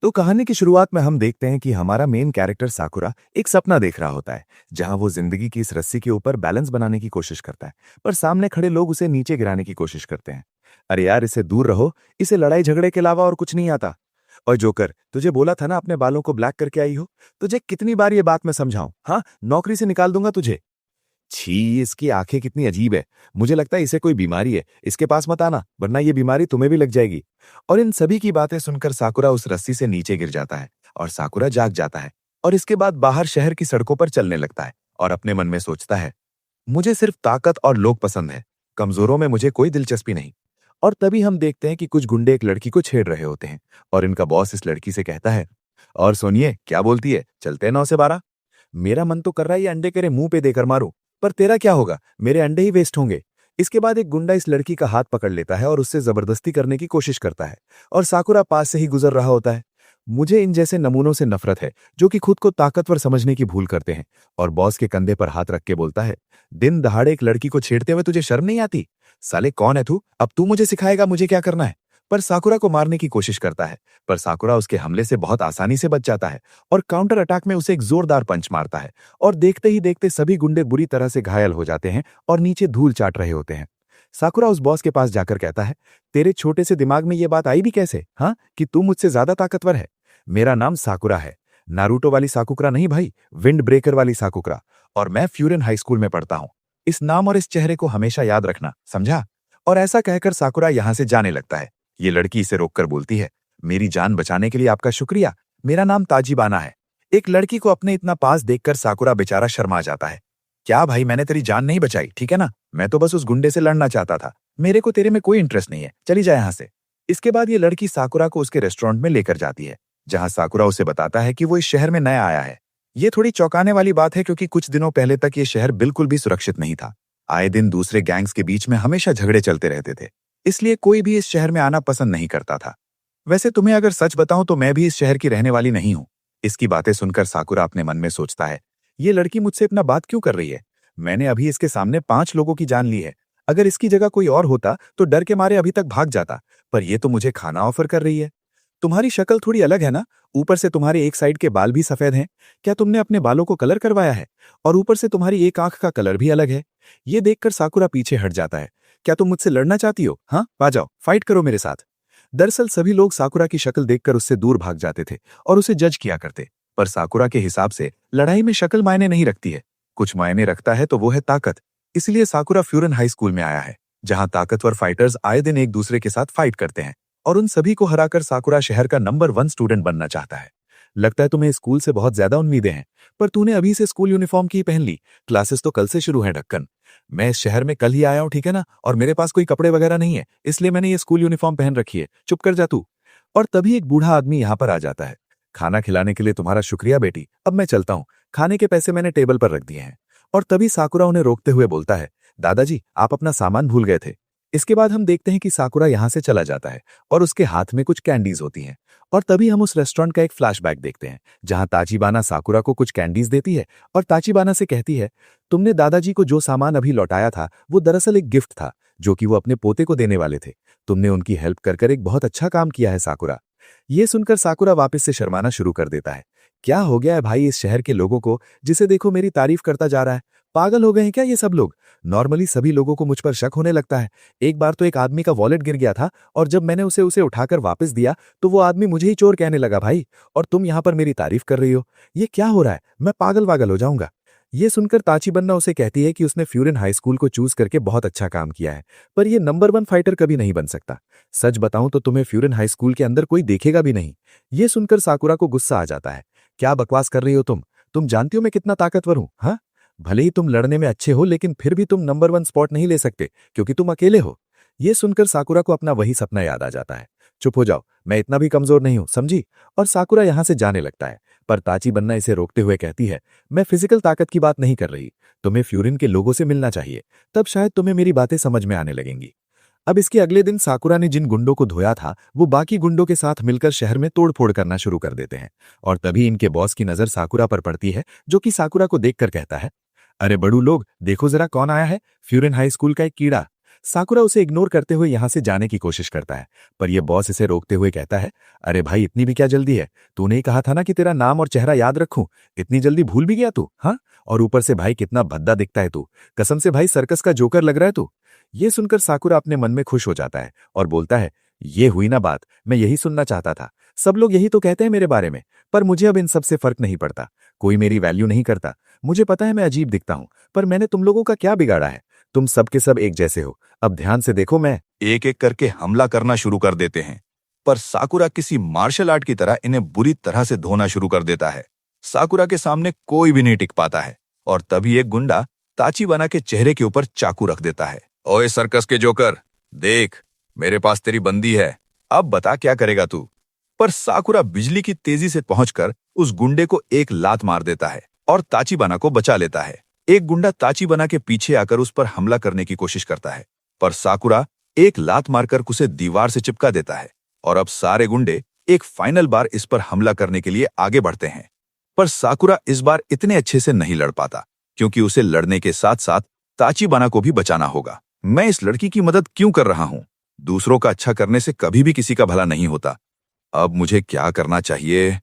तो कहानी की शुरुआत में हम देखते हैं कि हमारा मेन कैरेक्टर साकुरा एक सपना देख रहा होता है, जहां वो जिंदगी की इस रस्सी के ऊपर बैलेंस बनाने की कोशिश करता है। पर सामने खड़े लोग उसे नीचे गिराने की कोशिश करते हैं। अरे यार, इससे दूर रहो, इसे लड़ाई झगड़े के अलावा और कुछ नहीं आता। और जोकर, तुझे बोला था ना अपने बालों को ब्लैक करके आई हो। तुझे कितनी बार ये बात मैं समझाऊं? हाँ, नौकरी से निकाल दूंगा तुझे। छी, इसकी आंखें कितनी अजीब है। मुझे लगता है इसे कोई बीमारी है। इसके पास मत आना, वरना ये बीमारी तुम्हें भी लग जाएगी। और इन सभी की बातें सुनकर साकुरा उस रस्सी से नीचे गिर जाता है और साकुरा जाग जाता है। और इसके बाद बाहर शहर की सड़कों पर चलने लगता है और अपने मन में सोचता है, मुझे सिर्फ ताकत और लोग पसंद है, कमजोरों में मुझे कोई दिलचस्पी नहीं। और तभी हम देखते हैं कि कुछ गुंडे एक लड़की को छेड़ रहे होते हैं और इनका बॉस इस लड़की से कहता है, और सुनिए, क्या बोलती है, चलते हैं 9 से 12। मेरा मन तो कर रहा है ये अंडे तेरे मुंह पे देकर मारूं, पर तेरा क्या होगा, मेरे अंडे ही वेस्ट होंगे। इसके बाद एक गुंडा इस लड़की का हाथ पकड़ लेता है और उससे जबरदस्ती करने की कोशिश करता है। और साकुरा पास से ही गुजर रहा होता है। मुझे इन जैसे नमूनों से नफरत है, जो कि खुद को ताकतवर समझने की भूल करते हैं। और बॉस के कंधे पर हाथ रख के बोलता है, दिन दहाड़े एक लड़की को छेड़ते हुए तुझे शर्म नहीं आती? साले, कौन है तू? अब तू मुझे सिखाएगा मुझे क्या करना है? पर साकुरा को मारने की कोशिश करता है, पर साकुरा उसके हमले से बहुत आसानी से बच जाता है और काउंटर अटैक में उसे एक जोरदार पंच मारता है। और देखते ही देखते सभी गुंडे बुरी तरह से घायल हो जाते हैं और नीचे धूल चाट रहे होते हैं। साकुरा उस बॉस के पास जाकर कहता है, तेरे छोटे से दिमाग में ये बात आई भी कैसे, हाँ, कि तू मुझसे ज्यादा ताकतवर है? मेरा नाम साकुरा है, नारुतो वाली साकुरा नहीं भाई, विंड ब्रेकर वाली साकुरा। और मैं फ्यूरन हाई स्कूल में पढ़ता हूँ। इस नाम और इस चेहरे को हमेशा याद रखना, समझा? और ऐसा कहकर साकुरा यहां से जाने लगता है। ये लड़की इसे रोककर बोलती है, मेरी जान बचाने के लिए आपका शुक्रिया, मेरा नाम ताजिबाना है। एक लड़की को अपने इतना पास देखकर साकुरा बेचारा शर्मा जाता है। क्या भाई, मैंने तेरी जान नहीं बचाई, ठीक है ना? मैं तो बस उस गुंडे से लड़ना चाहता था। मेरे को तेरे में कोई इंटरेस्ट नहीं है, चली जाए यहां से। इसके बाद ये लड़की साकुरा को उसके रेस्टोरेंट में लेकर जाती है, जहां साकुरा उसे बताता है कि वो इस शहर में नया आया है। ये थोड़ी चौंकाने वाली बात है, क्योंकि कुछ दिनों पहले तक ये शहर बिल्कुल भी सुरक्षित नहीं था। आए दिन दूसरे गैंग्स के बीच में हमेशा झगड़े चलते रहते थे, इसलिए कोई भी इस शहर में आना पसंद नहीं करता था। वैसे तुम्हें अगर सच बताऊं तो मैं भी इस शहर की रहने वाली नहीं हूं। इसकी बातें सुनकर साकुरा अपने मन में सोचता है, ये लड़की मुझसे इतना बात क्यों कर रही है? मैंने अभी इसके सामने 5 लोगों की जान ली है। अगर इसकी जगह कोई और होता तो डर के मारे अभी तक भाग जाता, पर ये तो मुझे खाना ऑफर कर रही है। तुम्हारी शक्ल थोड़ी अलग है ना, ऊपर से तुम्हारे एक साइड के बाल भी सफेद हैं। क्या तुमने अपने बालों को कलर करवाया है? और ऊपर से तुम्हारी एक आंख का कलर भी अलग है। ये देखकर साकुरा पीछे हट जाता है। क्या तुम मुझसे लड़ना चाहती हो? हाँ, आ जाओ, फाइट करो मेरे साथ। दरअसल सभी लोग साकुरा की शक्ल देखकर उससे दूर भाग जाते थे और उसे जज किया करते। पर साकुरा के हिसाब से लड़ाई में शक्ल मायने नहीं रखती है, कुछ मायने रखता है तो वो है ताकत। इसलिए साकुरा फ्यूरन हाई स्कूल में आया है, जहां ताकतवर फाइटर्स आए दिन एक दूसरे के साथ फाइट करते हैं। और उन सभी को हराकर साकुरा शहर का नंबर 1 स्टूडेंट बनना चाहता है। लगता है तुम्हें स्कूल से बहुत ज्यादा उम्मीदें हैं, पर तूने अभी से स्कूल यूनिफॉर्म की पहन ली। क्लासेस तो कल से शुरू है ढक्कन। मैं इस शहर में कल ही आया हूं, ठीक है ना? और मेरे पास कोई कपड़े वगैरह नहीं है, इसलिए मैंने ये स्कूल यूनिफॉर्म पहन रखी है। चुप कर जा तू। और तभी एक बूढ़ा आदमी यहाँ पर आ जाता है। खाना खिलाने के लिए तुम्हारा शुक्रिया बेटी, अब मैं चलता हूँ। खाने के पैसे मैंने टेबल पर रख दिए हैं। और तभी साकुरा उन्हें रोकते हुए बोलता है, दादाजी, आप अपना सामान भूल गए थे। इसके बाद हम देखते हैं कि साकुरा यहाँ से चला जाता है और उसके हाथ में कुछ कैंडीज होती हैं। और तभी हम उस रेस्टोरेंट का एक फ्लैशबैक देखते हैं, जहां ताचिबाना साकुरा को कुछ कैंडीज देती है और ताचिबाना से कहती है, तुमने दादाजी को जो सामान अभी लौटाया था वो दरअसल एक गिफ्ट था, जो कि वो अपने पोते को देने वाले थे। तुमने उनकी हेल्प कर कर एक बहुत अच्छा काम किया है साकुरा। ये सुनकर साकुरा वापस से शर्माना शुरू कर देता है। क्या हो गया है भाई इस शहर के लोगों को, जिसे देखो मेरी तारीफ करता जा रहा है? पागल हो गए हैं क्या ये सब लोग? नॉर्मली सभी लोगों को मुझ पर शक होने लगता है। एक बार तो एक आदमी का वॉलेट गिर गया था और जब मैंने उसे उसे उठाकर वापस दिया तो वो आदमी मुझे ही चोर कहने लगा भाई, और तुम यहाँ पर मेरी तारीफ कर रही हो? ये क्या हो रहा है? मैं पागल वागल हो जाऊंगा। ये सुनकर ताचिबन्ना उसे कहती है कि उसने फ्यूरन हाई स्कूल को चूज करके बहुत अच्छा काम किया है, पर ये नंबर 1 फाइटर कभी नहीं बन सकता। सच बताऊं तो तुम्हें फ्यूरन हाई स्कूल के अंदर कोई देखेगा भी नहीं। ये सुनकर साकुरा को गुस्सा आ जाता है। क्या बकवास कर रही हो तुम जानती हो मैं कितना ताकतवर हूं, हाँ? भले ही तुम लड़ने में अच्छे हो, लेकिन फिर भी तुम नंबर 1 स्पॉट नहीं ले सकते, क्योंकि तुम अकेले हो। ये सुनकर साकुरा को अपना वही सपना याद आ जाता है। चुप हो जाओ, मैं इतना भी कमजोर नहीं हूं, समझी? और साकुरा यहां से जाने लगता है, पर ताचिबन्ना इसे रोकते हुए कहती है, मैं फिजिकल ताकत की बात नहीं कर रही। तुम्हें फ्यूरिन के लोगों से मिलना चाहिए, तब शायद तुम्हें मेरी बातें समझ में आने लगेंगी। अब इसके अगले दिन साकुरा ने जिन गुंडों को धोया था वो बाकी गुंडों के साथ मिलकर शहर में तोड़फोड़ करना शुरू कर देते हैं। और तभी इनके बॉस की नजर साकुरा पर पड़ती है, जो कि साकुरा को देखकर कहता है, अरे बड़ू लोग, देखो जरा कौन आया है, फ्यूरन हाई स्कूल का एक कीड़ा। साकुरा उसे इग्नोर करते हुए यहाँ से जाने की कोशिश करता है, पर यह बॉस इसे रोकते हुए कहता है, अरे भाई इतनी भी क्या जल्दी है? तूने ही कहा था ना कि तेरा नाम और चेहरा याद रखूं। इतनी जल्दी भूल भी गया तू? हाँ, और ऊपर से भाई कितना भद्दा दिखता है तू। कसम से भाई सर्कस का जोकर लग रहा है तू। ये सुनकर साकुरा अपने मन में खुश हो जाता है और बोलता है, ये हुई ना बात, मैं यही सुनना चाहता था। सब लोग यही तो कहते हैं मेरे बारे में, पर मुझे अब इन सब से फर्क नहीं पड़ता। कोई मेरी वैल्यू नहीं करता। मुझे पता है मैं अजीब दिखता हूं, पर मैंने तुम लोगों का क्या बिगाड़ा है? तुम सब के सब एक जैसे हो। अब ध्यान से देखो, मैं एक एक करके हमला करना शुरू कर देते हैं, पर साकुरा किसी मार्शल आर्ट की तरह इन्हें बुरी तरह से धोना शुरू कर देता है। साकुरा के सामने कोई भी नहीं टिक पाता है और तभी एक गुंडा ताचिबाना के चेहरे के ऊपर चाकू रख देता है। ओए सर्कस के जोकर, देख, मेरे पास तेरी बंदी है, अब बता क्या करेगा तू? पर साकुरा बिजली की तेजी से पहुंचकर उस गुंडे को एक लात मार देता है और ताचिबाना को बचा लेता है। एक गुंडा ताचिबाना के पीछे आकर उस पर हमला करने की कोशिश करता है, पर साकुरा एक लात मारकर उसे दीवार से चिपका देता है और अब सारे गुंडे एक फाइनल बार इस पर हमला करने के लिए आगे बढ़ते हैं। पर साकुरा इस बार इतने अच्छे से नहीं लड़ पाता, क्योंकि उसे लड़ने के साथ साथ ताचिबाना को भी बचाना होगा। मैं इस लड़की की मदद क्यों कर रहा हूं? दूसरों का अच्छा करने से कभी भी किसी का भला नहीं होता। अब मुझे क्या करना चाहिए?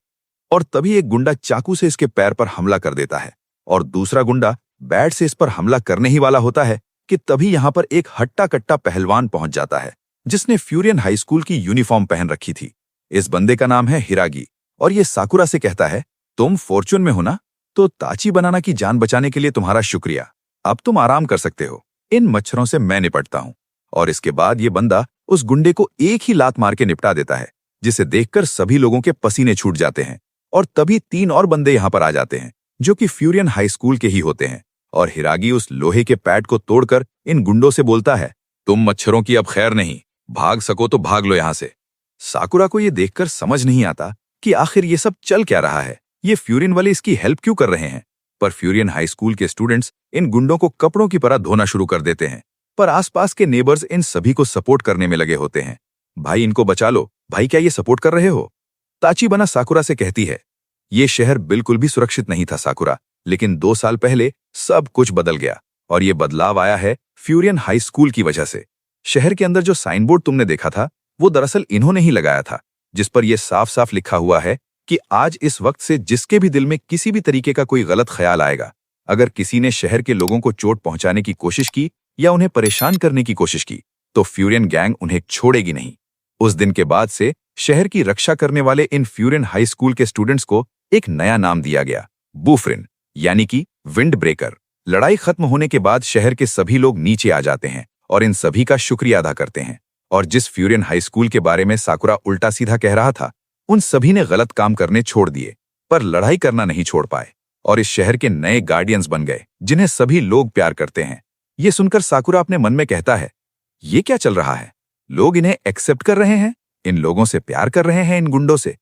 और तभी एक गुंडा चाकू से इसके पैर पर हमला कर देता है और दूसरा गुंडा बैट से इस पर हमला करने ही वाला होता है कि तभी यहां पर एक हट्टा कट्टा पहलवान पहुंच जाता है, जिसने फ्यूरियन हाई स्कूल की यूनिफॉर्म पहन रखी थी। इस बंदे का नाम है हिरागी और ये साकुरा से कहता है, तुम फॉर्चून में हो ना? तो ताचिबाना की जान बचाने के लिए तुम्हारा शुक्रिया। अब तुम आराम कर सकते हो। इन मच्छरों से मैं निपटता हूं। और इसके बाद ये बंदा उस गुंडे को एक ही लात मार के निपटा देता है, जिसे देखकर सभी लोगों के पसीने छूट जाते हैं। और तभी 3 और बंदे यहां पर आ जाते हैं, जो कि फ्यूरियन हाई स्कूल के ही होते हैं। और हिरागी उस लोहे के पैड को तोड़कर इन गुंडों से बोलता है, तुम मच्छरों की अब खैर नहीं, भाग सको तो भाग लो यहां से। साकुरा को यह देखकर समझ नहीं आता कि आखिर ये सब चल क्या रहा है। ये फ्यूरियन वाले इसकी हेल्प क्यों कर रहे हैं? पर फ्यूरियन हाई स्कूल के स्टूडेंट्स इन गुंडों को कपड़ों की तरह धोना शुरू कर देते हैं, पर आसपास के नेबर्स इन सभी को सपोर्ट करने में लगे होते हैं। भाई इनको बचा लो, भाई क्या ये सपोर्ट कर रहे हो? ताचिबाना साकुरा से कहती है, ये शहर बिल्कुल भी सुरक्षित नहीं था साकुरा, लेकिन 2 साल पहले सब कुछ बदल गया और ये बदलाव आया है फ्यूरियन हाई स्कूल की वजह से। शहर के अंदर जो साइन बोर्ड तुमने देखा था, वो दरअसल इन्होंने ही लगाया था, जिस पर यह साफ साफ लिखा हुआ है कि आज इस वक्त से जिसके भी दिल में किसी भी तरीके का कोई गलत ख्याल आएगा, अगर किसी ने शहर के लोगों को चोट पहुंचाने की कोशिश की या उन्हें परेशान करने की कोशिश की, तो फ्यूरियन गैंग उन्हें छोड़ेगी नहीं। उस दिन के बाद से शहर की रक्षा करने वाले इन फ्यूरियन हाई स्कूल के स्टूडेंट्स को एक नया नाम दिया गया, बूफ्रिन, यानी कि विंड ब्रेकर। लड़ाई खत्म होने के बाद शहर के सभी लोग नीचे आ जाते हैं और इन सभी का शुक्रिया अदा करते हैं। और जिस फ्यूरियन हाई स्कूल के बारे में साकुरा उल्टा सीधा कह रहा था, उन सभी ने गलत काम करने छोड़ दिए, पर लड़ाई करना नहीं छोड़ पाए और इस शहर के नए गार्डियंस बन गए, जिन्हें सभी लोग प्यार करते हैं। ये सुनकर साकुरा अपने मन में कहता है, ये क्या चल रहा है? लोग इन्हें एक्सेप्ट कर रहे हैं, इन लोगों से प्यार कर रहे हैं, इन गुंडों से।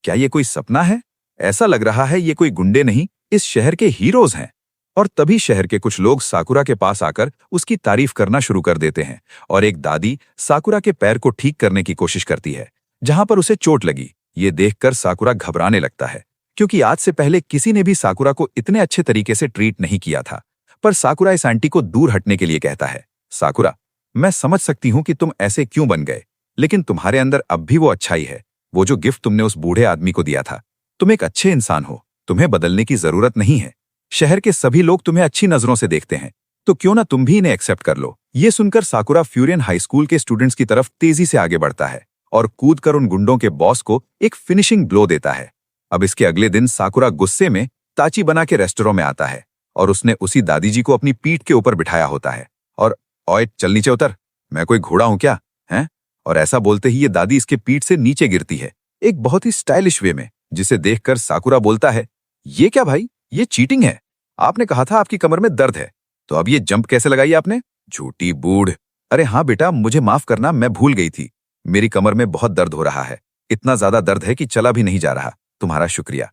क्या ये कोई सपना है? ऐसा लग रहा है ये कोई गुंडे नहीं, इस शहर के हीरोज हैं। और तभी शहर के कुछ लोग साकुरा के पास आकर उसकी तारीफ करना शुरू कर देते हैं और एक दादी साकुरा के पैर को ठीक करने की कोशिश करती है, जहां पर उसे चोट लगी। ये देखकर साकुरा घबराने लगता है, क्योंकि आज से पहले किसी ने भी साकुरा को इतने अच्छे तरीके से ट्रीट नहीं किया था। पर साकुरा इस आंटी को दूर हटने के लिए कहता है, साकुरा, मैं समझ सकती हूं कि तुम ऐसे क्यों बन गए, लेकिन तुम्हारे अंदर अब भी वो अच्छाई है। वो जो गिफ्ट तुमने उस बूढ़े आदमी को दिया था, तुम एक अच्छे इंसान हो, तुम्हें बदलने की जरूरत नहीं है। शहर के सभी लोग तुम्हें अच्छी नजरों से देखते हैं, तो क्यों ना तुम भी इन्हें एक्सेप्ट कर लो। ये सुनकर साकुरा फ्यूरियन हाई स्कूल के स्टूडेंट्स की तरफ तेजी से आगे बढ़ता है और कूदकर उन गुंडों के बॉस को एक फिनिशिंग ब्लो देता है। अब इसके अगले दिन साकुरा गुस्से में ताचिबाना के रेस्टोरेंट में आता है और उसने उसी दादी जी को अपनी पीठ के ऊपर बिठाया होता है और, ओए चल नीचे उतर, मैं कोई घोड़ा हूं क्या, हैं? और ऐसा बोलते ही ये दादी इसके पीठ से नीचे गिरती है, एक बहुत ही स्टाइलिश वे में, जिसे देखकर साकुरा बोलता है, ये क्या भाई, ये चीटिंग है। आपने कहा था आपकी कमर में दर्द है, तो अब ये जंप कैसे लगाई आपने? झूठी बूढ़। अरे हाँ बेटा, मुझे माफ करना, मैं भूल गई थी, मेरी कमर में बहुत दर्द हो रहा है, इतना ज्यादा दर्द है कि चला भी नहीं जा रहा। तुम्हारा शुक्रिया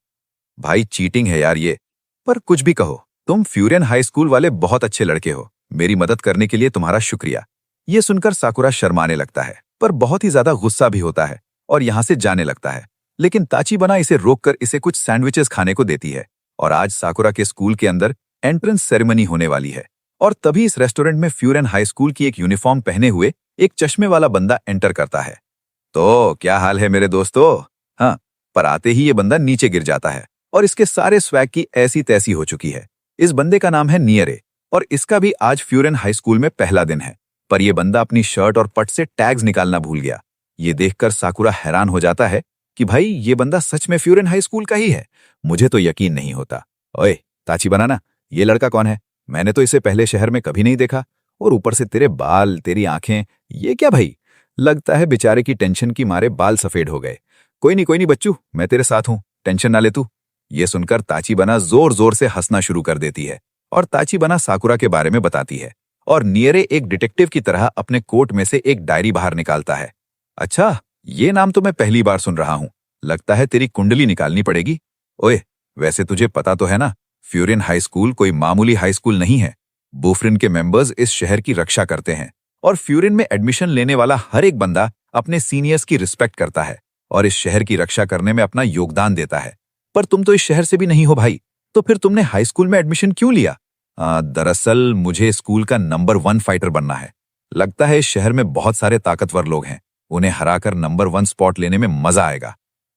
भाई, चीटिंग है यार ये। पर कुछ भी कहो, तुम फ्यूरियन हाई स्कूल वाले बहुत अच्छे लड़के हो, मेरी मदद करने के लिए तुम्हारा शुक्रिया। ये सुनकर साकुरा शर्माने लगता है, पर बहुत ही ज्यादा गुस्सा भी होता है और यहाँ से जाने लगता है। लेकिन ताचिबाना इसे रोककर इसे कुछ सैंडविचेस खाने को देती है और आज साकुरा के स्कूल के अंदर एंट्रेंस सेरेमनी होने वाली है और तभी इस रेस्टोरेंट में फ्यूरन हाई स्कूल की एक यूनिफॉर्म पहने हुए एक चश्मे वाला बंदा एंटर करता है। तो क्या हाल है मेरे दोस्तों? हाँ, पर आते ही ये बंदा नीचे गिर जाता है और इसके सारे स्वैग की ऐसी तैसी हो चुकी है। इस बंदे का नाम है नियरे और इसका भी आज फ्यूरन हाई स्कूल में पहला दिन है। पर यह बंदा अपनी शर्ट और पट से टैग्स निकालना भूल गया। ये देखकर साकुरा हैरान हो जाता है कि भाई ये बंदा सच में फ्यूरन हाई स्कूल का ही है। मुझे तो यकीन नहीं होता। ओए ताची बनाना, ये लड़का कौन है? मैंने तो इसे पहले शहर में कभी नहीं देखा। और ऊपर से तेरे बाल, तेरी आंखें, ये क्या भाई? लगता है बेचारे की टेंशन की मारे बाल सफेद हो गए। कोई नहीं बच्चू, मैं तेरे साथ हूं, टेंशन ना ले तू। ये सुनकर ताचीबना जोर जोर से हंसना शुरू कर देती है और ताचीबना साकुरा के बारे में बताती है। और नियरे एक डिटेक्टिव की तरह अपने कोट में से एक डायरी बाहर निकालता है। अच्छा, ये नाम तो मैं पहली बार सुन रहा हूं। लगता है तेरी कुंडली निकालनी पड़ेगी। ओए, वैसे तुझे पता तो है ना, फ्यूरिन हाई स्कूल कोई मामूली हाई स्कूल नहीं है। बुफरिन के मेंबर्स इस शहर की रक्षा करते हैं और फ्यूरिन में एडमिशन लेने वाला हर एक बंदा अपने सीनियर्स की रिस्पेक्ट करता है और इस शहर की रक्षा करने में अपना योगदान देता है। पर तुम तो इस शहर से भी नहीं हो भाई, तो फिर तुमने हाई स्कूल में एडमिशन क्यों लिया? दरअसल मुझे स्कूल का नंबर 1 फाइटर बनना है। लगता है इस शहर में बहुत सारे ताकतवर लोग हैं, उन्हें हराकर नंबर 1 स्पॉट लेने में मजा आएगा।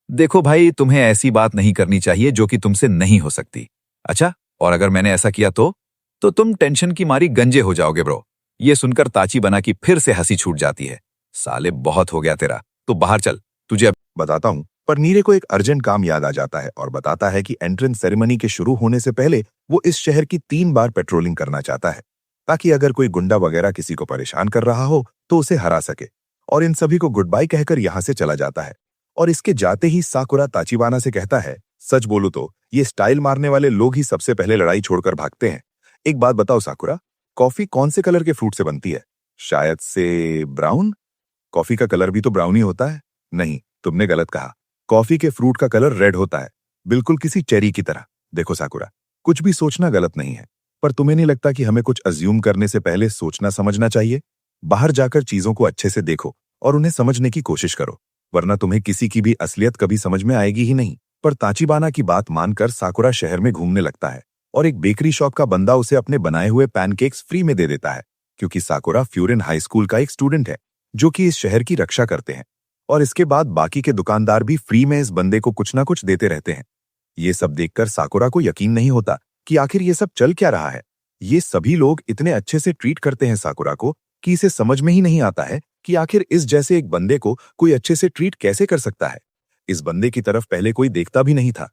देखो भाई, तुम्हें ऐसी बात नहीं करनी चाहिए जो कि तुमसे नहीं हो सकती। अच्छा, और अगर मैंने ऐसा किया तो तुम टेंशन की मारी गंजे हो जाओगे ब्रो। ये सुनकर ताचीबना की फिर से हंसी छूट जाती है। साले बहुत हो गया तेरा, तो बाहर चल, तुझे अब बताता हूँ। पर नीरे को एक अर्जेंट काम याद आ जाता है और बताता है कि एंट्रेंस सेरेमनी के शुरू होने से पहले वो इस शहर की 3 बार पेट्रोलिंग करना चाहता है, ताकि अगर कोई गुंडा वगैरह किसी को परेशान कर रहा हो तो उसे हरा सके। और इन सभी को गुड बाय कहकर यहाँ से चला जाता है। और इसके जाते ही साकुरा ताचीबाना से कहता है, सच बोलूं तो ये स्टाइल मारने वाले लोग ही सबसे पहले लड़ाई छोड़कर भागते हैं। एक बात बताओ साकुरा, कॉफी कौन से कलर के फ्रूट से बनती है? शायद से ब्राउन? कॉफी का कलर भी तो ब्राउन ही होता है। नहीं, तुमने गलत कहा। कॉफी के फ्रूट का कलर रेड होता है, बिल्कुल किसी चेरी की तरह। देखो साकुरा, कुछ भी सोचना गलत नहीं है, पर तुम्हें नहीं लगता कि हमें कुछ अज्यूम करने से पहले सोचना समझना चाहिए? बाहर जाकर चीजों को अच्छे से देखो और उन्हें समझने की कोशिश करो, वरना तुम्हें किसी की भी असलियत कभी समझ में आएगी ही नहीं। पर ताचीबाना की बात मानकर साकुरा शहर में घूमने लगता है और एक बेकरी शॉप का बंदा उसे अपने बनाए हुए पैनकेक्स फ्री में दे देता है, क्योंकि साकुरा फ्यूरिन हाई स्कूल का एक स्टूडेंट है जो कि इस शहर की रक्षा करते हैं। और इसके बाद बाकी के दुकानदार भी फ्री में इस बंदे को कुछ ना कुछ देते रहते हैं। ये सब देखकर साकुरा को यकीन नहीं होता कि आखिर ये सब चल क्या रहा है। ये सभी लोग इतने अच्छे से ट्रीट करते हैं साकुरा को कि इसे समझ में ही नहीं आता है कि आखिर इस जैसे एक बंदे को कोई अच्छे से ट्रीट कैसे कर सकता है। इस बंदे की तरफ पहले कोई देखता भी नहीं था।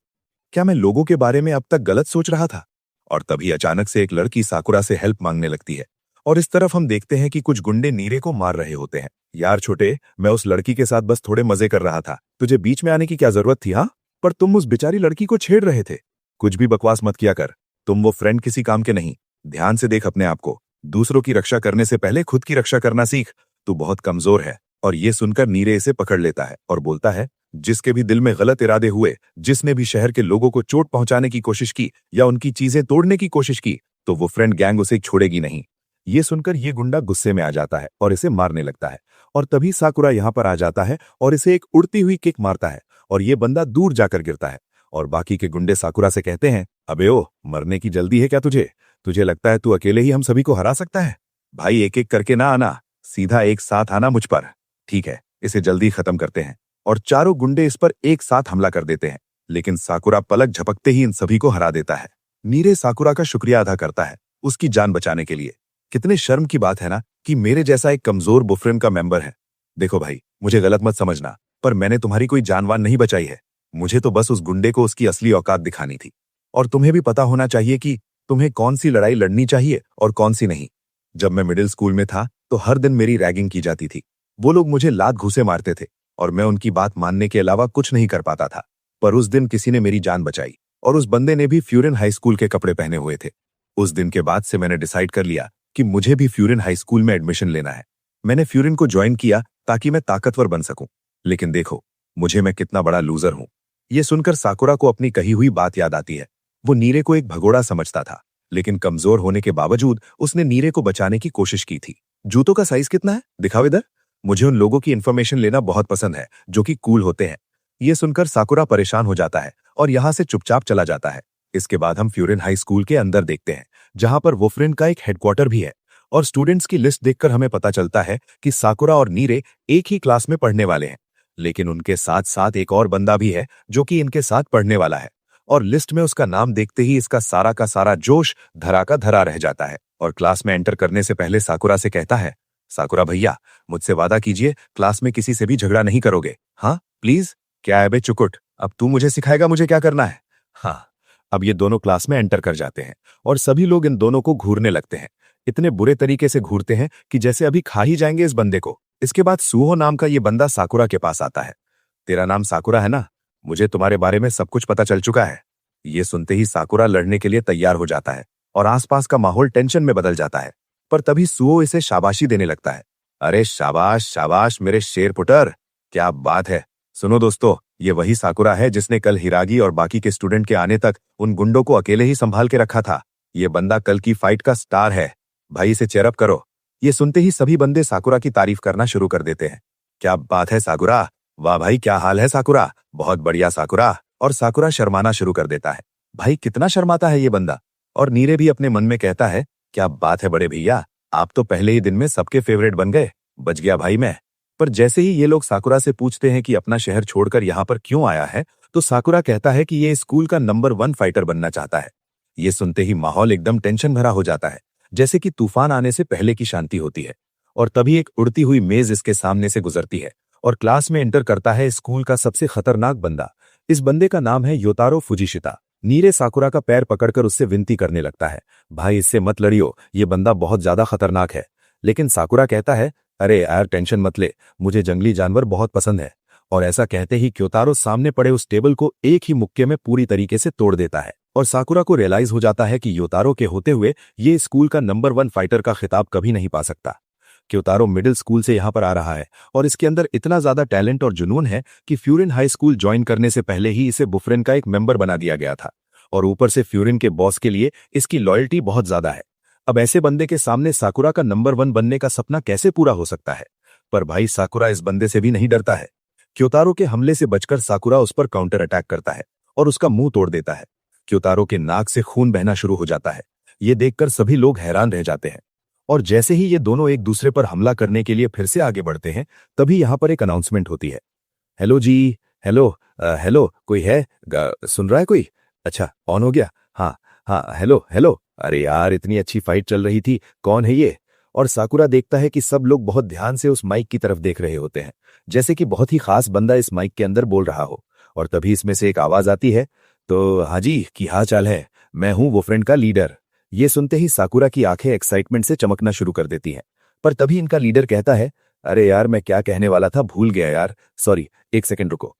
क्या मैं लोगों के बारे में अब तक गलत सोच रहा था? और तभी अचानक से एक लड़की साकुरा से हेल्प मांगने लगती है और इस तरफ हम देखते हैं कि कुछ गुंडे नीरे को मार रहे होते हैं। यार छोटे, मैं उस लड़की के साथ बस थोड़े मजे कर रहा था, तुझे बीच में आने की क्या जरूरत थी? हाँ, पर तुम उस बेचारी लड़की को छेड़ रहे थे। कुछ भी बकवास मत किया कर, तुम वो फ्रेंड किसी काम के नहीं। ध्यान से देख अपने आप को, दूसरों की रक्षा करने से पहले खुद की रक्षा करना सीख। तू बहुत कमजोर है। और ये सुनकर नीरे इसे पकड़ लेता है और बोलता है, जिसके भी दिल में गलत इरादे हुए, जिसने भी शहर के लोगों को चोट पहुंचाने की कोशिश की या उनकी चीजें तोड़ने की कोशिश की, तो वो फ्रेंड गैंग उसे छोड़ेगी नहीं। ये सुनकर ये गुंडा गुस्से में आ जाता है और इसे मारने लगता है। और तभी साकुरा यहाँ पर आ जाता है और इसे एक उड़ती हुई किक मारता है और ये बंदा दूर जाकर गिरता है। और बाकी के गुंडे साकुरा से कहते हैं, अबे ओ, मरने की जल्दी है क्या तुझे? तुझे लगता है तू अकेले ही हम सभी को हरा सकता है? भाई एक एक करके ना आना, सीधा एक साथ आना मुझ पर। ठीक है, इसे जल्दी खत्म करते हैं। और चारों गुंडे इस पर एक साथ हमला कर देते हैं, लेकिन साकुरा पलक झपकते ही इन सभी को हरा देता है। नीरे साकुरा का शुक्रिया अदा करता है उसकी जान बचाने के लिए। कितने शर्म की बात है ना कि मेरे जैसा एक कमजोर बुफरिन का मेंबर है। देखो भाई, मुझे गलत मत समझना, पर मैंने तुम्हारी कोई जानवान नहीं बचाई है। मुझे तो बस उस गुंडे को उसकी असली औकात दिखानी थी। और तुम्हें भी पता होना चाहिए कि तुम्हें कौन सी लड़ाई लड़नी चाहिए और कौन सी नहीं। जब मैं मिडिल स्कूल में था तो हर दिन मेरी रैगिंग की जाती थी। वो लोग मुझे लात घूंसे मारते थे और मैं उनकी बात मानने के अलावा कुछ नहीं कर पाता था। पर उस दिन किसी ने मेरी जान बचाई और उस बंदे ने भी फ्यूरिन हाई स्कूल के कपड़े पहने हुए थे। उस दिन के बाद से मैंने डिसाइड कर लिया कि मुझे भी फ्यूरिन हाई स्कूल में एडमिशन लेना है। मैंने फ्यूरिन को ज्वाइन किया ताकि मैं ताकतवर बन सकूं। लेकिन देखो, मुझे मैं कितना बड़ा लूजर हूं। यह सुनकर साकुरा को अपनी कही हुई बात याद आती है। वो नीरे को एक भगोड़ा समझता था, लेकिन कमजोर होने के बावजूद उसने नीरे को बचाने की कोशिश की थी। जूतों का साइज कितना है? दिखाओ इधर। मुझे उन लोगों की इन्फॉर्मेशन लेना बहुत पसंद है जो कि कूल होते हैं। यह सुनकर साकुरा परेशान हो जाता है और यहां से चुपचाप चला जाता है। इसके बाद हम फ्यूरिन हाई स्कूल के अंदर देखते हैं, जहां पर वोफ्रेन का एक हेडक्वार्टर भी है। और स्टूडेंट्स की लिस्ट देखकर हमें पता चलता है कि साकुरा और नीरे एक ही क्लास में पढ़ने वाले हैं। लेकिन उनके साथ साथ एक और बंदा भी है जो कि इनके साथ पढ़ने वाला है। और लिस्ट में उसका नाम देखते ही इसका सारा का सारा जोश धरा का धरा रह जाता है और क्लास में एंटर करने से पहले साकुरा से कहता है, साकुरा भैया, मुझसे वादा कीजिए क्लास में किसी से भी झगड़ा नहीं करोगे। हाँ प्लीज। क्या है बे चुकुट, अब तू मुझे सिखाएगा मुझे क्या करना है। हाँ। अब ये दोनों क्लास में एंटर कर जाते हैं और सभी लोग इन दोनों को घूरने लगते हैं। इतने बुरे तरीके से घूरते हैं कि जैसे अभी खा ही जाएंगे इस बंदे को। इसके बाद सूहो नाम का ये बंदा साकुरा के पास आता है। तेरा नाम साकुरा है ना? मुझे तुम्हारे बारे में सब कुछ पता चल चुका है। ये सुनते ही साकुरा लड़ने के लिए तैयार हो जाता है और आसपास का माहौल टेंशन में बदल जाता है। पर तभी सूहो इसे शाबाशी देने लगता है। अरे शाबाश शाबाश मेरे शेर पुटर, क्या बात है। सुनो दोस्तों, ये वही साकुरा है जिसने कल हिरागी और बाकी के स्टूडेंट के आने तक उन गुंडों को अकेले ही संभाल के रखा था। ये बंदा कल की फाइट का स्टार है। भाई इसे चेयरअप करो। ये सुनते ही सभी बंदे साकुरा की तारीफ करना शुरू कर देते हैं। क्या बात है साकुरा, वाह भाई क्या हाल है साकुरा, बहुत बढ़िया साकुरा। और साकुरा शर्माना शुरू कर देता है। भाई कितना शर्माता है ये बंदा। और नीरे भी अपने मन में कहता है, क्या बात है बड़े भैया, आप तो पहले ही दिन में सबके फेवरेट बन गए, बच गया भाई मैं। पर जैसे ही ये लोग साकुरा से पूछते हैं कि अपना शहर छोड़कर यहाँ पर क्यों आया है, तो साकुरा कहता है कि ये स्कूल का नंबर 1 फाइटर बनना चाहता है। ये सुनते ही माहौल एकदम टेंशन भरा हो जाता है, जैसे कि तूफान आने से पहले की शांति होती है। और तभी एक उड़ती हुई मेज इसके सामने से गुजरती है और क्लास में एंटर करता है स्कूल का सबसे खतरनाक बंदा। इस बंदे का नाम है योतारो फुजिशिता। नीरे साकुरा का पैर पकड़कर उससे विनती करने लगता है, भाई इससे मत लड़ियो, ये बंदा बहुत ज्यादा खतरनाक है। लेकिन साकुरा कहता है, अरे यार टेंशन मत ले, मुझे जंगली जानवर बहुत पसंद है। और ऐसा कहते ही क्योतारो सामने पड़े उस टेबल को एक ही मुक्के में पूरी तरीके से तोड़ देता है। और साकुरा को रियलाइज हो जाता है कि योतारो के होते हुए ये स्कूल का नंबर 1 फाइटर का खिताब कभी नहीं पा सकता। क्योतारो मिडिल स्कूल से यहाँ पर आ रहा है और इसके अंदर इतना ज्यादा टैलेंट और जुनून है कि फ्यूरिन हाई स्कूल ज्वाइन करने से पहले ही इसे बुफ्रेन का एक मेंबर बना दिया गया था। और ऊपर से फ्यूरिन के बॉस के लिए इसकी लॉयल्टी बहुत ज्यादा है। अब ऐसे बंदे के सामने साकुरा का नंबर 1 बनने का सपना कैसे पूरा हो सकता है। पर भाई साकुरा इस बंदे से भी नहीं डरता है। क्योतारो के हमले से बचकर साकुरा उस पर काउंटर अटैक करता है और उसका मुंह तोड़ देता है। क्योतारो के नाक से खून बहना शुरू हो जाता है। ये देखकर सभी लोग हैरान रह जाते हैं। और जैसे ही ये दोनों एक दूसरे पर हमला करने के लिए फिर से आगे बढ़ते हैं, तभी यहाँ पर एक अनाउंसमेंट होती है। हेलो जी, हेलो, हेलो कोई है? सुन रहा है कोई? अच्छा ऑन हो गया। हाँ हाँ, हेलो हेलो। अरे यार इतनी अच्छी फाइट चल रही थी, कौन है ये? और साकुरा देखता है कि सब लोग बहुत ध्यान से उस माइक की तरफ देख रहे होते हैं, जैसे कि बहुत ही खास बंदा इस माइक के अंदर बोल रहा हो। और तभी इसमें से एक आवाज आती है, तो हाँ जी की हाल चाल है, मैं हूं वो फ्रेंड का लीडर। ये सुनते ही साकुरा की आंखें एक्साइटमेंट से चमकना शुरू कर देती हैं। पर तभी इनका लीडर कहता है, अरे यार मैं क्या कहने वाला था भूल गया यार, सॉरी, एक सेकंड रुको।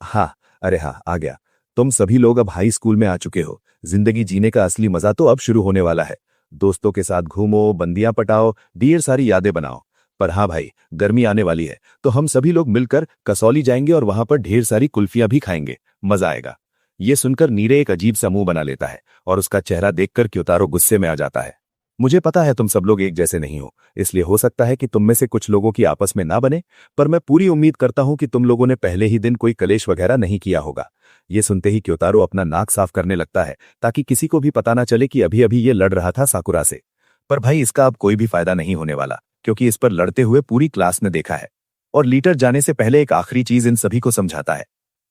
हाँ, अरे हाँ आ गया। तुम सभी लोग अब हाई स्कूल में आ चुके हो। जिंदगी जीने का असली मजा तो अब शुरू होने वाला है। दोस्तों के साथ घूमो, बंदियां पटाओ, ढेर सारी यादें बनाओ। पर हाँ भाई, गर्मी आने वाली है तो हम सभी लोग मिलकर कसौली जाएंगे और वहां पर ढेर सारी कुल्फियां भी खाएंगे, मजा आएगा। ये सुनकर नीरे एक अजीब सा मुंह बना लेता है और उसका चेहरा देखकर क्योतारो गुस्से में आ जाता है। मुझे पता है तुम सब लोग एक जैसे नहीं हो, इसलिए हो सकता है कि तुम में से कुछ लोगों की आपस में ना बने, पर मैं पूरी उम्मीद करता हूं कि तुम लोगों ने पहले ही दिन कोई कलेश वगैरह नहीं किया होगा। ये सुनते ही क्योतारो अपना नाक साफ करने लगता है ताकि किसी को भी पता ना चले कि अभी अभी ये लड़ रहा था साकुरा से। पर भाई इसका अब कोई भी फायदा नहीं होने वाला, क्योंकि इस पर लड़ते हुए पूरी क्लास ने देखा है। और लीडर जाने से पहले एक आखिरी चीज इन सभी को समझाता है,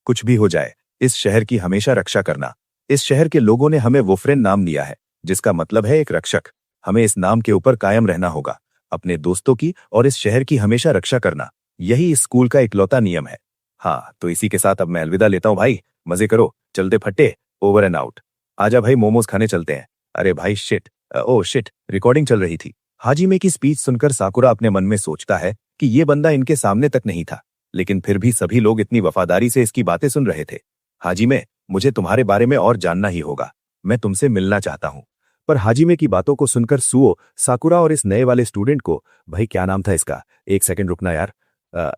कुछ भी हो जाए इस शहर की हमेशा रक्षा करना। इस शहर के लोगों ने हमें वोफ्रेन नाम दिया है, जिसका मतलब है एक रक्षक। हमें इस नाम के ऊपर कायम रहना होगा, अपने दोस्तों की और इस शहर की हमेशा रक्षा करना, यही इस स्कूल का इकलौता नियम है। हाँ तो इसी के साथ अब मैं अलविदा लेता हूँ भाई, मजे करो, चलते फट्टे, ओवर एंड आउट। आजा भाई मोमोज खाने चलते हैं। अरे भाई शिट, ओ शिट, रिकॉर्डिंग चल रही थी। हाजिमे की स्पीच सुनकर साकुरा अपने मन में सोचता है कि ये बंदा इनके सामने तक नहीं था, लेकिन फिर भी सभी लोग इतनी वफादारी से इसकी बातें सुन रहे थे। हाजिमे, मुझे तुम्हारे बारे में और जानना ही होगा, मैं तुमसे मिलना चाहता हूँ। पर हाजिमे की बातों को सुनकर सुओ, साकुरा और इस नए वाले स्टूडेंट को, भाई क्या नाम था इसका, एक सेकंड रुकना यार,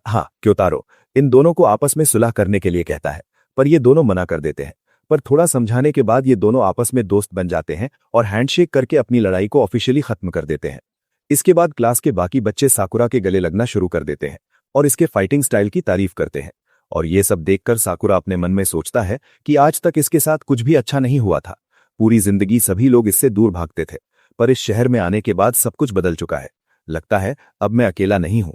हाँ क्योतारो, इन दोनों को आपस में सुलह करने के लिए कहता है। पर ये दोनों मना कर देते हैं। पर थोड़ा समझाने के बाद ये दोनों आपस में दोस्त बन जाते हैं और हैंडशेक करके अपनी लड़ाई को ऑफिशियली खत्म कर देते हैं। इसके बाद क्लास के बाकी बच्चे साकुरा के गले लगना शुरू कर देते हैं और इसके फाइटिंग स्टाइल की तारीफ करते हैं। और ये सब देखकर साकुरा अपने मन में सोचता है कि आज तक इसके साथ कुछ भी अच्छा नहीं हुआ था। पूरी जिंदगी सभी लोग इससे दूर भागते थे, पर इस शहर में आने के बाद सब कुछ बदल चुका है। लगता है अब मैं अकेला नहीं हूं।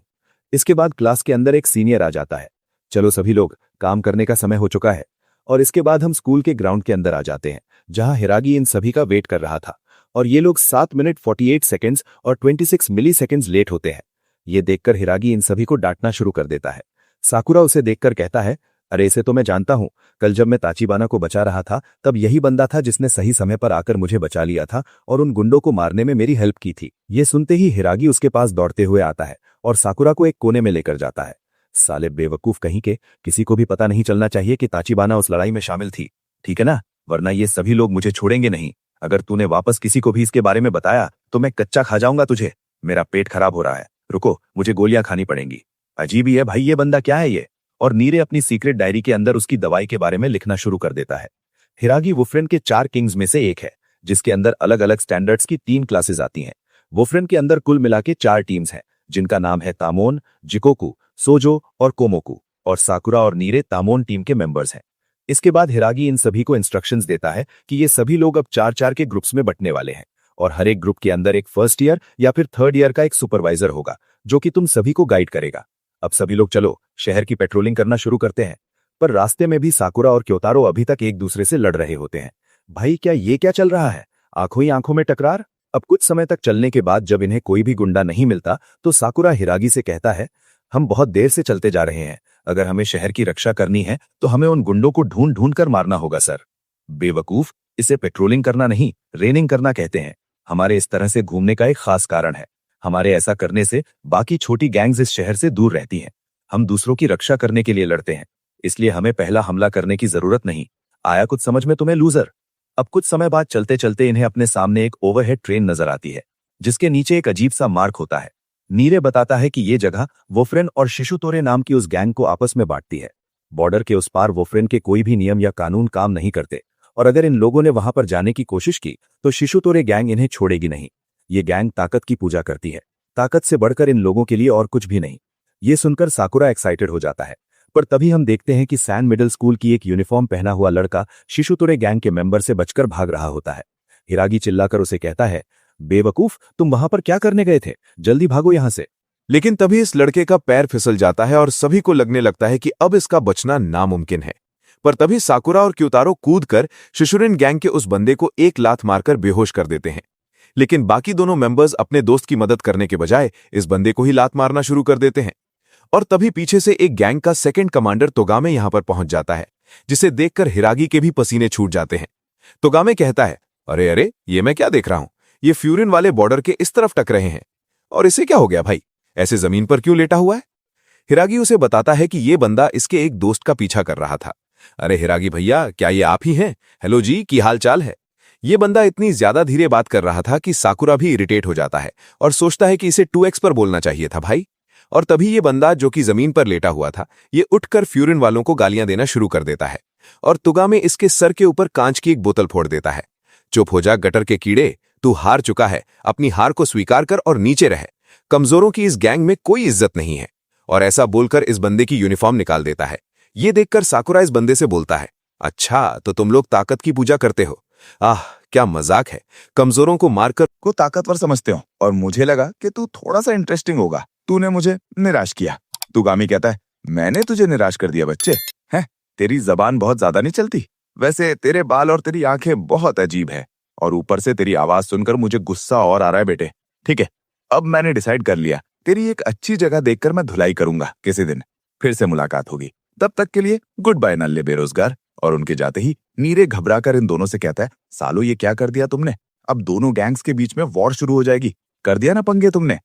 इसके बाद क्लास के अंदर एक सीनियर आ जाता है। चलो सभी लोग, काम करने का समय हो चुका है। और इसके बाद हम स्कूल के ग्राउंड के अंदर आ जाते हैं, जहां हिरागी इन सभी का वेट कर रहा था। और ये लोग 7 मिनट 48 सेकेंड्स और 26 मिली सेकेंड्स लेट होते हैं। ये देखकर हिरागी इन सभी को डांटना शुरू कर देता है। साकुरा उसे देखकर कहता है, अरे इसे तो मैं जानता हूं। कल जब मैं ताचिबाना को बचा रहा था तब यही बंदा था जिसने सही समय पर आकर मुझे बचा लिया था और उन गुंडों को मारने में मेरी हेल्प की थी। ये सुनते ही हिरागी उसके पास दौड़ते हुए आता है और साकुरा को एक कोने में लेकर जाता है। साले बेवकूफ कहीं के, किसी को भी पता नहीं चलना चाहिए कि ताचिबाना उस लड़ाई में शामिल थी, ठीक है ना? वरना ये सभी लोग मुझे छोड़ेंगे नहीं। अगर तूने वापस किसी को भी इसके बारे में बताया तो मैं कच्चा खा जाऊंगा तुझे। मेरा पेट खराब हो रहा है, रुको, मुझे गोलियां खानी पड़ेंगी। अजीब ही है भाई, ये बंदा क्या है ये? और नीरे अपनी सीक्रेट डायरी के अंदर उसकी दवाई के बारे में लिखना शुरू कर देता है। हिरागी वुफ्रेन के 4 किंग्स में से एक है, जिसके अंदर अलग अलग स्टैंडर्ड्स की 3 क्लासेस आती हैं। वुफ्रेन के अंदर कुल मिला के 4 टीम्स हैं, जिनका नाम है तामोन, जिकोकू, सोजो और कोमोकू। और साकुरा और नीरे तामोन टीम के मेंबर्स हैं। इसके बाद हिरागी इन सभी को इंस्ट्रक्शंस देता है कि ये सभी लोग अब 4-4 के ग्रुप्स में बंटने वाले हैं और हर एक ग्रुप के अंदर एक फर्स्ट ईयर या फिर थर्ड ईयर का एक सुपरवाइजर होगा, जो कि तुम सभी को गाइड करेगा। अब सभी लोग चलो शहर की पेट्रोलिंग करना शुरू करते हैं। पर रास्ते में भी साकुरा और क्योतारो अभी तक एक दूसरे से लड़ रहे होते हैं। भाई क्या ये क्या चल रहा है? आंखों ही आंखों में टकरार। अब कुछ समय तक चलने के बाद जब इन्हें कोई भी गुंडा नहीं मिलता तो साकुरा हिरागी से कहता है, हम बहुत देर से चलते जा रहे हैं। अगर हमें शहर की रक्षा करनी है तो हमें उन गुंडों को ढूंढ ढूंढ कर मारना होगा सर। बेवकूफ, इसे पेट्रोलिंग करना नहीं, रेनिंग करना कहते हैं। हमारे इस तरह से घूमने का एक खास कारण है। हमारे ऐसा करने से बाकी छोटी गैंग्स इस शहर से दूर रहती हैं। हम दूसरों की रक्षा करने के लिए लड़ते हैं, इसलिए हमें पहला हमला करने की जरूरत नहीं। आया कुछ समझ में तुम्हें लूजर? अब कुछ समय बाद चलते चलते इन्हें अपने सामने एक ओवरहेड ट्रेन नजर आती है, जिसके नीचे एक अजीब सा मार्क होता है। नीरे बताता है कि ये जगह वोफ्रेन और शिशुतोरे नाम की उस गैंग को आपस में बांटती है। बॉर्डर के उस पार वोफ्रेन के कोई भी नियम या कानून काम नहीं करते, और अगर इन लोगों ने वहां पर जाने की कोशिश की तो शिशुतोरे गैंग इन्हें छोड़ेगी नहीं। ये गैंग ताकत की पूजा करती है, ताकत से बढ़कर इन लोगों के लिए और कुछ भी नहीं। ये सुनकर साकुरा एक्साइटेड हो जाता है, पर तभी हम देखते हैं कि सैन मिडिल स्कूल की एक यूनिफॉर्म पहना हुआ लड़का शिशुतोरे गैंग के मेंबर से बचकर भाग रहा होता है। हिरागी चिल्लाकर उसे कहता है, बेवकूफ, तुम वहां पर क्या करने गए थे? जल्दी भागो यहां से। लेकिन तभी इस लड़के का पैर फिसल जाता है और सभी को लगने लगता है कि अब इसका बचना नामुमकिन है। पर तभी साकुरा और क्योतारो कूदकर शिशुरिन गैंग के उस बंदे को एक लात मारकर बेहोश कर देते हैं। लेकिन बाकी दोनों मेंबर्स अपने दोस्त की मदद करने के बजाय इस बंदे को ही लात मारना शुरू कर देते हैं। और तभी पीछे से एक गैंग का सेकंड कमांडर तोगामे यहां पर पहुंच जाता है, जिसे देखकर हिरागी के भी पसीने छूट जाते हैं। तोगामे कहता है, अरे अरे, ये मैं क्या देख रहा हूं? ये फ्यूरिन वाले बॉर्डर के इस तरफ टक रहे हैं। और इसे क्या हो गया भाई? ऐसे जमीन पर क्यों लेटा हुआ है? हिरागी उसे बताता है कि ये बंदा इसके एक दोस्त का पीछा कर रहा था। अरे हिरागी भैया, क्या ये आप ही हैं? हेलो जी, की हाल चाल है? ये बंदा इतनी ज्यादा धीरे बात कर रहा था कि साकुरा भी इरिटेट हो जाता है और सोचता है कि इसे 2x पर बोलना चाहिए था भाई। और तभी ये बंदा, जो कि जमीन पर लेटा हुआ था, ये उठकर फ्यूरिन वालों को गालियां देना शुरू कर देता है और तुगामे इसके सर के ऊपर कांच की एक बोतल फोड़ देता है। चुप हो जा गटर के कीड़े, तू हार चुका है। अपनी हार को स्वीकार कर और नीचे रह। कमजोरों की इस गैंग में कोई इज्जत नहीं है। और ऐसा बोलकर इस बंदे की यूनिफॉर्म निकाल देता है। ये देखकर साकुरा इस बंदे से बोलता है, अच्छा तो तुम लोग ताकत की पूजा करते हो? आह, क्या मजाक है। कमजोरों को मारकर को ताकतवर समझते हो और मुझे लगा कि तू थोड़ा सा इंटरेस्टिंग होगा। तूने मुझे निराश किया। तुगामी कहता है, मैंने तुझे निराश कर दिया बच्चे? हैं, तेरी जबान बहुत ज्यादा नहीं चलती? वैसे तेरे बाल और तेरी आंखें बहुत अजीब है, और ऊपर से तेरी आवाज सुनकर मुझे गुस्सा और आ रहा है बेटे। ठीक है, अब मैंने डिसाइड कर लिया, तेरी एक अच्छी जगह देखकर मैं धुलाई करूंगा। किसी दिन फिर से मुलाकात होगी। तब तक के लिए गुड बाय नल्ले बेरोजगार। और उनके जाते ही नीरे घबराकर इन दोनों से कहता है, सालो ये क्या कर दिया तुमने? अब दोनों गैंग्स के बीच में वॉर शुरू हो जाएगी। कर दिया ना पंगे तुमने।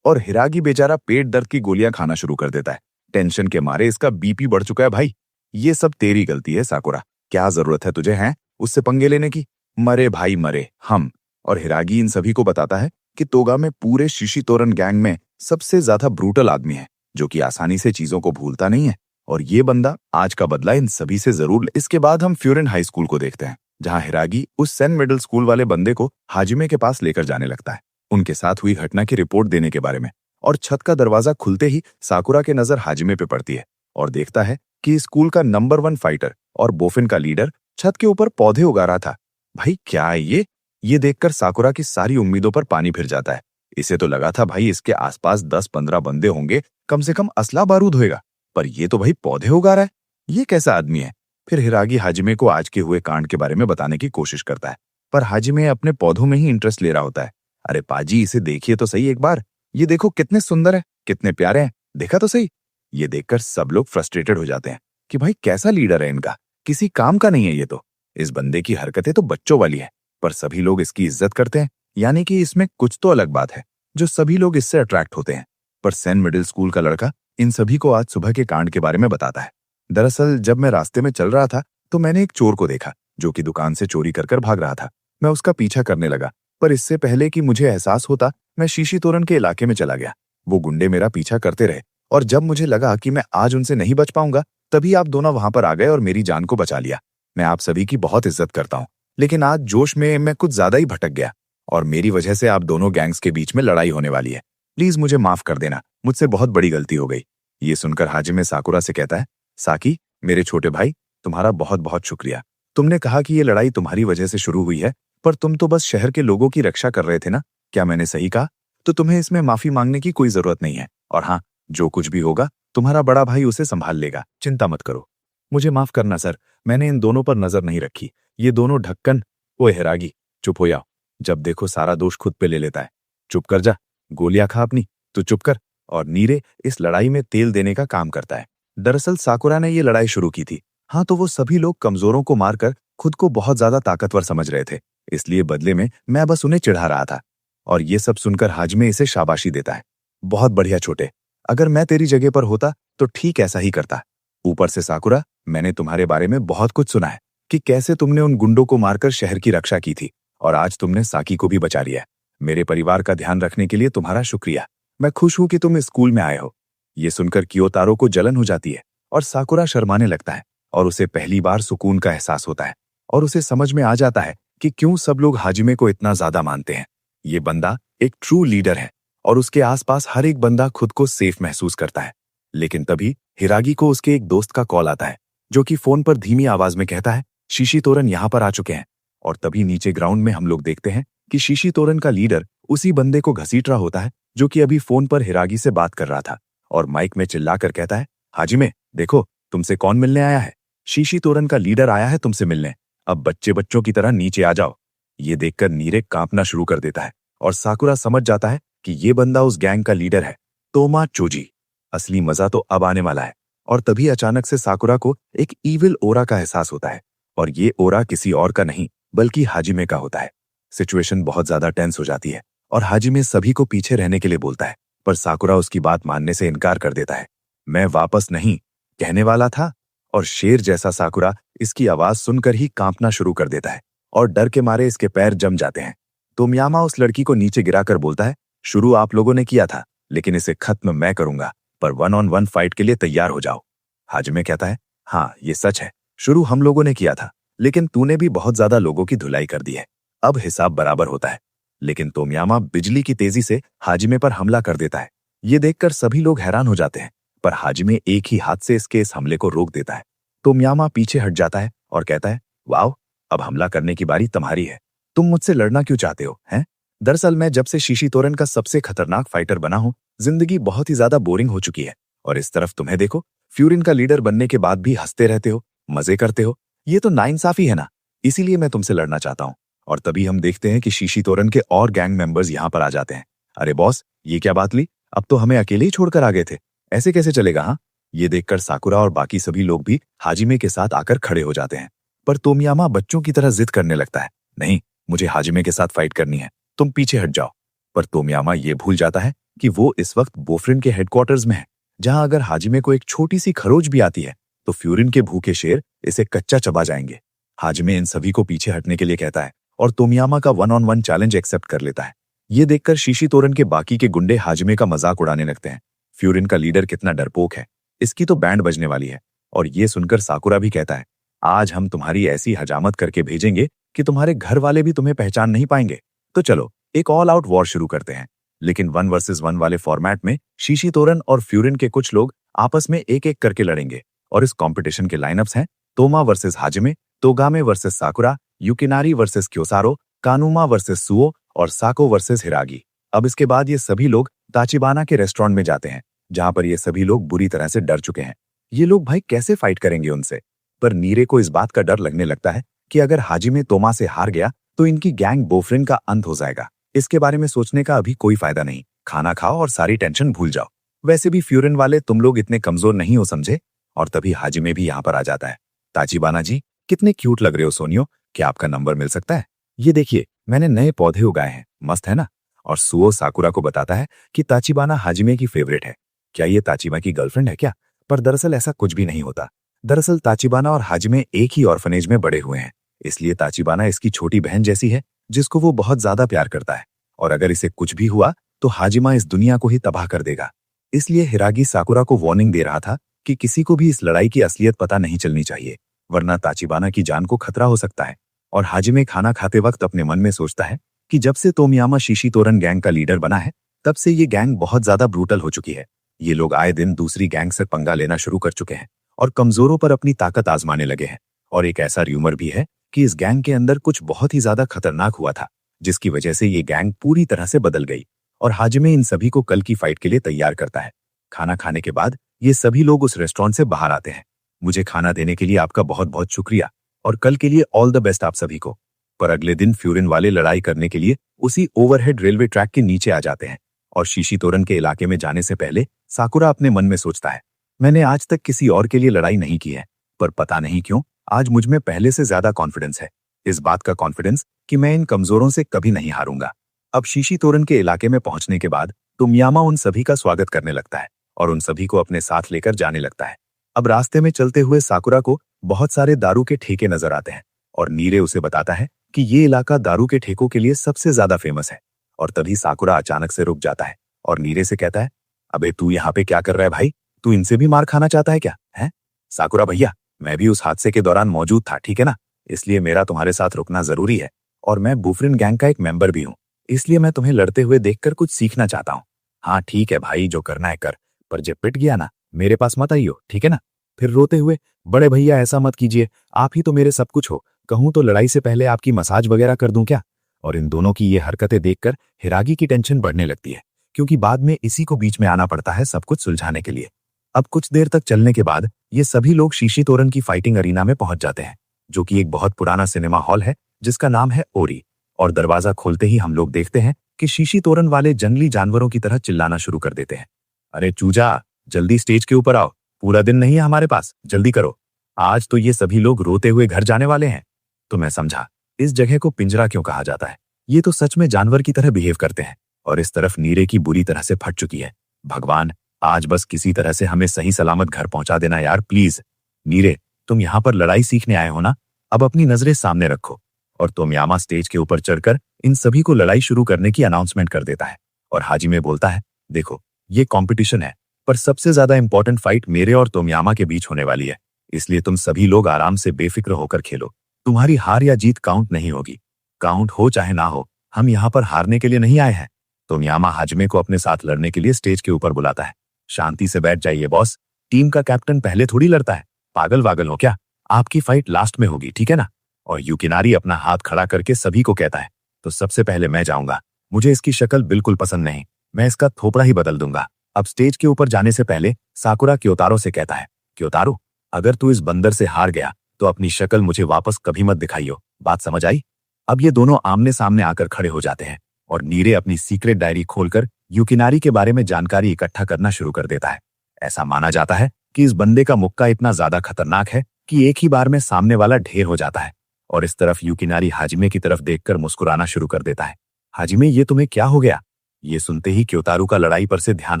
और हिरागी बेचारा पेट दर्द की गोलियां खाना शुरू कर देता है। टेंशन के मारे इसका बीपी बढ़ चुका है भाई। ये सब तेरी गलती है साकुरा। क्या जरूरत है तुझे हैं उससे पंगे लेने की? मरे भाई मरे हम। और हिरागी इन सभी को बताता है कि तोगामे पूरे शिशितोरन गैंग में सबसे ज्यादा ब्रूटल आदमी है, जो कि आसानी से चीजों को भूलता नहीं है। और ये बंदा आज का बदला इन सभी से जरूर ले। इसके बाद हम फ्यूरिन हाई स्कूल को देखते हैं, जहां हिरागी उस सेंट मिडिल स्कूल वाले बंदे को हाजिमे के पास लेकर जाने लगता है, उनके साथ हुई घटना की रिपोर्ट देने के बारे में। और छत का दरवाजा खुलते ही साकुरा के नजर हाजिमे पे पड़ती है और देखता है कि स्कूल का नंबर 1 फाइटर और बोफिन का लीडर छत के ऊपर पौधे उगा रहा था। भाई क्या है ये देखकर साकुरा की सारी उम्मीदों पर पानी फिर जाता है। इसे तो लगा था भाई इसके आसपास 10-15 बंदे होंगे, कम से कम असला बारूद होएगा, पर ये तो भाई पौधे उगा रहा है। ये कैसा आदमी है? फिर हिरागी हाजिमे को आज के हुए कांड के बारे में बताने की कोशिश करता है, पर हाजिमे अपने पौधों में ही इंटरेस्ट ले रहा होता है। अरे पाजी, इसे देखिए तो सही एक बार, ये देखो कितने सुंदर है, कितने प्यारे हैं, देखा तो सही। ये देखकर सब लोग फ्रस्ट्रेटेड हो जाते हैं कि भाई कैसा लीडर है इनका, किसी काम का नहीं है ये तो। इस बंदे की हरकतें तो बच्चों वाली है, पर सभी लोग इसकी इज्जत करते हैं, यानी कि इसमें कुछ तो अलग बात है जो सभी लोग इससे अट्रैक्ट होते हैं। पर सेंट मिडिल स्कूल का लड़का इन सभी को आज सुबह के कांड के बारे में बताता है। दरअसल जब मैं रास्ते में चल रहा था तो मैंने एक चोर को देखा जो कि दुकान से चोरी कर भाग रहा था। मैं उसका पीछा करने लगा, पर इससे पहले कि मुझे एहसास होता मैं शीशी तोरण के इलाके में चला गया। वो गुंडे मेरा पीछा करते रहे और जब मुझे लगा कि मैं आज उनसे नहीं बच पाऊंगा, तभी आप दोनों वहां पर आ गए और मेरी जान को बचा लिया। मैं आप सभी की बहुत इज्जत करता हूँ, लेकिन आज जोश में मैं कुछ ज्यादा ही भटक गया और मेरी वजह से आप दोनों गैंग्स के बीच में लड़ाई होने वाली है। प्लीज मुझे माफ कर देना, मुझसे बहुत बड़ी गलती हो गई। ये सुनकर हाजिमे साकुरा से कहता है, साकी मेरे छोटे भाई, तुम्हारा बहुत बहुत शुक्रिया। तुमने कहा कि ये लड़ाई तुम्हारी वजह से शुरू हुई है, पर तुम तो बस शहर के लोगों की रक्षा कर रहे थे ना? क्या मैंने सही कहा? तो तुम्हें इसमें माफी मांगने की कोई जरूरत नहीं है। और हाँ, जो कुछ भी होगा तुम्हारा बड़ा भाई उसे संभाल लेगा, चिंता मत करो। मुझे माफ करना सर, मैंने इन दोनों पर नजर नहीं रखी। ये दोनों ढक्कन। ओए हिरागी, चुप हो जाओ, जब देखो सारा दोष खुद पे ले लेता है। चुप कर जा, गोलियां खा अपनी, तो चुप कर। और नीरे इस लड़ाई में तेल देने का काम करता है। दरअसल साकुरा ने ये लड़ाई शुरू की थी। हाँ, तो वो सभी लोग कमजोरों को मारकर खुद को बहुत ज्यादा ताकतवर समझ रहे थे, इसलिए बदले में मैं बस उन्हें चिढ़ा रहा था। और ये सब सुनकर हाजिमे इसे शाबाशी देता है। बहुत बढ़िया छोटे, अगर मैं तेरी जगह पर होता तो ठीक ऐसा ही करता। ऊपर से साकुरा, मैंने तुम्हारे बारे में बहुत कुछ सुना है कि कैसे तुमने उन गुंडों को मारकर शहर की रक्षा की थी और आज तुमने साकी को भी बचा लिया। मेरे परिवार का ध्यान रखने के लिए तुम्हारा शुक्रिया। मैं खुश हूं कि तुम इस स्कूल में आए हो। ये सुनकर कियोतारो को जलन हो जाती है और साकुरा शर्माने लगता है और उसे पहली बार सुकून का एहसास होता है और उसे समझ में आ जाता है कि क्यों सब लोग हाजिमे को इतना ज्यादा मानते हैं। ये बंदा एक ट्रू लीडर है और उसके आसपास हर एक बंदा खुद को सेफ महसूस करता है। लेकिन तभी हिरागी को उसके एक दोस्त का कॉल आता है जो कि फोन पर धीमी आवाज में कहता है, शीशी तोरण यहाँ पर आ चुके हैं। और तभी नीचे ग्राउंड में हम लोग देखते हैं कि शीशी तोरण का लीडर उसी बंदे को घसीट रहा होता है जो कि अभी फोन पर हिरागी से बात कर रहा था और माइक में चिल्लाकर कहता है, हाजिमे देखो तुमसे कौन मिलने आया है। शीशी तोरण का लीडर आया है तुमसे मिलने, अब बच्चों की तरह नीचे आ जाओ। ये देखकर नीरे कांपना शुरू कर देता है और साकुरा समझ जाता है कि ये बंदा उस गैंग का लीडर है, तोमा चोजी। असली मजा तो अब आने वाला है। और तभी अचानक से साकुरा को एक ईविल ओरा का एहसास होता है और ये ओरा किसी और का नहीं बल्कि हाजिमे का होता है। सिचुएशन बहुत ज्यादा टेंस हो जाती है और हाजिमे सभी को पीछे रहने के लिए बोलता है, पर साकुरा उसकी बात मानने से इनकार कर देता है। मैं वापस नहीं कहने वाला था। और शेर जैसा साकुरा इसकी आवाज सुनकर ही कांपना शुरू कर देता है और डर के मारे इसके पैर जम जाते हैं। तोमियामा उस लड़की को नीचे गिराकर बोलता है, शुरू आप लोगों ने किया था, लेकिन इसे खत्म मैं करूंगा, पर 1-on-1 फाइट के लिए तैयार हो जाओ। हाजिमे कहता है, हाँ ये सच है, शुरू हम लोगों ने किया था, लेकिन तूने भी बहुत ज्यादा लोगों की धुलाई कर दी है, अब हिसाब बराबर होता है। लेकिन तोमियामा बिजली की तेजी से हाजिमे पर हमला कर देता है। ये देखकर सभी लोग हैरान हो जाते हैं, पर हाजिमे एक ही हाथ से इसके इस हमले को रोक देता है। तोमियामा पीछे हट जाता है और कहता है, वाओ, अब हमला करने की बारी तुम्हारी है। तुम मुझसे लड़ना क्यों चाहते हो, हैं? दरअसल मैं जब से शीशी तोरण का सबसे खतरनाक फाइटर बना हूं, जिंदगी बहुत ही ज्यादा बोरिंग हो चुकी है। और इस तरफ तुम्हें देखो, फ्यूरिन का लीडर बनने के बाद भी हंसते रहते हो, मजे करते हो। ये तो नाइंसाफी है ना, इसीलिए मैं तुमसे लड़ना चाहता हूँ। और तभी हम देखते हैं कि शीशी तोरण के और गैंग मेंबर्स यहाँ पर आ जाते हैं। अरे बॉस, ये क्या बात ली, अब तो हमें अकेले ही छोड़कर आ गए थे, ऐसे कैसे चलेगा? हाँ, ये देखकर साकुरा और बाकी सभी लोग भी हाजिमे के साथ आकर खड़े हो जाते हैं। पर तोमियामा बच्चों की तरह जिद करने लगता है, नहीं, मुझे हाजिमे के साथ फाइट करनी है, तुम पीछे हट जाओ। पर तोमियामा ये भूल जाता है कि वो इस वक्त बोफ्रिन के हेडक्वार्टर्स में है, जहां अगर हाजिमे को एक छोटी सी खरोच भी आती है तो फ्यूरिन के भूखे शेर इसे कच्चा चबा जाएंगे। हाजिमे इन सभी को पीछे हटने के लिए कहता है और तोमियामा का 1-on-1 चैलेंज एक्सेप्ट कर लेता है। ये देखकर शीशी तोरण के बाकी के गुंडे हाजिमे का मजाक उड़ाने लगते हैं। फ्यूरिन का लीडर कितना डरपोक है, इसकी तो बैंड बजने वाली है। और ये सुनकर साकुरा भी कहता है, आज हम तुम्हारी ऐसी हजामत करके भेजेंगे कि तुम्हारे घर वाले भी तुम्हें पहचान नहीं पाएंगे। तो चलो एक ऑल आउट वॉर शुरू करते हैं, लेकिन 1 वर्सेस 1 वाले फॉर्मेट में शीशी तोरण और फ्यूरिन के कुछ लोग आपस में एक एक करके लड़ेंगे। और इस कंपटीशन के लाइनअप्स हैं, Toma versus Hajime, Togame versus Sakura, Yukinari versus Kyosaro, Kanuma versus Suo और साको वर्सेस हिरागी। अब इसके बाद ये सभी लोग ताचिबाना के रेस्टोरेंट में जाते हैं, जहां पर ये सभी लोग बुरी तरह से डर चुके हैं। ये लोग भाई कैसे फाइट करेंगे उनसे? पर नीरे को इस बात का डर लगने लगता है कि अगर हाजिमे तोमा से हार गया तो इनकी गैंग बोफ्रिन का अंत हो जाएगा। इसके बारे में सोचने का अभी कोई फायदा नहीं, खाना खाओ और सारी टेंशन भूल जाओ। वैसे भी फ्यूरिन वाले तुम लोग इतने कमजोर नहीं हो समझे। और तभी हाजिमे भी यहाँ पर आ जाता है। ताचिबाना जी, कितने क्यूट लग रहे हो सोनियो, क्या आपका नंबर मिल सकता है? ये देखिए, मैंने नए पौधे उगाए हैं, मस्त है ना? और सुओ साकुरा को बताता है कि ताचिबाना हाजिमे की फेवरेट है। क्या ये ताचिबा की गर्लफ्रेंड है क्या? पर दरअसल ऐसा कुछ भी नहीं होता। दरअसल ताचिबाना और हाजिमे एक ही ऑर्फनेज में बड़े हुए हैं, इसलिए ताचिबाना इसकी छोटी बहन जैसी है जिसको वो बहुत ज्यादा प्यार करता है। और अगर इसे कुछ भी हुआ तो हाजिमा इस दुनिया को ही तबाह कर देगा। इसलिए हिरागी साकुरा को वार्निंग दे रहा था कि किसी को भी इस लड़ाई की असलियत पता नहीं चलनी चाहिए, वरना ताचिबाना की जान को खतरा हो सकता है। और हाजिमे खाना खाते वक्त अपने मन में सोचता है कि जब से तोमियामा शिशितोरन गैंग का लीडर बना है, तब से ये गैंग बहुत ज्यादा ब्रूटल हो चुकी है। ये लोग आए दिन दूसरी गैंग से पंगा लेना शुरू कर चुके हैं और कमजोरों पर अपनी ताकत आजमाने लगे हैं। और एक ऐसा र्यूमर भी है कि इस गैंग के अंदर कुछ बहुत ही ज्यादा खतरनाक हुआ था, जिसकी वजह से ये गैंग पूरी तरह से बदल गई। और हाजिमे इन सभी को कल की फाइट के लिए तैयार करता है। खाना खाने के बाद ये सभी लोग उस रेस्टोरेंट से बाहर आते हैं। मुझे खाना देने के लिए आपका बहुत बहुत शुक्रिया और कल के लिए ऑल द बेस्ट आप सभी को। पर अगले दिन फ्यूरिन वाले लड़ाई करने के लिए उसी ओवरहेड रेलवे ट्रैक के नीचे आ जाते हैं। और शिशितोरन के इलाके में जाने से पहले साकुरा अपने मन में सोचता है, मैंने आज तक किसी और के लिए लड़ाई नहीं की है, पर पता नहीं क्यों आज मुझ में पहले से ज्यादा कॉन्फिडेंस है। इस बात का कॉन्फिडेंस कि मैं इन कमजोरों से कभी नहीं हारूंगा। अब शिशितोरन के इलाके में पहुंचने के बाद तोमियामा उन सभी का स्वागत करने लगता है और उन सभी को अपने साथ लेकर जाने लगता है। अब रास्ते में चलते हुए साकुरा को बहुत सारे दारू के ठेके नजर आते हैं और नीरे उसे बताता है कि ये इलाका दारू के ठेकों के लिए सबसे ज्यादा फेमस है। और तभी साकुरा अचानक से रुक जाता है और नीरे से कहता है, अबे तू यहाँ पे क्या कर रहा है भाई? तू इनसे भी मार खाना चाहता है क्या? है साकुरा भैया, मैं भी उस हादसे के दौरान मौजूद था, ठीक है ना? इसलिए मेरा तुम्हारे साथ रुकना जरूरी है और मैं बुफरिन गैंग का एक मेंबर भी हूँ, इसलिए मैं तुम्हें लड़ते हुए देखकर कुछ सीखना चाहता हूँ। हाँ ठीक है भाई, जो करना है कर, पर जब पिट गया ना, मेरे पास मत आइयो, ठीक है ना? फिर रोते हुए, बड़े भैया ऐसा मत कीजिए, आप ही तो मेरे सब कुछ हो, कहूं तो लड़ाई से पहले आपकी मसाज वगैरह कर दूं क्या? और इन दोनों की ये हरकतें देखकर हिरागी की टेंशन बढ़ने लगती है, क्योंकि बाद में इसी को बीच में आना पड़ता है सब कुछ सुलझाने के लिए। अब कुछ देर तक चलने के बाद ये सभी लोग शिशितोरन की फाइटिंग अरीना में पहुंच जाते हैं, जो कि एक बहुत पुराना सिनेमा हॉल है जिसका नाम है ओरी। और दरवाजा खोलते ही हम लोग देखते हैं कि शिशितोरन वाले जंगली जानवरों की तरह चिल्लाना शुरू कर देते हैं, अरे चूजा, जल्दी स्टेज के ऊपर आओ, पूरा दिन नहीं है हमारे पास, जल्दी करो, आज तो ये सभी लोग रोते हुए घर जाने वाले हैं। तो मैं समझा इस जगह को पिंजरा क्यों कहा जाता है, ये तो सच में जानवर की तरह बिहेव करते हैं। और इस तरफ नीरे की बुरी तरह से फट चुकी है। भगवान, आज बस किसी तरह से हमें सही सलामत घर पहुंचा देना यार, प्लीज। नीरे, तुम यहाँ पर लड़ाई सीखने आए हो ना, अब अपनी नजरें सामने रखो। और तोमियामा स्टेज के ऊपर चढ़कर इन सभी को लड़ाई शुरू करने की अनाउंसमेंट कर देता है। और हाजिमे बोलता है, देखो ये कॉम्पिटिशन है, पर सबसे ज्यादा इंपॉर्टेंट फाइट मेरे और तोमियामा के बीच होने वाली है, इसलिए तुम सभी लोग आराम से बेफिक्र होकर खेलो। तुम्हारी हार या जीत काउंट नहीं होगी, काउंट हो चाहे ना हो, हम यहाँ पर हारने के लिए नहीं आए हैं। तोमियामा हाजिमे को अपने साथ लड़ने के लिए स्टेज के ऊपर बुलाता है। शांति से बैठ जाइए बॉस, टीम का कैप्टन पहले थोड़ी लड़ता है, पागल वागल हो क्या? आपकी फाइट लास्ट में होगी, ठीक है ना? और युकिनारी अपना हाथ खड़ा करके सभी को कहता है, तो सबसे पहले मैं जाऊंगा, मुझे इसकी शक्ल बिल्कुल पसंद नहीं, मैं इसका थोपड़ा ही बदल दूंगा। अब स्टेज के ऊपर जाने से पहले साकुरा क्योतारो से कहता है, क्योतारो, अगर तू इस बंदर से हार गया तो अपनी शक्ल मुझे वापस कभी मत दिखाइयो, बात समझ आई? अब ये दोनों आमने सामने आकर खड़े हो जाते हैं और नीरे अपनी सीक्रेट डायरी खोलकर युकिनारी के बारे में जानकारी इकट्ठा करना शुरू कर देता है। ऐसा माना जाता है कि इस बंदे का मुक्का इतना ज्यादा खतरनाक है कि एक ही बार में सामने वाला ढेर हो जाता है। और इस तरफ युकिनारी हाजिमे की तरफ देखकर मुस्कुराना शुरू कर देता है। हाजिमे, ये तुम्हें क्या हो गया? ये सुनते ही क्योतारो का लड़ाई पर से ध्यान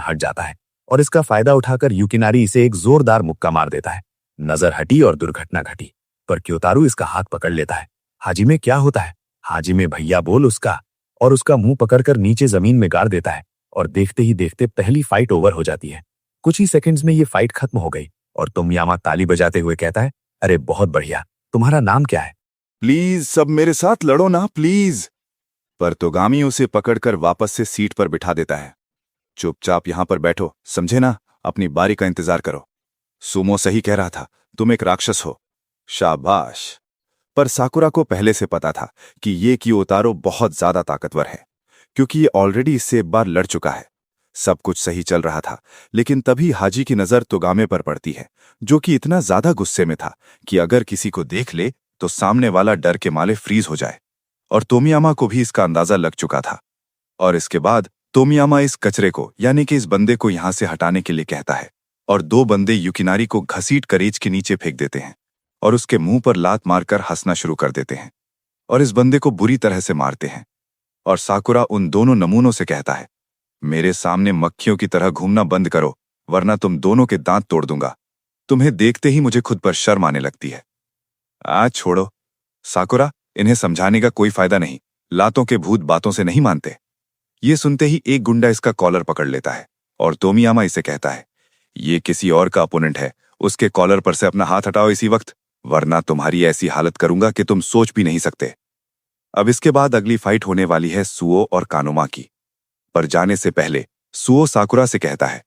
हट जाता है और इसका फायदा उठाकर युकिनारी इसे एक जोरदार मुक्का मार देता है। नजर हटी और दुर्घटना घटी, पर क्योतारो इसका हाथ पकड़ लेता है। हाजिमे, क्या होता है? हाजिमे भैया बोल उसका, और उसका मुंह पकड़कर नीचे जमीन में गाड़ देता है। और देखते ही देखते पहली फाइट ओवर हो जाती है। कुछ ही सेकंड्स में ये फाइट खत्म हो गई और तोमियामा ताली बजाते हुए कहता है, अरे बहुत बढ़िया, तुम्हारा नाम क्या है? प्लीज सब मेरे साथ लड़ो ना प्लीज। पर तोगामी उसे पकड़कर वापस से सीट पर बिठा देता है। चुपचाप यहां पर बैठो, समझे ना? अपनी बारी का इंतजार करो। सुमो सही कह रहा था, तुम एक राक्षस हो। शाबाश। पर साकुरा को पहले से पता था कि ये कियोतारो बहुत ज्यादा ताकतवर है, क्योंकि ये ऑलरेडी इससे एक बार लड़ चुका है। सब कुछ सही चल रहा था, लेकिन तभी हाजी की नजर तोगामे पर पड़ती है, जो कि इतना ज्यादा गुस्से में था कि अगर किसी को देख ले तो सामने वाला डर के मारे फ्रीज हो जाए। और तोमियामा को भी इसका अंदाजा लग चुका था। और इसके बाद तोमियामा इस कचरे को यानी कि इस बंदे को यहां से हटाने के लिए कहता है, और दो बंदे युकिनारी को घसीट कर रेच के नीचे फेंक देते हैं और उसके मुंह पर लात मारकर हंसना शुरू कर देते हैं और इस बंदे को बुरी तरह से मारते हैं। और साकुरा उन दोनों नमूनों से कहता है, मेरे सामने मक्खियों की तरह घूमना बंद करो, वरना तुम दोनों के दांत तोड़ दूंगा। तुम्हें देखते ही मुझे खुद पर शर्म आने लगती है। आज छोड़ो साकुरा, इन्हें समझाने का कोई फायदा नहीं, लातों के भूत बातों से नहीं मानते। ये सुनते ही एक गुंडा इसका कॉलर पकड़ लेता है और तोमियामा इसे कहता है, ये किसी और का अपोनेंट है, उसके कॉलर पर से अपना हाथ हटाओ इसी वक्त, वरना तुम्हारी ऐसी हालत करूंगा कि तुम सोच भी नहीं सकते। अब इसके बाद अगली फाइट होने वाली है सुओ और कानुमा की। पर जाने से पहले सुओ साकुरा से कहता है,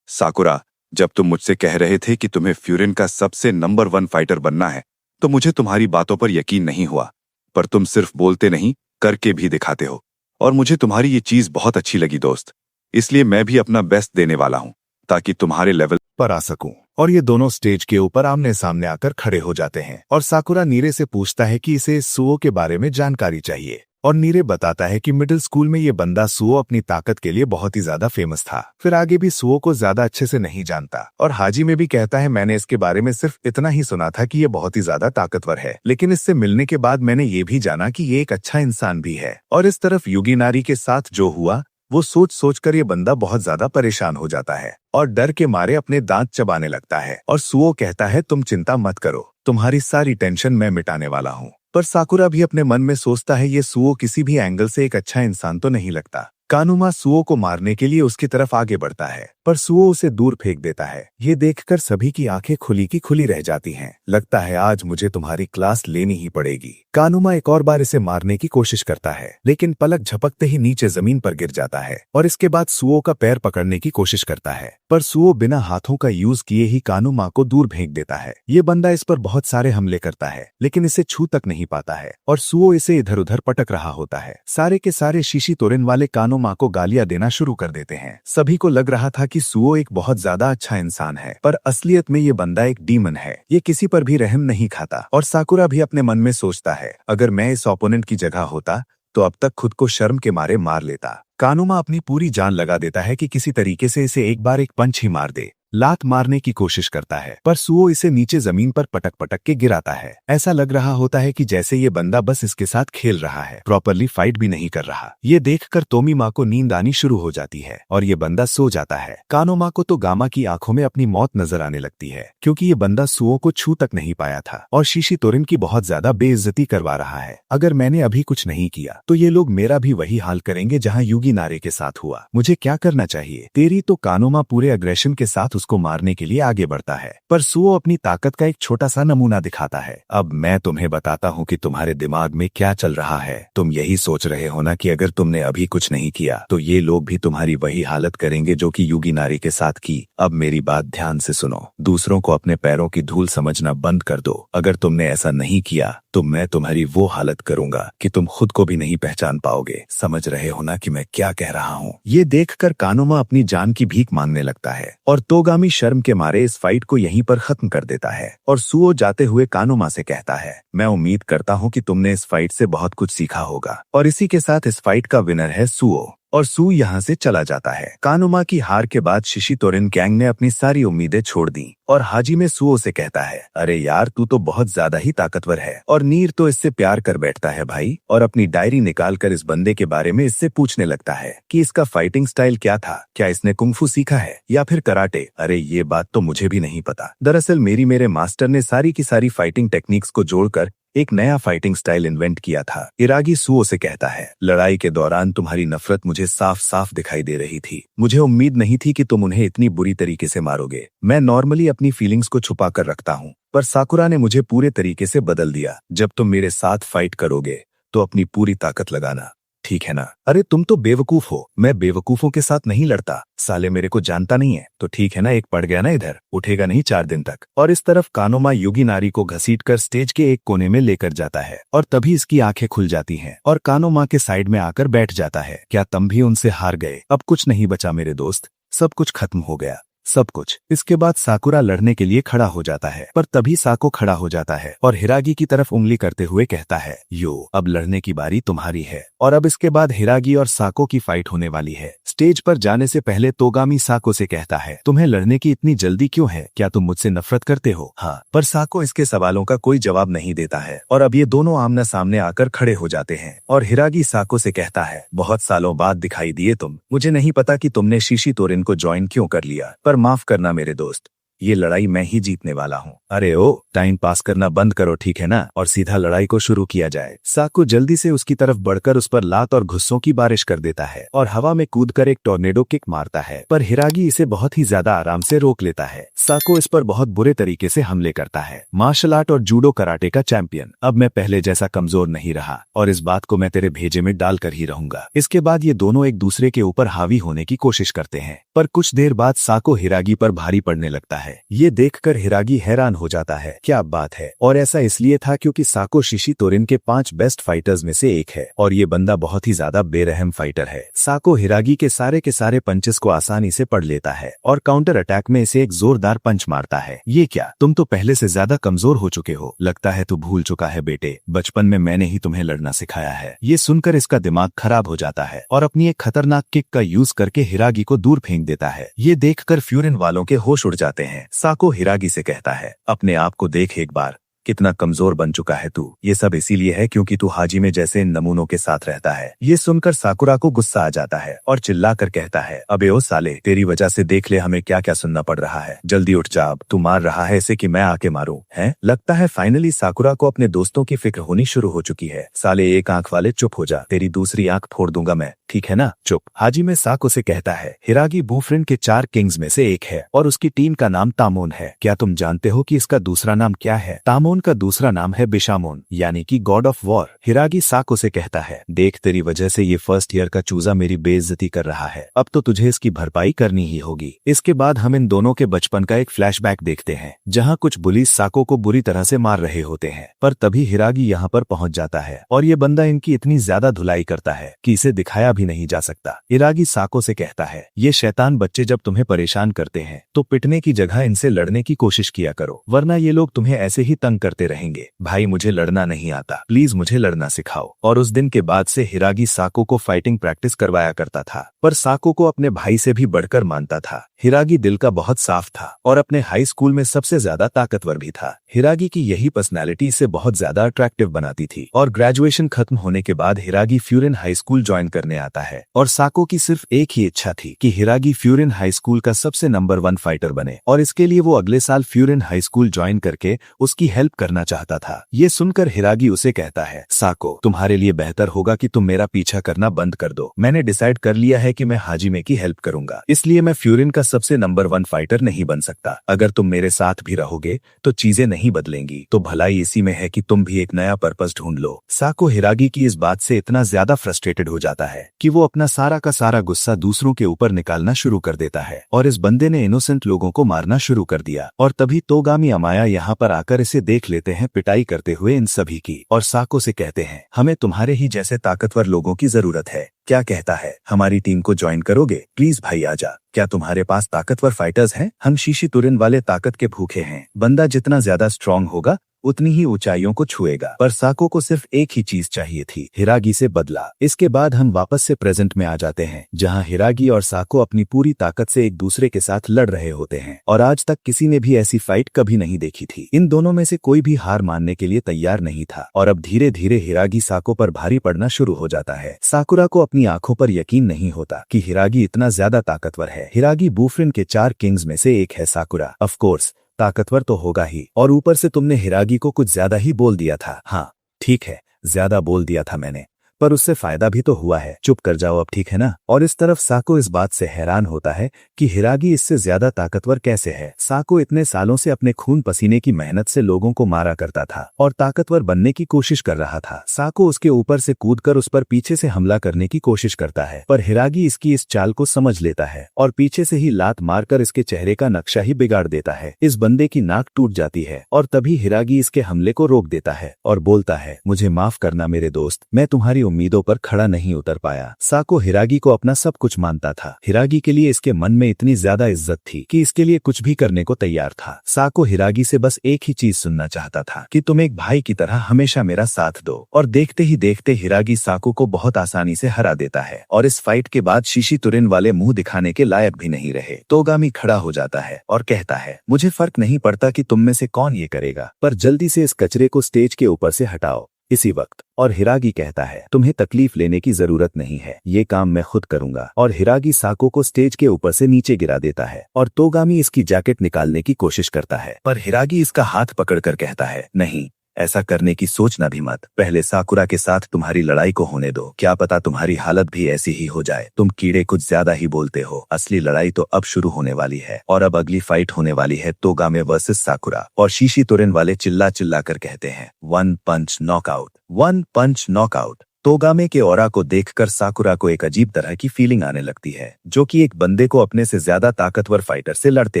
साकुरा, जब तुम मुझसे कह रहे थे कि तुम्हें फ्यूरिन का सबसे नंबर 1 फाइटर बनना है तो मुझे तुम्हारी बातों पर यकीन नहीं हुआ, पर तुम सिर्फ बोलते नहीं करके भी दिखाते हो और मुझे तुम्हारी ये चीज बहुत अच्छी लगी दोस्त। इसलिए मैं भी अपना बेस्ट देने वाला हूं ताकि तुम्हारे लेवल पर आ सकूं। और ये दोनों स्टेज के ऊपर आमने सामने आकर खड़े हो जाते हैं और साकुरा नीरे से पूछता है कि इसे सुओ के बारे में जानकारी चाहिए और नीरे बताता है कि मिडिल स्कूल में ये बंदा सुओ अपनी ताकत के लिए बहुत ही ज्यादा फेमस था। फिर आगे भी सुओ को ज्यादा अच्छे से नहीं जानता और हाजी में भी कहता है, मैंने इसके बारे में सिर्फ इतना ही सुना था कि ये बहुत ही ज्यादा ताकतवर है, लेकिन इससे मिलने के बाद मैंने ये भी जाना कि ये एक अच्छा इंसान भी है। और इस तरफ युगिनारी के साथ जो हुआ वो सोच सोच कर ये बंदा बहुत ज्यादा परेशान हो जाता है और डर के मारे अपने दांत चबाने लगता है। और सुओ कहता है, तुम चिंता मत करो, तुम्हारी सारी टेंशन मैं मिटाने वाला हूँ। पर साकुरा भी अपने मन में सोचता है, ये सुओ किसी भी एंगल से एक अच्छा इंसान तो नहीं लगता। कानुमा सुओ को मारने के लिए उसकी तरफ आगे बढ़ता है, पर सुओ उसे दूर फेंक देता है। ये देखकर सभी की आंखें खुली की खुली रह जाती हैं। लगता है आज मुझे तुम्हारी क्लास लेनी ही पड़ेगी। कानुमा एक और बार इसे मारने की कोशिश करता है, लेकिन पलक झपकते ही नीचे जमीन पर गिर जाता है और इसके बाद सुओ का पैर पकड़ने की कोशिश करता है, पर सुओ बिना हाथों का यूज किए ही कानुमा को दूर फेंक देता है। ये बंदा इस पर बहुत सारे हमले करता है, लेकिन इसे छू तक नहीं पाता है और सुओ इसे इधर उधर पटक रहा होता है। सारे के सारे शीशी तोरिन वाले कानुमा को गालियां देना शुरू कर देते हैं। सभी को लग रहा था कि सुओ एक बहुत ज्यादा अच्छा इंसान है, पर असलियत में ये बंदा एक डीमन है। ये किसी पर भी रहम नहीं खाता। और साकुरा भी अपने मन में सोचता है, अगर मैं इस ओपोनेंट की जगह होता तो अब तक खुद को शर्म के मारे मार लेता। कानुमा अपनी पूरी जान लगा देता है कि किसी तरीके से इसे एक बार एक पंच ही मार दे। लात मारने की कोशिश करता है, पर सुओ इसे नीचे जमीन पर पटक पटक के गिराता है। ऐसा लग रहा होता है कि जैसे ये बंदा बस इसके साथ खेल रहा है, प्रॉपरली फाइट भी नहीं कर रहा। ये देखकर तोमिमा को नींद आनी शुरू हो जाती है और ये बंदा सो जाता है। कानोमा को तो गामा की आंखों में अपनी मौत नजर आने लगती है, क्योंकि ये बंदा सुओ को छू तक नहीं पाया था और शीशी तोरिन की बहुत ज्यादा बेइज्जती करवा रहा है। अगर मैंने अभी कुछ नहीं किया तो ये लोग मेरा भी वही हाल करेंगे जहाँ युगी नारे के साथ हुआ। मुझे क्या करना चाहिए तेरी? तो कानोमा पूरे अग्रेशन के साथ उसको मारने के लिए आगे बढ़ता है, पर सुओ अपनी ताकत का एक छोटा सा नमूना दिखाता है। अब मैं तुम्हें बताता हूँ कि तुम्हारे दिमाग में क्या चल रहा है। तुम यही सोच रहे हो ना कि अगर तुमने अभी कुछ नहीं किया तो ये लोग भी तुम्हारी वही हालत करेंगे जो कि युगी नारी के साथ की। अब मेरी बात ध्यान से सुनो, दूसरों को अपने पैरों की धूल समझना बंद कर दो। अगर तुमने ऐसा नहीं किया तो मैं तुम्हारी वो हालत करूंगा कि तुम खुद को भी नहीं पहचान पाओगे। समझ रहे हो ना कि मैं क्या कह रहा हूँ? ये देखकर कानोमा अपनी जान की भीख मांगने लगता है और तोगामी शर्म के मारे इस फाइट को यहीं पर खत्म कर देता है। और सुओ जाते हुए कानोमा से कहता है, मैं उम्मीद करता हूँ कि तुमने इस फाइट से बहुत कुछ सीखा होगा। और इसी के साथ इस फाइट का विनर है सुओ और सू यहाँ से चला जाता है। कानुमा की हार के बाद शिशी तोरिन गैंग ने अपनी सारी उम्मीदें छोड़ दी और हाजी में सुओ से कहता है, अरे यार तू तो बहुत ज्यादा ही ताकतवर है। और नीर तो इससे प्यार कर बैठता है भाई, और अपनी डायरी निकालकर इस बंदे के बारे में इससे पूछने लगता है कि इसका फाइटिंग स्टाइल क्या था, क्या इसने कुंफू सीखा है या फिर कराटे। अरे ये बात तो मुझे भी नहीं पता। दरअसल मेरे मास्टर ने सारी की सारी फाइटिंग टेक्निक्स को जोड़कर एक नया फाइटिंग स्टाइल इन्वेंट किया था। इरागी सुओ से कहता है, लड़ाई के दौरान तुम्हारी नफरत मुझे साफ साफ दिखाई दे रही थी। मुझे उम्मीद नहीं थी कि तुम उन्हें इतनी बुरी तरीके से मारोगे। मैं नॉर्मली अपनी फीलिंग्स को छुपा कर रखता हूँ, पर साकुरा ने मुझे पूरे तरीके से बदल दिया। जब तुम मेरे साथ फाइट करोगे तो अपनी पूरी ताकत लगाना, ठीक है ना। अरे तुम तो बेवकूफ हो, मैं बेवकूफों के साथ नहीं लड़ता। साले मेरे को जानता नहीं है तो ठीक है ना, एक पड़ गया ना इधर, उठेगा नहीं 4 दिन तक। और इस तरफ कानोमा युगी नारी को घसीटकर स्टेज के एक कोने में लेकर जाता है और तभी इसकी आंखें खुल जाती हैं और कानोमा के साइड में आकर बैठ जाता है। क्या तुम भी उनसे हार गए? अब कुछ नहीं बचा मेरे दोस्त, सब कुछ खत्म हो गया, सब कुछ। इसके बाद साकुरा लड़ने के लिए खड़ा हो जाता है पर तभी साको खड़ा हो जाता है और हिरागी की तरफ उंगली करते हुए कहता है, यो अब लड़ने की बारी तुम्हारी है। और अब इसके बाद हिरागी और साको की फाइट होने वाली है। स्टेज पर जाने से पहले तोगामी साको से कहता है, तुम्हें लड़ने की इतनी जल्दी क्यों है? क्या तुम मुझसे नफरत करते हो? हाँ। पर साको इसके सवालों का कोई जवाब नहीं देता है और अब ये दोनों आमने सामने आकर खड़े हो जाते हैं और हिरागी साको से कहता है, बहुत सालों बाद दिखाई दिए तुम। मुझे नहीं पता कि तुमने शीशी तोरिन को ज्वाइन क्यों कर लिया, पर माफ करना मेरे दोस्त, ये लड़ाई मैं ही जीतने वाला हूँ। अरे ओ, टाइम पास करना बंद करो ठीक है ना, और सीधा लड़ाई को शुरू किया जाए। साको जल्दी से उसकी तरफ बढ़कर उस पर लात और गुस्सों की बारिश कर देता है और हवा में कूदकर एक टॉर्नेडो किक मारता है, पर हिरागी इसे बहुत ही ज्यादा आराम से रोक लेता है। साको इस पर बहुत बुरे तरीके से हमले करता है। मार्शल आर्ट और जूडो कराटे का चैंपियन, अब मैं पहले जैसा कमजोर नहीं रहा और इस बात को मैं तेरे भेजे में डालकर ही रहूंगा। इसके बाद ये दोनों एक दूसरे के ऊपर हावी होने की कोशिश करते हैं, पर कुछ देर बाद साको हिरागी पर भारी पड़ने लगता है। ये देखकर हिरागी हैरान हो जाता है, क्या बात है। और ऐसा इसलिए था क्योंकि साको शीशी तोरिन के 5 बेस्ट फाइटर्स में से एक है और ये बंदा बहुत ही ज्यादा बेरहम फाइटर है। साको हिरागी के सारे पंचेस को आसानी से पढ़ लेता है और काउंटर अटैक में इसे एक जोरदार पंच मारता है। ये क्या, तुम तो पहले से ज्यादा कमजोर हो चुके हो, लगता है तू भूल चुका है बेटे, बचपन में मैंने ही तुम्हें लड़ना सिखाया है। ये सुनकर इसका दिमाग खराब हो जाता है और अपनी एक खतरनाक किक का यूज करके हिरागी को दूर फेंक देता है। ये देखकर फ्यूरिन वालों के होश उड़ जाते हैं। साको हिरागी से कहता है, अपने आप को देख एक बार, कितना कमजोर बन चुका है तू। ये सब इसीलिए है क्योंकि तू हाजिमे जैसे इन नमूनों के साथ रहता है। ये सुनकर साकुरा को गुस्सा आ जाता है और चिल्लाकर कहता है, अबे ओ साले, तेरी वजह से देख ले हमें क्या क्या सुनना पड़ रहा है। जल्दी उठ जा, अब तू मार रहा है इसे कि मैं आके मारूं? हैं? लगता है फाइनली साकुरा को अपने दोस्तों की फिक्र होनी शुरू हो चुकी है। साले एक आंख वाले चुप हो जा, तेरी दूसरी आंख फोड़ दूंगा मैं, ठीक है ना? चुप। हाजिमे साको से कहता है, हिरागी बूफ्रिन के 4 किंग्स में से एक है और उसकी टीम का नाम तामोन है। क्या तुम जानते हो कि इसका दूसरा नाम क्या है? तामोन का दूसरा नाम है बिशामोन, यानी कि गॉड ऑफ वॉर। हिरागी साको से कहता है, देख तेरी वजह से ये फर्स्ट ईयर का चूजा मेरी बेइज्जती कर रहा है, अब तो तुझे इसकी भरपाई करनी ही होगी। इसके बाद हम इन दोनों के बचपन का एक फ्लैशबैक देखते हैं जहां कुछ बुलीज साको को बुरी तरह से मार रहे होते हैं, पर तभी हिरागी यहाँ पर पहुंच जाता है और ये बंदा इनकी इतनी ज्यादा धुलाई करता है कि इसे दिखाया भी नहीं जा सकता। हिरागी साको से कहता है, ये शैतान बच्चे जब तुम्हें परेशान करते हैं तो पिटने की जगह इनसे लड़ने की कोशिश किया करो, वरना ये लोग तुम्हें ऐसे ही तंग करते रहेंगे। भाई मुझे लड़ना नहीं आता, प्लीज मुझे लड़ना सिखाओ। और उस दिन के बाद से हिरागी साको को फाइटिंग प्रैक्टिस करवाया करता था, पर साको को अपने भाई से भी बढ़कर मानता था। हिरागी दिल का बहुत साफ था और अपने हाई स्कूल में सबसे ज्यादा ताकतवर भी था। हिरागी की यही पर्सनैलिटी इसे बहुत ज्यादा अट्रैक्टिव बनाती थी और ग्रेजुएशन खत्म होने के बाद हिरागी फ्यूरिन हाई स्कूल ज्वाइन करने आता है और साको की सिर्फ एक ही इच्छा थी कि हिरागी फ्यूरिन हाई स्कूल का सबसे नंबर 1 फाइटर बने और इसके लिए वो अगले साल फ्यूरिन हाई स्कूल ज्वाइन करके उसकी हेल्प करना चाहता था। ये सुनकर हिरागी उसे कहता है, साको तुम्हारे लिए बेहतर होगा कि तुम मेरा पीछा करना बंद कर दो। मैंने डिसाइड कर लिया है कि मैं हाजिमे की हेल्प करूंगा, इसलिए मैं फ्यूरिन का सबसे नंबर 1 फाइटर नहीं बन सकता। अगर तुम मेरे साथ भी रहोगे तो चीजें नहीं बदलेंगी, तो भलाई इसी में है कि तुम भी एक नया पर्पस ढूंढ लो। साको हिरागी की इस बात से इतना ज्यादा फ्रस्ट्रेटेड हो जाता है कि वो अपना सारा का सारा गुस्सा दूसरों के ऊपर निकालना शुरू कर देता है और इस बंदे ने इनोसेंट लोगों को मारना शुरू कर दिया। और तभी तोगामी अमाया यहाँ पर आकर इसे देख लेते हैं पिटाई करते हुए इन सभी की, और साको से कहते हैं, हमें तुम्हारे ही जैसे ताकतवर लोगों की जरूरत है। क्या कहता है, हमारी टीम को ज्वाइन करोगे? प्लीज भाई आजा, क्या तुम्हारे पास ताकतवर फाइटर्स हैं? हम शीशी तुरिन वाले ताकत के भूखे हैं। बंदा जितना ज्यादा स्ट्रांग होगा उतनी ही ऊंचाइयों को छुएगा। पर साको को सिर्फ एक ही चीज चाहिए थी, हिरागी से बदला। इसके बाद हम वापस से प्रेजेंट में आ जाते हैं जहां हिरागी और साको अपनी पूरी ताकत से एक दूसरे के साथ लड़ रहे होते हैं और आज तक किसी ने भी ऐसी फाइट कभी नहीं देखी थी। इन दोनों में से कोई भी हार मानने के लिए तैयार नहीं था और अब धीरे धीरे हिरागी साको पर भारी पड़ना शुरू हो जाता है। साकुरा को अपनी आंखों पर यकीन नहीं होता कि हिरागी इतना ज्यादा ताकतवर है। हिरागी बूफ्रिन के 4 किंग्स में से एक है। साकुरा ऑफ कोर्स ताकतवर तो होगा ही, और ऊपर से तुमने हिरागी को कुछ ज्यादा ही बोल दिया था। हाँ ठीक है, ज्यादा बोल दिया था मैंने, पर उससे फायदा भी तो हुआ है। चुप कर जाओ अब, ठीक है ना। और इस तरफ साको इस बात से हैरान होता है कि हिरागी इससे ज्यादा ताकतवर कैसे है। साको इतने सालों से अपने खून पसीने की मेहनत से लोगों को मारा करता था और ताकतवर बनने की कोशिश कर रहा था। साको उसके ऊपर से कूदकर उस पर पीछे से हमला करने की कोशिश करता है, पर हिरागी इसकी इस चाल को समझ लेता है और पीछे से ही लात मारकर इसके चेहरे का नक्शा ही बिगाड़ देता है। इस बंदे की नाक टूट जाती है और तभी हिरागी इसके हमले को रोक देता है और बोलता है, मुझे माफ करना मेरे दोस्त, मैं तुम्हारी उम्मीदों पर खड़ा नहीं उतर पाया। साको हिरागी को अपना सब कुछ मानता था। हिरागी के लिए इसके मन में इतनी ज्यादा इज्जत थी कि इसके लिए कुछ भी करने को तैयार था। साको हिरागी से बस एक ही चीज सुनना चाहता था कि तुम एक भाई की तरह हमेशा मेरा साथ दो। और देखते ही देखते हिरागी साको को बहुत आसानी से हरा देता है और इस फाइट के बाद शिशितुरिन वाले मुंह दिखाने के लायक भी नहीं रहे। तोगामी खड़ा हो जाता है और कहता है, मुझे फर्क नहीं पड़ता कि तुम में से कौन ये करेगा, पर जल्दी से इस कचरे को स्टेज के ऊपर से हटाओ इसी वक्त। और हिरागी कहता है, तुम्हें तकलीफ लेने की जरूरत नहीं है, ये काम मैं खुद करूंगा। और हिरागी साको को स्टेज के ऊपर से नीचे गिरा देता है और तोगामी इसकी जैकेट निकालने की कोशिश करता है, पर हिरागी इसका हाथ पकड़कर कहता है, नहीं, ऐसा करने की सोचना भी मत। पहले साकुरा के साथ तुम्हारी लड़ाई को होने दो, क्या पता तुम्हारी हालत भी ऐसी ही हो जाए। तुम कीड़े कुछ ज्यादा ही बोलते हो। असली लड़ाई तो अब शुरू होने वाली है और अब अगली फाइट होने वाली है तोगामे वर्सेस साकुरा। और शिशितुरिन वाले चिल्ला चिल्ला कर कहते हैं, 1 पंच नॉकआउट, 1 पंच नॉकआउट। तोगामे के ऑरा को देखकर साकुरा को एक अजीब तरह की फीलिंग आने लगती है, जो कि एक बंदे को अपने से ज्यादा ताकतवर फाइटर से लड़ते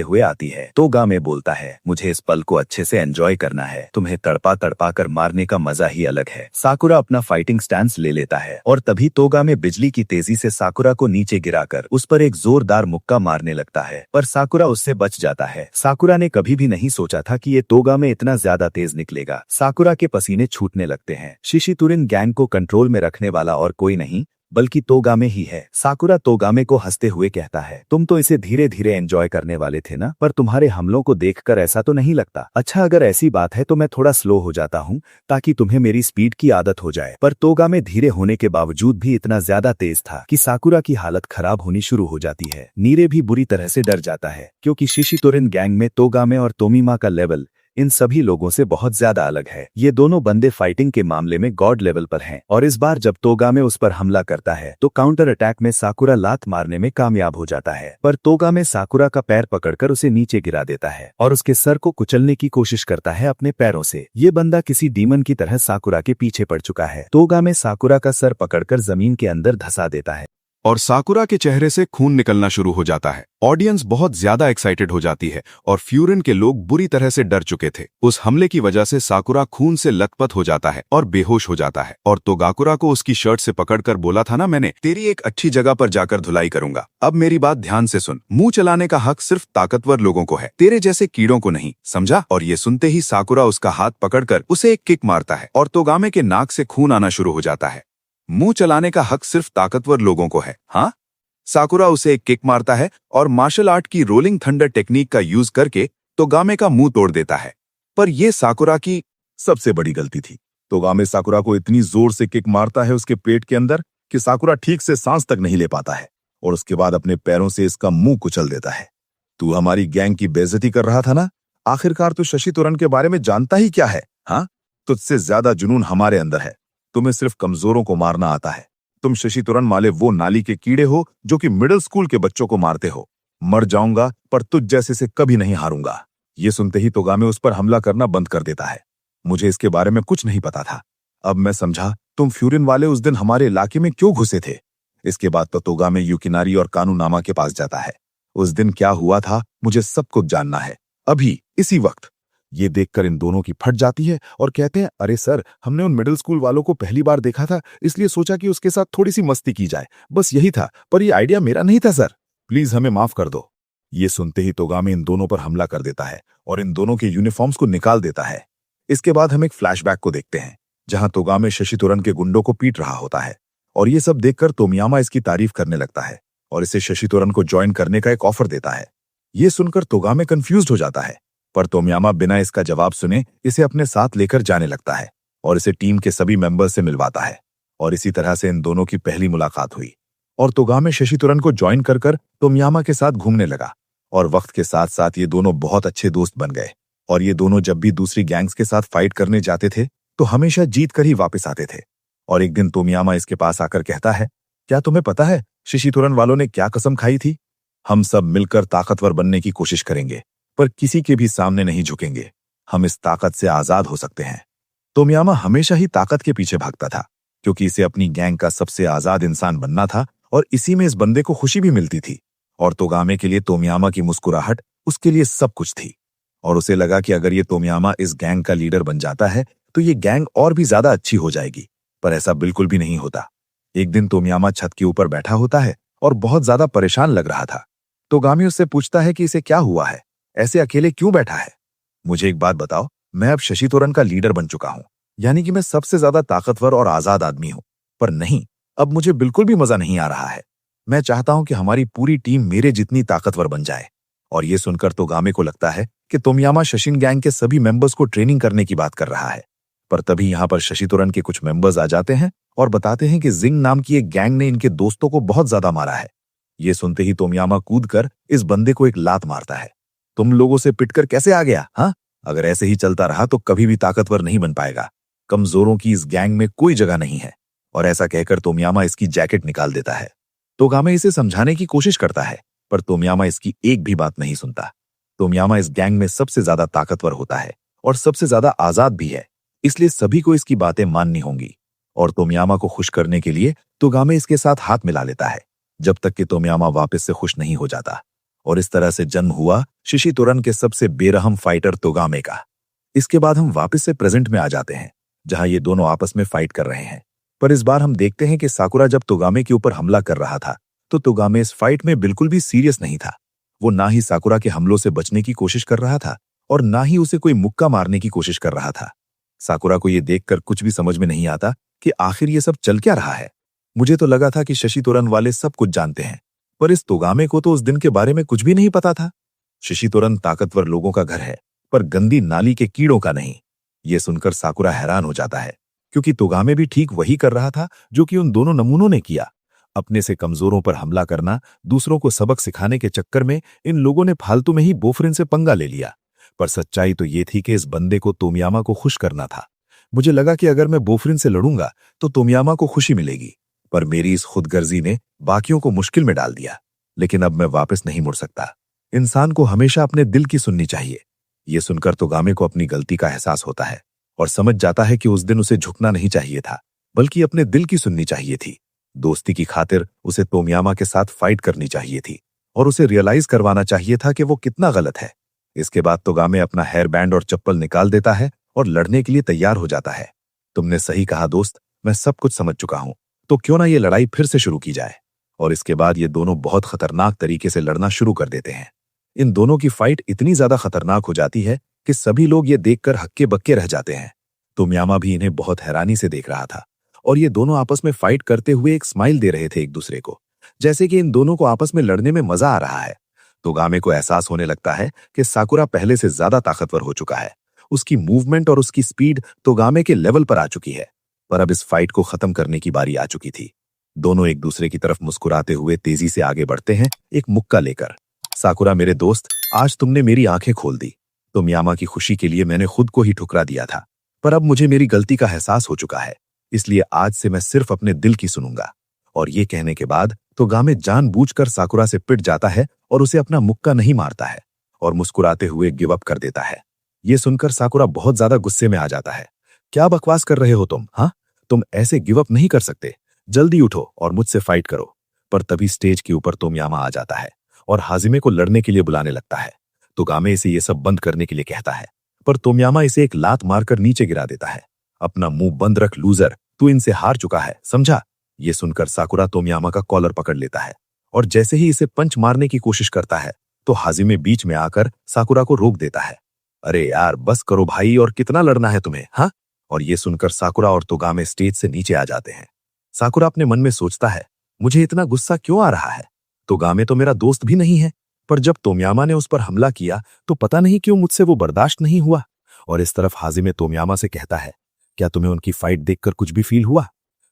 हुए आती है। तोगामे बोलता है, मुझे इस पल को अच्छे से एंजॉय करना है, तुम्हें तड़पा तड़पा कर मारने का मजा ही अलग है। साकुरा अपना फाइटिंग स्टैंस ले लेता है और तभी तोगामे बिजली की तेजी से साकुरा को नीचे गिराकर उस पर एक जोरदार मुक्का मारने लगता है, पर साकुरा उससे बच जाता है। साकुरा ने कभी भी नहीं सोचा था कि ये तोगामे इतना ज्यादा तेज निकलेगा। साकुरा के पसीने छूटने लगते हैं। शिशितुरिन गैंग को कंट्रोल में रखने वाला और कोई नहीं बल्कि तोगामे ही है। साकुरा तोगामे को हंसते हुए कहता है, तुम तो इसे धीरे धीरे एंजॉय करने वाले थे ना, पर तुम्हारे हमलों को देखकर ऐसा तो नहीं लगता। अच्छा, अगर ऐसी बात है तो मैं थोड़ा स्लो हो जाता हूँ ताकि तुम्हें मेरी स्पीड की आदत हो जाए। पर तोगामे धीरे होने के बावजूद भी इतना ज्यादा तेज था कि साकुरा की हालत खराब होनी शुरू हो जाती है। नीरे भी बुरी तरह से डर जाता है क्योंकि शिशितुरिन गैंग में तोगामे और तोमीमा का लेवल इन सभी लोगों से बहुत ज्यादा अलग है। ये दोनों बंदे फाइटिंग के मामले में गॉड लेवल पर हैं और इस बार जब तोगामे उस पर हमला करता है तो काउंटर अटैक में साकुरा लात मारने में कामयाब हो जाता है, पर तोगामे साकुरा का पैर पकड़कर उसे नीचे गिरा देता है और उसके सर को कुचलने की कोशिश करता है अपने पैरों से। ये बंदा किसी डीमन की तरह साकुरा के पीछे पड़ चुका है। तोगामे साकुरा का सर पकड़कर जमीन के अंदर धंसा देता है और साकुरा के चेहरे से खून निकलना शुरू हो जाता है। ऑडियंस बहुत ज्यादा एक्साइटेड हो जाती है और फ्यूरिन के लोग बुरी तरह से डर चुके थे। उस हमले की वजह से साकुरा खून से लथपथ हो जाता है और बेहोश हो जाता है और तोगाकुरा को उसकी शर्ट से पकड़कर बोला था ना मैंने, तेरी एक अच्छी जगह पर जाकर धुलाई करूंगा। अब मेरी बात ध्यान से सुन, मुंह चलाने का हक सिर्फ ताकतवर लोगों को है, तेरे जैसे कीड़ों को नहीं, समझा। और ये सुनते ही साकुरा उसका हाथ पकड़कर उसे एक किक मारता है और तोगामे के नाक से खून आना शुरू हो जाता है। मुंह चलाने का हक सिर्फ ताकतवर लोगों को है, हाँ। साकुरा उसे एक किक मारता है और मार्शल आर्ट की रोलिंग थंडर टेक्निक का यूज करके तोगामे का मुंह तोड़ देता है। पर यह साकुरा की सबसे बड़ी गलती थी। तोगामे साकुरा को इतनी जोर से किक मारता है उसके पेट के अंदर कि साकुरा ठीक से सांस तक नहीं ले पाता है और उसके बाद अपने पैरों से इसका मुंह कुचल देता है। तू हमारी गैंग की बेइज्जती कर रहा था ना, आखिरकार तू शशितुरन के बारे में जानता ही क्या है, हाँ। तुझसे ज्यादा जुनून हमारे अंदर है, तुम्हें सिर्फ कमजोरों को मारना आता है। तुम शशितुरन वाले वो नाली के कीड़े हो जो कि मिडिल स्कूल के बच्चों को मारते हो। मर जाऊंगा पर तुझ जैसे से कभी नहीं हारूंगा। ये सुनते ही तोगामे उस पर हमला करना बंद कर देता है। मुझे इसके बारे में कुछ नहीं पता था, अब मैं समझा तुम फ्यूरिन वाले उस दिन हमारे इलाके में क्यों घुसे थे। इसके बाद तो तोगामे युकिनारी और कानूनामा के पास जाता है। उस दिन क्या हुआ था मुझे सब कुछ जानना है, अभी इसी वक्त। ये देखकर इन दोनों की फट जाती है और कहते हैं, अरे सर, हमने उन मिडिल स्कूल वालों को पहली बार देखा था, इसलिए सोचा कि उसके साथ थोड़ी सी मस्ती की जाए, बस यही था, पर ये आइडिया मेरा नहीं था सर, प्लीज हमें माफ कर दो। ये सुनते ही तोगामे इन दोनों पर हमला कर देता है और इन दोनों के यूनिफॉर्म्स को निकाल देता है। इसके बाद हम एक फ्लैशबैक को देखते हैं जहां तोगामे शशितुरन के गुंडों को पीट रहा होता है और ये सब देखकर तोमियामा इसकी तारीफ करने लगता है और इसे शशितुरन को ज्वाइन करने का एक ऑफर देता है। ये सुनकर तोगामे कंफ्यूज्ड हो जाता है, पर तोमियामा बिना इसका जवाब सुने इसे अपने साथ लेकर जाने लगता है और इसे टीम के सभी मेंबर्स से मिलवाता है और इसी तरह से इन दोनों की पहली मुलाकात हुई और तोगामे शशितुरन को ज्वाइन कर तोमियामा के साथ घूमने लगा और वक्त के साथ साथ ये दोनों बहुत अच्छे दोस्त बन गए और ये दोनों जब भी दूसरी गैंग्स के साथ फाइट करने जाते थे तो हमेशा जीत कर ही वापस आते थे और एक दिन तोमियामा इसके पास आकर कहता है, क्या तुम्हें पता है शिशितुरन वालों ने क्या कसम खाई थी? हम सब मिलकर ताकतवर बनने की कोशिश करेंगे, पर किसी के भी सामने नहीं झुकेंगे। हम इस ताकत से आजाद हो सकते हैं। तोमियामा हमेशा ही ताकत के पीछे भागता था, क्योंकि इसे अपनी गैंग का सबसे आजाद इंसान बनना था और इसी में इस बंदे को खुशी भी मिलती थी। और तोगामे के लिए तोमियामा की मुस्कुराहट उसके लिए सब कुछ थी। और उसे लगा कि अगर ये तोमियामा इस गैंग का लीडर बन जाता है तो ये गैंग और भी ज्यादा अच्छी हो जाएगी। पर ऐसा बिल्कुल भी नहीं होता। एक दिन तोमियामा छत के ऊपर बैठा होता है और बहुत ज्यादा परेशान लग रहा था। तोगामी उससे पूछता है कि इसे क्या हुआ है, ऐसे अकेले क्यों बैठा है? मुझे एक बात बताओ, मैं अब शशितोरन का लीडर बन चुका हूं, यानी कि मैं सबसे ज्यादा ताकतवर और आजाद आदमी हूं। पर नहीं, अब मुझे बिल्कुल भी मजा नहीं आ रहा है। मैं चाहता हूं कि हमारी पूरी टीम मेरे जितनी ताकतवर बन जाए। और यह सुनकर तोगामे को लगता है कि तोमियामा शशिन गैंग के सभी मेंबर्स को ट्रेनिंग करने की बात कर रहा है। पर तभी यहां पर शशितोरन के कुछ मेंबर्स आ जाते हैं और बताते हैं कि जिंग नाम की एक गैंग ने इनके दोस्तों को बहुत ज्यादा मारा है। ये सुनते ही तोमियामा कूदकर इस बंदे को एक लात मारता है। तुम लोगों से पिटकर कैसे आ गया? हाँ, अगर ऐसे ही चलता रहा तो कभी भी ताकतवर नहीं बन पाएगा। कमजोरों की इस गैंग में कोई जगह नहीं है। और ऐसा कहकर तोमियामा इसकी जैकेट निकाल देता है। तोगामे इसे समझाने की कोशिश करता है, पर तोमियामा इसकी एक भी बात नहीं सुनता। तोमियामा इस गैंग में सबसे ज्यादा ताकतवर होता है और सबसे ज्यादा आजाद भी है, इसलिए सभी को इसकी बातें माननी होंगी। और तोमियामा को खुश करने के लिए तोगामे इसके साथ हाथ मिला लेता है, जब तक कि तोमियामा वापस से खुश नहीं हो जाता। और इस तरह से जन्म हुआ शिशितोरन के सबसे बेरहम फाइटर तोगामे का। इसके बाद हम वापस से प्रेजेंट में आ जाते हैं, जहां ये दोनों आपस में फाइट कर रहे हैं। पर इस बार हम देखते हैं कि साकुरा जब तोगामे के ऊपर हमला कर रहा था तो तोगामे इस फाइट में बिल्कुल भी सीरियस नहीं था। वो ना ही साकुरा के हमलों से बचने की कोशिश कर रहा था और ना ही उसे कोई मुक्का मारने की कोशिश कर रहा था। साकुरा को यह देखकर कुछ भी समझ में नहीं आता कि आखिर ये सब चल क्या रहा है। मुझे तो लगा था कि शशितोरन वाले सब कुछ जानते हैं, पर इस तोगामे को तो उस दिन के बारे में कुछ भी नहीं पता था। शशितोरन ताकतवर लोगों का घर है, पर गंदी नाली के कीड़ों का नहीं। यह सुनकर साकुरा हैरान हो जाता है, क्योंकि तोगामे भी ठीक वही कर रहा था जो कि उन दोनों नमूनों ने किया। अपने से कमजोरों पर हमला करना, दूसरों को सबक सिखाने के चक्कर में इन लोगों ने फालतू में ही बोफरिन से पंगा ले लिया। पर सच्चाई तो ये थी कि इस बंदे को तोमियामा को खुश करना था। मुझे लगा कि अगर मैं बोफरिन से लड़ूंगा तो तोमियामा को खुशी मिलेगी, पर मेरी इस खुदगर्जी ने बाकियों को मुश्किल में डाल दिया। लेकिन अब मैं वापस नहीं मुड़ सकता। इंसान को हमेशा अपने दिल की सुननी चाहिए। यह सुनकर तोगामे को अपनी गलती का एहसास होता है और समझ जाता है कि उस दिन उसे झुकना नहीं चाहिए था, बल्कि अपने दिल की सुननी चाहिए थी। दोस्ती की खातिर उसे तोमियामा के साथ फाइट करनी चाहिए थी और उसे रियलाइज करवाना चाहिए था कि वो कितना गलत है। इसके बाद तोगामे अपना हेयर बैंड और चप्पल निकाल देता है और लड़ने के लिए तैयार हो जाता है। तुमने सही कहा दोस्त, मैं सब कुछ समझ चुका हूं, तो क्यों ना ये लड़ाई फिर से शुरू की जाए। और इसके बाद ये दोनों बहुत खतरनाक तरीके से लड़ना शुरू कर देते हैं। इन दोनों की फाइट इतनी ज्यादा खतरनाक हो जाती है कि सभी लोग ये देखकर हक्के बक्के रह जाते हैं। तोमियामा भी इन्हें बहुत हैरानी से देख रहा था और ये दोनों आपस में फाइट करते हुए एक स्माइल दे रहे थे एक दूसरे को, जैसे कि इन दोनों को आपस में लड़ने में मजा आ रहा है। तोगामे को एहसास होने लगता है कि साकुरा पहले से ज्यादा ताकतवर हो चुका है। उसकी मूवमेंट और उसकी स्पीड तोगामे के लेवल पर आ चुकी है। पर अब इस फाइट को खत्म करने की बारी आ चुकी थी। दोनों एक दूसरे की तरफ मुस्कुराते हुए तेजी से आगे बढ़ते हैं, एक मुक्का लेकर। साकुरा मेरे दोस्त, आज तुमने मेरी आंखें खोल दी। तोमियामा की खुशी के लिए मैंने खुद को ही ठुकरा दिया था, पर अब मुझे मेरी गलती का एहसास हो चुका है, इसलिए आज से मैं सिर्फ अपने दिल की सुनूंगा। और ये कहने के बाद तोगामे जानबूझकर साकुरा से पिट जाता है और उसे अपना मुक्का नहीं मारता है और मुस्कुराते हुए गिव अप कर देता है। ये सुनकर साकुरा बहुत ज्यादा गुस्से में आ जाता है। क्या बकवास कर रहे हो तुम? हाँ, तुम ऐसे गिव अप नहीं कर सकते। जल्दी उठो और मुझसे फाइट करो। पर तभी स्टेज के ऊपर तोमियामा आ जाता है और हाजिमे को लड़ने के लिए बुलाने लगता है। तोगामे इसे ये सब बंद करने के लिए कहता है, पर तोमियामा इसे एक लात मारकर नीचे गिरा देता है। अपना मुंह बंद रख लूजर, तू इनसे हार चुका है, समझा? ये सुनकर साकुरा तोमियामा का कॉलर पकड़ लेता है और जैसे ही इसे पंच मारने की कोशिश करता है तो हाजिमे बीच में आकर साकुरा को रोक देता है। अरे यार बस करो भाई, और कितना लड़ना है तुम्हें? हाँ? और ये सुनकर साकुरा और तोगामे स्टेज से नीचे आ जाते हैं। साकुरा अपने मन में सोचता है, मुझे इतना गुस्सा क्यों आ रहा है? तोगामे तो मेरा दोस्त भी नहीं है, पर जब तोमियामा ने उस पर हमला किया तो पता नहीं क्यों मुझसे वो बर्दाश्त नहीं हुआ। और इस तरफ हाजिमे तोमियामा से कहता है, क्या तुम्हें उनकी फाइट देखकर कुछ भी फील हुआ?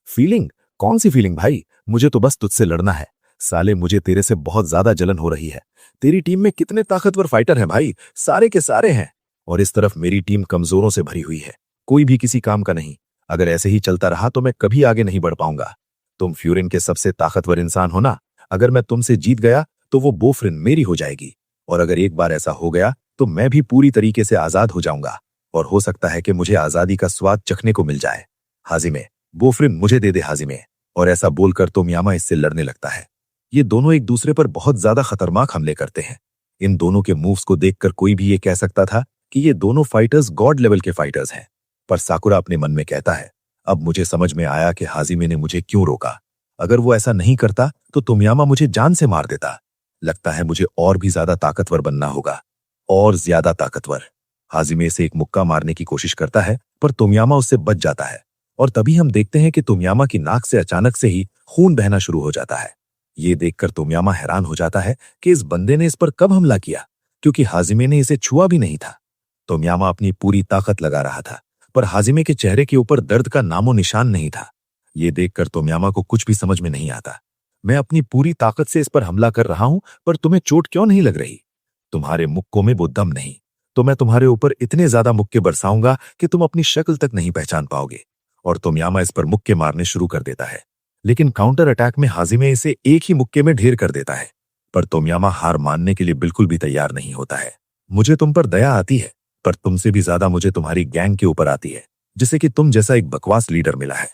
फीलिंग? कौन सी फीलिंग भाई? मुझे तो बस तुझसे लड़ना है। साले, मुझे तेरे से बहुत ज्यादा जलन हो रही है। तेरी टीम में कितने ताकतवर फाइटर हैं भाई, सारे के सारे हैं। और इस तरफ मेरी टीम कमजोरों से भरी हुई है, कोई भी किसी काम का नहीं। अगर ऐसे ही चलता रहा तो मैं कभी आगे नहीं बढ़ पाऊंगा। तुम फ्यूरिन के सबसे ताकतवर इंसान हो ना। अगर मैं तुमसे जीत गया तो वो बोफ्रिन मेरी हो जाएगी, और अगर एक बार ऐसा हो गया तो मैं भी पूरी तरीके से आजाद हो जाऊंगा, और हो सकता है कि मुझे आजादी का स्वाद चखने को मिल जाए। हाजिमे, बोफ्रिन मुझे दे दे हाजिमे। और ऐसा बोलकर तोमियामा इससे लड़ने लगता है। ये दोनों एक दूसरे पर बहुत ज्यादा खतरनाक हमले करते हैं। इन दोनों के मूव्स को देखकर कोई भी ये कह सकता था कि ये दोनों फाइटर्स गॉड लेवल के फाइटर्स हैं। पर साकुरा अपने मन में कहता है, अब मुझे समझ में आया कि हाजिमे ने मुझे क्यों रोका। अगर वो ऐसा नहीं करता तो तोमियामा मुझे जान से मार देता। लगता है मुझे और भी ज्यादा ताकतवर बनना होगा, और ज्यादा ताकतवर। हाजिमे से एक मुक्का मारने की कोशिश करता है, पर तोमियामा उससे बच जाता है, और तभी हम देखते हैं कि तोमियामा की नाक से अचानक से ही खून बहना शुरू हो जाता है। ये देखकर तोमियामा हैरान हो जाता है कि इस बंदे ने इस पर कब हमला किया, क्योंकि हाजिमे ने इसे छुआ भी नहीं था। तोमियामा अपनी पूरी ताकत लगा रहा था, पर हाजिमे के चेहरे के ऊपर दर्द का नामो निशान नहीं था। ये देखकर तोमियामा को कुछ भी समझ में नहीं आता। मैं अपनी पूरी ताकत से इस पर हमला कर रहा हूं, पर तुम्हें चोट क्यों नहीं लग रही? तुम्हारे मुक्कों में वो दम नहीं, तो मैं तुम्हारे ऊपर इतने ज्यादा मुक्के बरसाऊंगा कि तुम अपनी शक्ल तक नहीं पहचान पाओगे। और तोमियामा इस पर मुक्के मारने शुरू कर देता है, लेकिन काउंटर अटैक में हाजिमे इसे एक ही मुक्के में ढेर कर देता है। पर तोमियामा हार मानने के लिए बिल्कुल भी तैयार नहीं होता है। मुझे तुम पर दया आती है, पर तुमसे भी ज्यादा मुझे तुम्हारी गैंग के ऊपर आती है, जिसे कि तुम जैसा एक बकवास लीडर मिला है।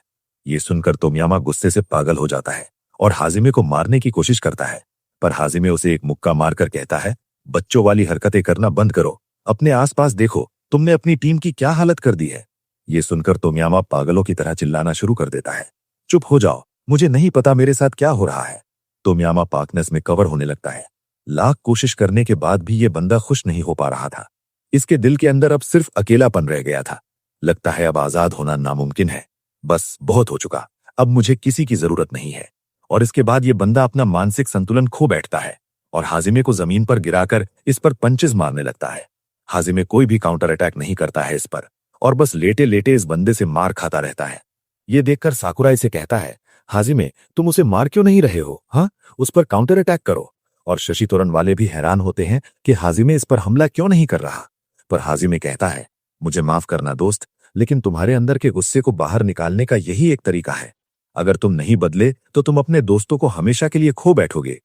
ये सुनकर तोमियामा गुस्से से पागल हो जाता है और हाजिमे को मारने की कोशिश करता है, पर हाजिमे उसे एक मुक्का मारकर कहता है, बच्चों वाली हरकतें करना बंद करो, अपने आसपास देखो, तुमने अपनी टीम की क्या हालत कर दी है। ये सुनकर तोमियामा पागलों की तरह चिल्लाना शुरू कर देता है, चुप हो जाओ, मुझे नहीं पता मेरे साथ क्या हो रहा है। तोमियामा पार्कनेस में कवर होने लगता है। लाख कोशिश करने के बाद भी ये बंदा खुश नहीं हो पा रहा था। इसके दिल के अंदर अब सिर्फ अकेलापन रह गया था। लगता है अब आजाद होना नामुमकिन है। बस बहुत हो चुका, अब मुझे किसी की जरूरत नहीं है। और इसके बाद ये बंदा अपना मानसिक संतुलन खो बैठता है और हाजिमे को जमीन पर गिराकर इस पर पंचेस मारने लगता है। हाजिमे कोई भी काउंटर अटैक नहीं करता है इस पर, और बस लेटे लेटे इस बंदे से मार खाता रहता है। ये देखकर साकुरा इसे कहता है, हाजिमे तुम उसे मार क्यों नहीं रहे हो? हाँ, उस पर काउंटर अटैक करो। और शशि तोरन वाले भी हैरान होते हैं कि हाजिमे इस पर हमला क्यों नहीं कर रहा। पर हाजिमे कहता है, मुझे माफ करना दोस्त, लेकिन तुम्हारे अंदर के गुस्से को बाहर निकालने का यही एक तरीका है। अगर तुम नहीं बदले तो तुम अपने दोस्तों को हमेशा के लिए खो बैठोगे।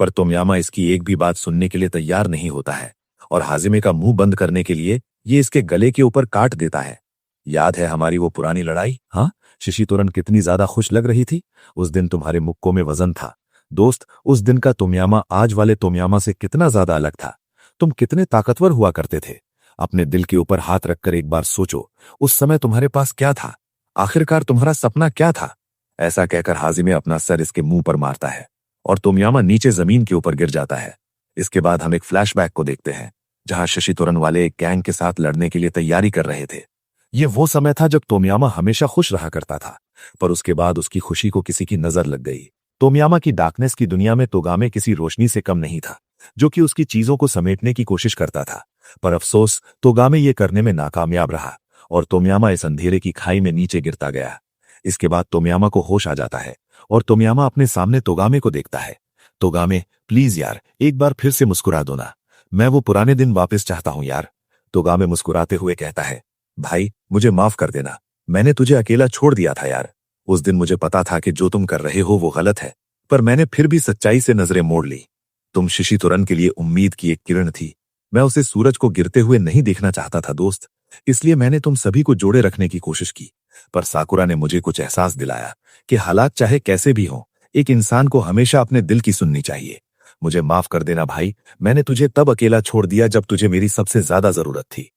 पर तोमियामा इसकी एक भी बात सुनने के लिए तैयार नहीं होता है, और हाजिमे का मुंह बंद करने के लिए ये इसके गले के ऊपर काट देता है। याद है हमारी वो पुरानी लड़ाई? हाँ, शशि तोरन कितनी ज्यादा खुश लग रही थी। उस दिन तुम्हारे मुक्कों में वजन था। दोस्त, उस दिन का तोमियामा आज वाले तोमियामा से कितना ज्यादा अलग था। तुम कितने ताकतवर हुआ करते थे। अपने दिल के ऊपर हाथ रखकर एक बार सोचो, उस समय तुम्हारे पास क्या था? आखिरकार तुम्हारा सपना क्या था? ऐसा कहकर हाजिमे अपना सर इसके मुंह पर मारता है और तोमियामा नीचे जमीन के ऊपर गिर जाता है। इसके बाद हम एक फ्लैशबैक को देखते हैं, जहां शशि तोरन वाले एक गैंग के साथ लड़ने के लिए तैयारी कर रहे थे। ये वो समय था जब तोमियामा हमेशा खुश रहा करता था, पर उसके बाद उसकी खुशी को किसी की नजर लग गई। तोमियामा की डार्कनेस की दुनिया में तोगामे किसी रोशनी से कम नहीं था, जो कि उसकी चीजों को समेटने की कोशिश करता था। पर अफसोस, तोगामे ये करने में नाकामयाब रहा और तोमियामा इस अंधेरे की खाई में नीचे गिरता गया। इसके बाद तोमियामा को होश आ जाता है और तोमियामा अपने सामने तोगामे को देखता है। तोगामे, प्लीज यार, एक बार फिर से मुस्कुरा दो ना, मैं वो पुराने दिन वापस चाहता हूं यार। तोगामे मुस्कुराते हुए कहता है, भाई मुझे माफ कर देना, मैंने तुझे अकेला छोड़ दिया था यार। उस दिन मुझे पता था कि जो तुम कर रहे हो वो गलत है, पर मैंने फिर भी सच्चाई से नजरें मोड़ ली। तुम शशि तोरन के लिए उम्मीद की एक किरण थी। मैं उसे सूरज को गिरते हुए नहीं देखना चाहता था दोस्त, इसलिए मैंने तुम सभी को जोड़े रखने की कोशिश की। पर साकुरा ने मुझे कुछ एहसास दिलाया कि हालात चाहे कैसे भी हों, एक इंसान को हमेशा अपने दिल की सुननी चाहिए। मुझे माफ कर देना भाई, मैंने तुझे तब अकेला छोड़ दिया जब तुझे मेरी सबसे ज्यादा जरूरत थी।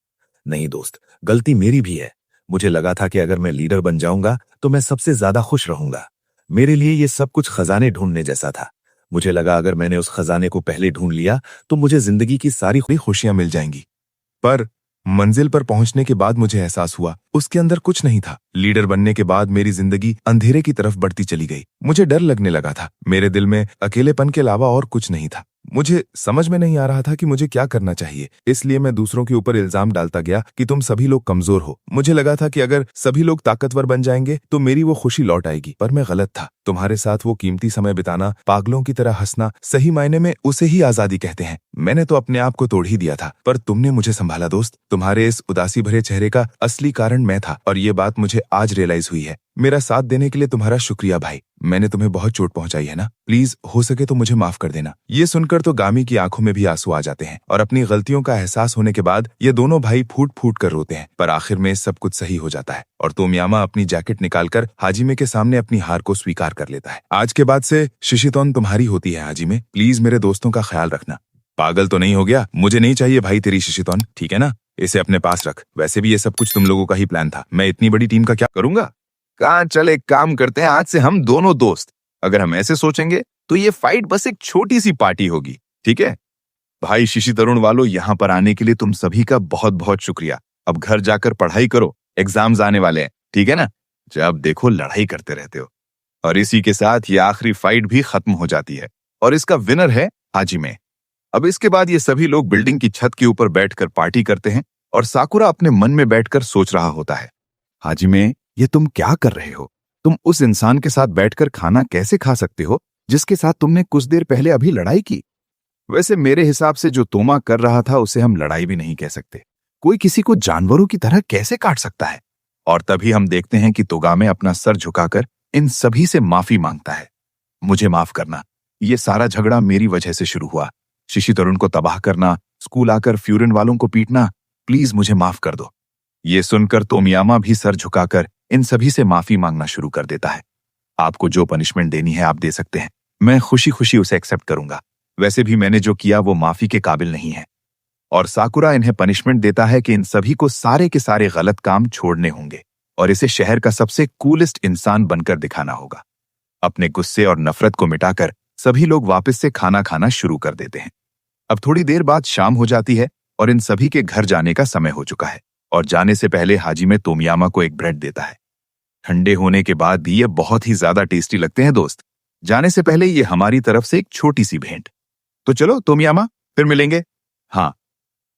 नहीं दोस्त, गलती मेरी भी है। मुझे लगा था कि अगर मैं लीडर बन जाऊंगा तो मैं सबसे ज्यादा खुश रहूंगा। मेरे लिए ये सब कुछ खजाने ढूंढने जैसा था। मुझे लगा अगर मैंने उस खजाने को पहले ढूंढ लिया तो मुझे जिंदगी की सारी खुशियां मिल जाएंगी। पर मंजिल पर पहुंचने के बाद मुझे एहसास हुआ उसके अंदर कुछ नहीं था। लीडर बनने के बाद मेरी जिंदगी अंधेरे की तरफ बढ़ती चली गई। मुझे डर लगने लगा था। मेरे दिल में अकेलेपन के अलावा और कुछ नहीं था। मुझे समझ में नहीं आ रहा था कि मुझे क्या करना चाहिए, इसलिए मैं दूसरों के ऊपर इल्जाम डालता गया कि तुम सभी लोग कमजोर हो। मुझे लगा था कि अगर सभी लोग ताकतवर बन जाएंगे तो मेरी वो खुशी लौट आएगी, पर मैं गलत था। तुम्हारे साथ वो कीमती समय बिताना, पागलों की तरह हंसना, सही मायने में उसे ही आजादी कहते हैं। मैंने तो अपने आप को तोड़ ही दिया था, पर तुमने मुझे संभाला दोस्त। तुम्हारे इस उदासी भरे चेहरे का असली कारण मैं था, और ये बात मुझे आज रियलाइज हुई है। मेरा साथ देने के लिए तुम्हारा शुक्रिया भाई। मैंने तुम्हें बहुत चोट पहुंचाई है ना, प्लीज हो सके तो मुझे माफ कर देना। ये सुनकर तो गामी की आंखों में भी आंसू आ जाते हैं, और अपनी गलतियों का एहसास होने के बाद ये दोनों भाई फूट फूट कर रोते हैं। पर आखिर में सब कुछ सही हो जाता है, और तोमियामा अपनी जैकेट निकालकर हाजिमे के सामने अपनी हार को स्वीकार कर लेता है। आज के बाद से शिशितोन तुम्हारी होती है हाजिमे, प्लीज मेरे दोस्तों का ख्याल रखना। पागल तो नहीं हो गया? मुझे नहीं चाहिए भाई तेरी शिशितोन, ठीक है ना? इसे अपने पास रख। वैसे भी ये सब कुछ तुम लोगों का ही प्लान था, मैं इतनी बड़ी टीम का क्या करूंगा? कहाँ, चल एक काम करते हैं, आज से हम दोनों दोस्त। अगर हम ऐसे सोचेंगे तो ये फाइट बस एक छोटी सी पार्टी होगी, ठीक है? भाई शिशि तरुण वालों, यहाँ पर आने के लिए तुम सभी का बहुत बहुत शुक्रिया। अब घर जाकर पढ़ाई करो, एग्जाम्स आने वाले हैं, ठीक है ना? जब देखो लड़ाई करते रहते हो। और इसी के साथ ये आखिरी फाइट भी खत्म हो जाती है, और इसका विनर है हाजिमे। अब इसके बाद ये सभी लोग बिल्डिंग की छत के ऊपर बैठकर पार्टी करते हैं, और साकुरा अपने मन में बैठकर सोच रहा होता है, हाजिमे, ये तुम क्या कर रहे हो? तुम उस इंसान के साथ बैठकर खाना कैसे खा सकते हो जिसके साथ तुमने कुछ देर पहले अभी लड़ाई की? वैसे मेरे हिसाब से जो तोमा कर रहा था उसे हम लड़ाई भी नहीं कह सकते। कोई किसी को जानवरों की तरह कैसे काट सकता है? और तभी हम देखते हैं कि तोगामे अपना सर झुकाकर इन सभी से माफी मांगता है। मुझे माफ करना, ये सारा झगड़ा मेरी वजह से शुरू हुआ। शिशि तरुण को तबाह करना, स्कूल आकर फ्यूरिन वालों को पीटना, प्लीज मुझे माफ कर दो। ये सुनकर तोमियामा भी सर झुकाकर इन सभी से माफी मांगना शुरू कर देता है। आपको जो पनिशमेंट देनी है आप दे सकते हैं, मैं खुशी खुशी उसे एक्सेप्ट करूंगा। वैसे भी मैंने जो किया वो माफी के काबिल नहीं है। और साकुरा इन्हें पनिशमेंट देता है कि इन सभी को सारे के सारे गलत काम छोड़ने होंगे और इसे शहर का सबसे कूलेस्ट इंसान बनकर दिखाना होगा। अपने गुस्से और नफरत को मिटाकर सभी लोग वापस से खाना खाना शुरू कर देते हैं। अब थोड़ी देर बाद शाम हो जाती है और इन सभी के घर जाने का समय हो चुका है, और जाने से पहले हाजिमे तोमियामा को एक ब्रेड देता है। ठंडे होने के बाद भी ये बहुत ही ज्यादा टेस्टी लगते हैं दोस्त। जाने से पहले ये हमारी तरफ से एक छोटी सी भेंट। तो चलो तोमियामा, फिर मिलेंगे। हाँ।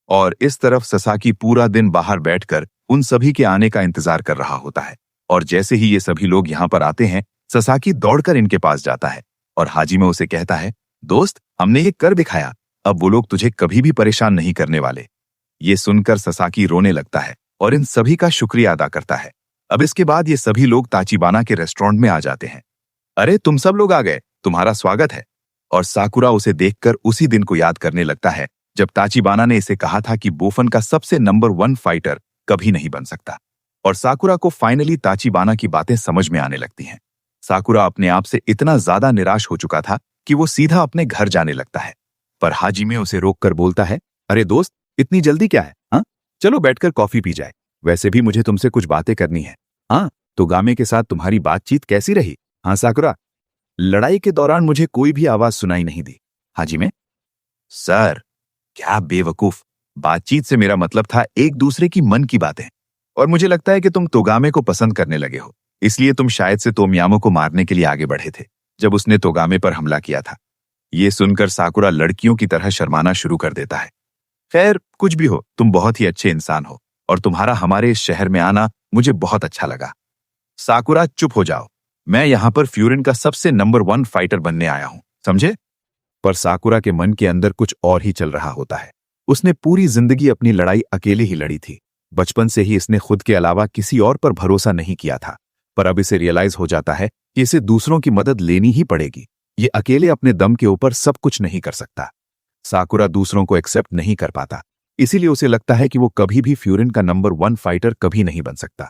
और इस तरफ ससाकी पूरा दिन बाहर बैठकर उन सभी के आने का इंतजार कर रहा होता है, और जैसे ही ये सभी लोग यहाँ पर आते हैं, ससाकी दौड़कर इनके पास जाता है और हाजिमे उसे कहता है, दोस्त, हमने ये कर दिखाया, अब वो लोग तुझे कभी भी परेशान नहीं करने वाले। ये सुनकर ससाकी रोने लगता है और इन सभी का शुक्रिया अदा करता है। अब इसके बाद ये सभी लोग ताचिबाना के रेस्टोरेंट में आ जाते हैं। अरे तुम सब लोग आ गए, तुम्हारा स्वागत है। और साकुरा उसे देखकर उसी दिन को याद करने लगता है जब ताचिबाना ने इसे कहा था कि बोफन का सबसे नंबर 1 फाइटर कभी नहीं बन सकता। और साकुरा को फाइनली ताचिबाना की बातें समझ में आने लगती हैं। साकुरा अपने आप से इतना ज्यादा निराश हो चुका था कि वो सीधा अपने घर जाने लगता है, पर हाजिमे उसे रोककर बोलता है, अरे दोस्त, इतनी जल्दी क्या है? हाँ, चलो बैठकर कॉफी पी जाए। वैसे भी मुझे तुमसे कुछ बातें करनी है। हाँ, तोगामे के साथ तुम्हारी बातचीत कैसी रही? हाँ साकुरा, लड़ाई के दौरान मुझे कोई भी आवाज सुनाई नहीं दी। हाजिमे, सर, क्या बेवकूफ, बातचीत से मेरा मतलब था एक दूसरे की मन की बातें, और मुझे लगता है कि तुम तोगामे को पसंद करने लगे हो, इसलिए तुम शायद से तोमियामो को मारने के लिए आगे बढ़े थे जब उसने तोगामे पर हमला किया था। ये सुनकर साकुरा लड़कियों की तरह शर्माना शुरू कर देता है। खैर, कुछ भी हो, तुम बहुत ही अच्छे इंसान हो, और तुम्हारा हमारे इस शहर में आना मुझे बहुत अच्छा लगा। साकुरा, चुप हो जाओ, मैं यहाँ पर फ्यूरिन का सबसे नंबर 1 फाइटर बनने आया हूँ, समझे? पर साकुरा के मन के अंदर कुछ और ही चल रहा होता है। उसने पूरी जिंदगी अपनी लड़ाई अकेले ही लड़ी थी। बचपन से ही इसने खुद के अलावा किसी और पर भरोसा नहीं किया था, पर अब इसे रियलाइज हो जाता है कि इसे दूसरों की मदद लेनी ही पड़ेगी। ये अकेले अपने दम के ऊपर सब कुछ नहीं कर सकता। साकुरा दूसरों को एक्सेप्ट नहीं कर पाता, इसीलिए उसे लगता है कि वो कभी भी फ्यूरिन का नंबर 1 फाइटर कभी नहीं बन सकता।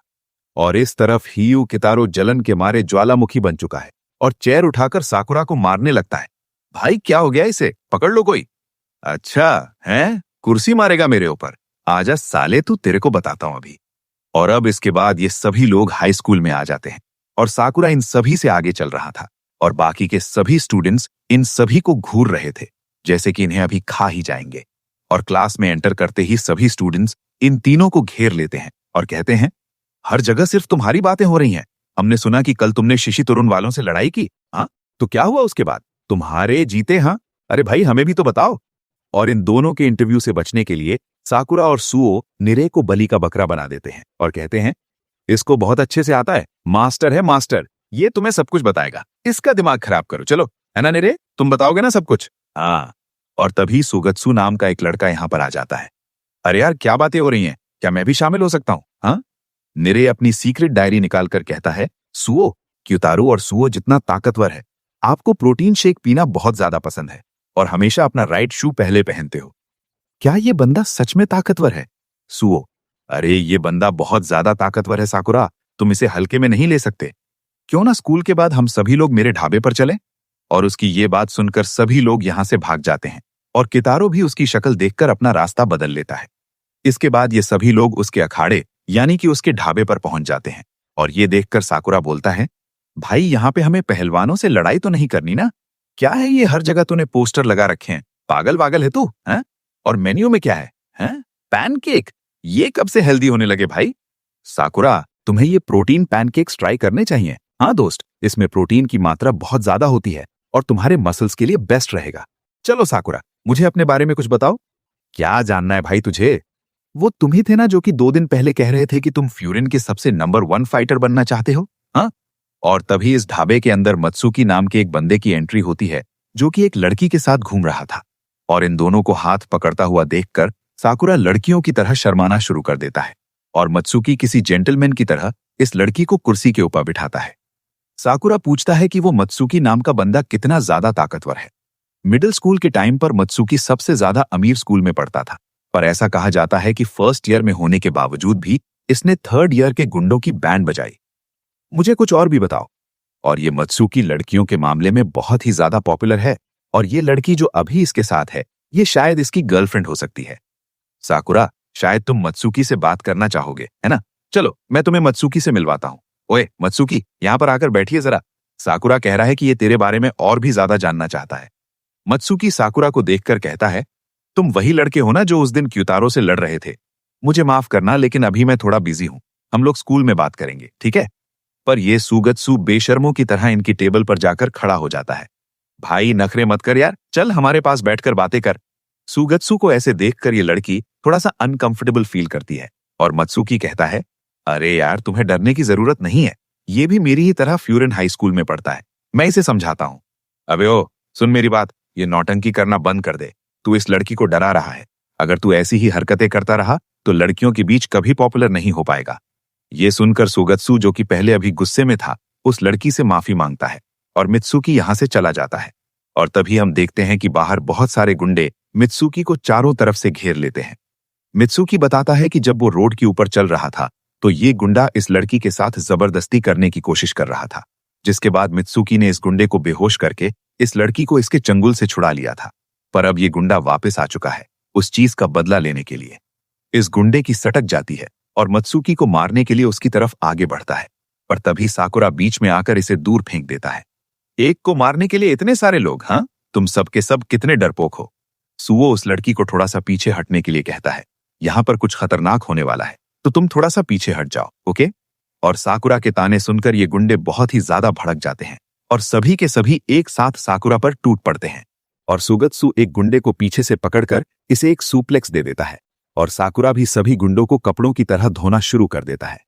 और इस तरफ हियू कितारो जलन के मारे ज्वालामुखी बन चुका है और चेयर उठाकर साकुरा को मारने लगता है। भाई क्या हो गया इसे? पकड़ लो कोई। अच्छा है, कुर्सी मारेगा मेरे ऊपर? आजा साले, तू, तेरे को बताता हूं अभी। और अब इसके बाद ये सभी लोग हाई स्कूल में आ जाते हैं और साकुरा इन सभी से आगे चल रहा था और बाकी के सभी स्टूडेंट्स इन सभी को घूर रहे थे जैसे कि इन्हें अभी खा ही जाएंगे। और क्लास में एंटर करते ही सभी स्टूडेंट्स इन तीनों को घेर लेते हैं और कहते हैं, हर जगह सिर्फ तुम्हारी बातें हो रही हैं। हमने सुना कि कल तुमने शिशि तरुण वालों से लड़ाई की। हाँ, तो क्या हुआ उसके बाद? तुम्हारे जीते? हाँ, अरे भाई हमें भी तो बताओ। और इन दोनों के इंटरव्यू से बचने के लिए साकुरा और सुओ निरे को बलि का बकरा बना देते हैं और कहते हैं इसको बहुत अच्छे से आता है, मास्टर है मास्टर, ये तुम्हें सब कुछ बताएगा, इसका दिमाग खराब करो, चलो, है ना निरे, तुम बताओगे ना सब कुछ। हाँ। और तभी सुगत्सु नाम का एक लड़का यहां पर आ जाता है। अरे यार क्या बातें हो रही हैं, क्या मैं भी शामिल हो सकता हूं? हाँ। निरे अपनी सीक्रेट डायरी निकालकर कहता है सुओ, क्यूतारो और सुओ जितना ताकतवर है, आपको प्रोटीन शेक पीना बहुत ज्यादा पसंद है और हमेशा अपना राइट शू पहले पहनते हो। क्या ये बंदा सच में ताकतवर है? सुओ, अरे ये बंदा बहुत ज्यादा ताकतवर है साकुरा, तुम इसे हल्के में नहीं ले सकते। क्यों ना स्कूल के बाद हम सभी लोग मेरे ढाबे पर चलें? और उसकी ये बात सुनकर सभी लोग यहां से भाग जाते हैं और कितारो भी उसकी शक्ल देखकर अपना रास्ता बदल लेता है। इसके बाद ये सभी लोग उसके अखाड़े यानी कि उसके ढाबे पर पहुंच जाते हैं और ये देखकर साकुरा बोलता है भाई यहाँ पे हमें पहलवानों से लड़ाई तो नहीं करनी ना? क्या है ये हर जगह तूने पोस्टर लगा रखे हैं, पागल वागल है तू? हैं? और मेन्यू में क्या है? हैं? पैनकेक, ये कब से हेल्दी होने लगे भाई? साकुरा, तुम्हें ये प्रोटीन पैनकेक्स ट्राई करने चाहिए। हाँ दोस्त, इसमें प्रोटीन की मात्रा बहुत ज्यादा होती है और तुम्हारे मसल्स के लिए बेस्ट रहेगा। चलो साकुरा, मुझे अपने बारे में कुछ बताओ। क्या जानना है भाई तुझे? वो तुम ही थे ना जो कि 2 दिन पहले कह रहे थे कि तुम फ्यूरिन के सबसे नंबर 1 फाइटर बनना चाहते हो? हाँ। और तभी इस ढाबे के अंदर मत्सुकी नाम के एक बंदे की एंट्री होती है जो कि एक लड़की के साथ घूम रहा था और इन दोनों को हाथ पकड़ता हुआ देखकर साकुरा लड़कियों की तरह शर्माना शुरू कर देता है और मत्सुकी किसी जेंटलमैन की तरह इस लड़की को कुर्सी के ऊपर बिठाता है। साकुरा पूछता है कि वो मत्सुकी नाम का बंदा कितना ज्यादा ताकतवर है। मिडिल स्कूल के टाइम पर मत्सुकी सबसे ज्यादा अमीर स्कूल में पढ़ता था, पर ऐसा कहा जाता है कि फर्स्ट ईयर में होने के बावजूद भी इसने थर्ड ईयर के गुंडों की बैंड बजाई। मुझे कुछ और भी बताओ। और ये मत्सुकी लड़कियों के मामले में बहुत ही ज्यादा पॉपुलर है और ये लड़की जो अभी इसके साथ है ये शायद इसकी गर्लफ्रेंड हो सकती है। साकुरा, शायद तुम मत्सुकी से बात करना चाहोगे, है ना? चलो मैं तुम्हें मत्सुकी से मिलवाता हूँ। ओए मत्सुकी, यहाँ पर आकर बैठिए जरा। साकुरा कह रहा है कि ये तेरे बारे में और भी ज्यादा जानना चाहता है। मत्सुकी साकुरा को देखकर कहता है तुम वही लड़के हो ना जो उस दिन क्यूतारो से लड़ रहे थे? मुझे माफ करना लेकिन अभी मैं थोड़ा बिजी हूं, हम लोग स्कूल में बात करेंगे, ठीक है? पर यह सुगत्सु बेशर्मों की तरह इनकी टेबल पर जाकर खड़ा हो जाता है। भाई नखरे मत कर यार, चल हमारे पास बैठकर बातें कर। सुगत्सु को ऐसे देखकर ये लड़की थोड़ा सा अनकंफर्टेबल फील करती है और मत्सुकी कहता है अरे यार तुम्हें डरने की जरूरत नहीं है, ये भी मेरी ही तरह फ्यूरिन हाई स्कूल में पढ़ता है, मैं इसे समझाता हूँ। अबे ओ सुन मेरी बात, ये नौटंकी करना बंद कर दे, तू इस लड़की को डरा रहा है। अगर तू ऐसी ही हरकतें करता रहा तो लड़कियों के बीच कभी पॉपुलर नहीं हो पाएगा। ये सुनकर सुगत्सु जो कि पहले अभी गुस्से में था उस लड़की से माफी मांगता है और मित्सुकी यहां से चला जाता है। और तभी हम देखते हैं कि बाहर बहुत सारे गुंडे मित्सुकी को चारों तरफ से घेर लेते हैं। मित्सुकी बताता है कि जब वो रोड के ऊपर चल रहा था तो ये गुंडा इस लड़की के साथ जबरदस्ती करने की कोशिश कर रहा था, जिसके बाद मित्सुकी ने इस गुंडे को बेहोश करके इस लड़की को इसके चंगुल से छुड़ा लिया था। पर अब ये गुंडा वापस आ चुका है उस चीज का बदला लेने के लिए। इस गुंडे की सटक जाती है और मत्सुकी को मारने के लिए उसकी तरफ आगे बढ़ता है, पर तभी साकुरा बीच में आकर इसे दूर फेंक देता है। एक को मारने के लिए इतने सारे लोग? हाँ, तुम सबके सब कितने डरपोक हो। सुओ उस लड़की को थोड़ा सा पीछे हटने के लिए कहता है, यहाँ पर कुछ खतरनाक होने वाला है तो तुम थोड़ा सा पीछे हट जाओ, ओके? और साकुरा के ताने सुनकर ये गुंडे बहुत ही ज्यादा भड़क जाते हैं और सभी के सभी एक साथ साकुरा पर टूट पड़ते हैं और सुगत्सु एक गुंडे को पीछे से पकड़कर इसे एक सुप्लेक्स दे देता है और साकुरा भी सभी गुंडों को कपड़ों की तरह धोना शुरू कर देता है।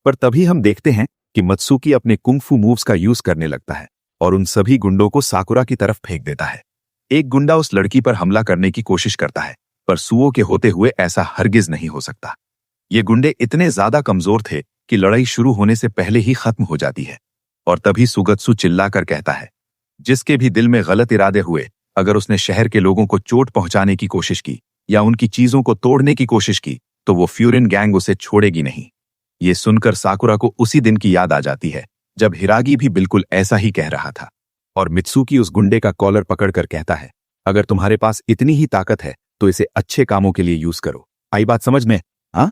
पर तभी हम देखते हैं कि मत्सुकी अपने कुंगफू मूव्स का यूज करने लगता है और उन सभी गुंडों को साकुरा की तरफ फेंक देता है। एक गुंडा उस लड़की पर हमला करने की कोशिश करता है, पर सुओ के होते हुए ऐसा हरगिज नहीं हो सकता। ये गुंडे इतने ज्यादा कमजोर थे कि लड़ाई शुरू होने से पहले ही खत्म हो जाती है। और तभी सुगत्सु चिल्लाकर कहता है, जिसके भी दिल में गलत इरादे हुए, अगर उसने शहर के लोगों को चोट पहुंचाने की कोशिश की या उनकी चीजों को तोड़ने की कोशिश की तो वो फ्यूरिन गैंग उसे छोड़ेगी नहीं। ये सुनकर साकुरा को उसी दिन की याद आ जाती है जब हिरागी भी बिल्कुल ऐसा ही कह रहा था। और मित्सुकी उस गुंडे का कॉलर पकड़कर कहता है, अगर तुम्हारे पास इतनी ही ताकत है तो इसे अच्छे कामों के लिए यूज करो। आई बात समझ में? हाँ?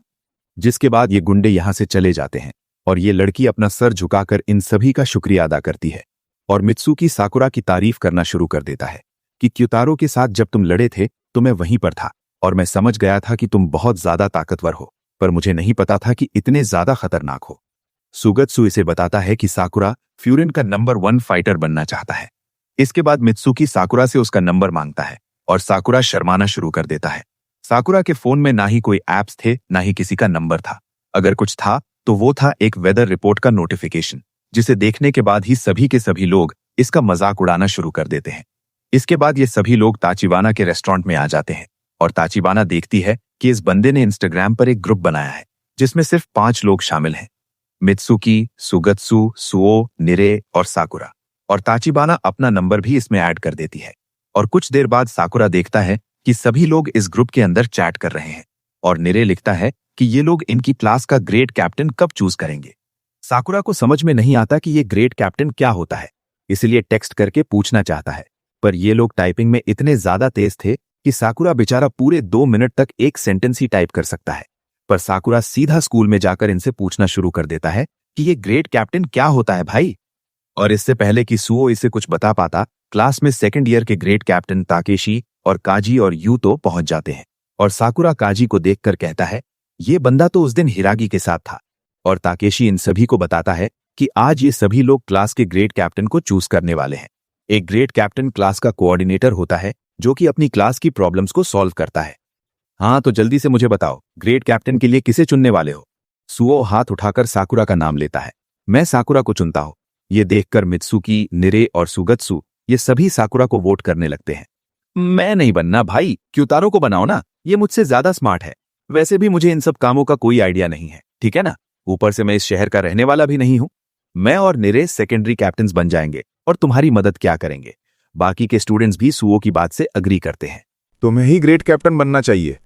जिसके बाद ये गुंडे यहां से चले जाते हैं और ये लड़की अपना सर झुकाकर इन सभी का शुक्रिया अदा करती है और मित्सुकी साकुरा की तारीफ करना शुरू कर देता है कि क्यूतारो के साथ जब तुम लड़े थे तो मैं वहीं पर था और मैं समझ गया था कि तुम बहुत ज्यादा ताकतवर हो, पर मुझे नहीं पता था कि इतने ज्यादा खतरनाक हो। सुगत्सु इसे बताता है कि साकुरा फ्यूरिन का नंबर 1 फाइटर बनना चाहता है। इसके बाद मित्सुकी साकुरा से उसका नंबर मांगता है और साकुरा शर्माना शुरू कर देता है। साकुरा के फोन में ना ही कोई ऐप्स थे ना ही किसी का नंबर था। अगर कुछ था तो वो था एक वेदर रिपोर्ट का नोटिफिकेशन, जिसे देखने के बाद ही सभी के सभी लोग इसका मजाक उड़ाना शुरू कर देते हैं। इसके बाद ये सभी लोग ताचिबाना के रेस्टोरेंट में आ जाते हैं और ताचिबाना देखती है कि इस बंदे ने इंस्टाग्राम पर एक ग्रुप बनाया है जिसमें सिर्फ 5 लोग शामिल हैं, मित्सुकी, सुगत्सु, सुओ, निरे और साकुरा। और ताचिबाना अपना नंबर भी इसमें ऐड कर देती है। और कुछ देर बाद साकुरा देखता है कि सभी लोग इस ग्रुप के अंदर चैट कर रहे हैं और निरे लिखता है कि ये लोग इनकी क्लास का ग्रेड कैप्टन कब चूज करेंगे। साकुरा को समझ में नहीं आता कि ये ग्रेड कैप्टन क्या होता है, इसलिए टेक्स्ट करके पूछना चाहता है, पर ये लोग टाइपिंग में इतने ज्यादा तेज थे कि साकुरा बेचारा पूरे 2 मिनट तक एक सेंटेंस ही टाइप कर सकता है। पर साकुरा सीधा स्कूल में जाकर इनसे पूछना शुरू कर देता है कि ये ग्रेड कैप्टन क्या होता है भाई। और इससे पहले कि सुओ इसे कुछ बता पाता, क्लास में सेकंड ईयर के ग्रेड कैप्टन ताकेशी और काजी और यूतो पहुंच जाते हैं। और साकुरा काजी को देखकर कहता है, ये बंदा तो उस दिन हिरागी के साथ था। और ताकेशी इन सभी को बताता है कि आज ये सभी लोग क्लास के ग्रेड कैप्टन को चूज करने वाले हैं। एक ग्रेड कैप्टन क्लास का कोऑर्डिनेटर होता है जो कि अपनी क्लास की प्रॉब्लम्स को सॉल्व करता है। हाँ, तो जल्दी से मुझे बताओ, ग्रेड कैप्टन के लिए किसे चुनने वाले हो? सुओ हाथ उठाकर साकुरा का नाम लेता है। मैं साकुरा को चुनता हूं। ये देखकर मित्सुकी, निरे और सुगत्सु ये सभी साकुरा को वोट करने लगते हैं। मैं नहीं बनना भाई, क्यूतारो को बनाओ ना, ये मुझसे ज्यादा स्मार्ट है। वैसे भी मुझे इन सब कामों का कोई आइडिया नहीं है, ठीक है ना? ऊपर से मैं इस शहर का रहने वाला भी नहीं हूं। मैं और निरे सेकेंडरी कैप्टन्स बन जाएंगे और तुम्हारी मदद क्या करेंगे। बाकी के स्टूडेंट्स भी सुओ की बात से अग्री करते हैं। तुम्हें ही ग्रेड कैप्टन बनना चाहिए।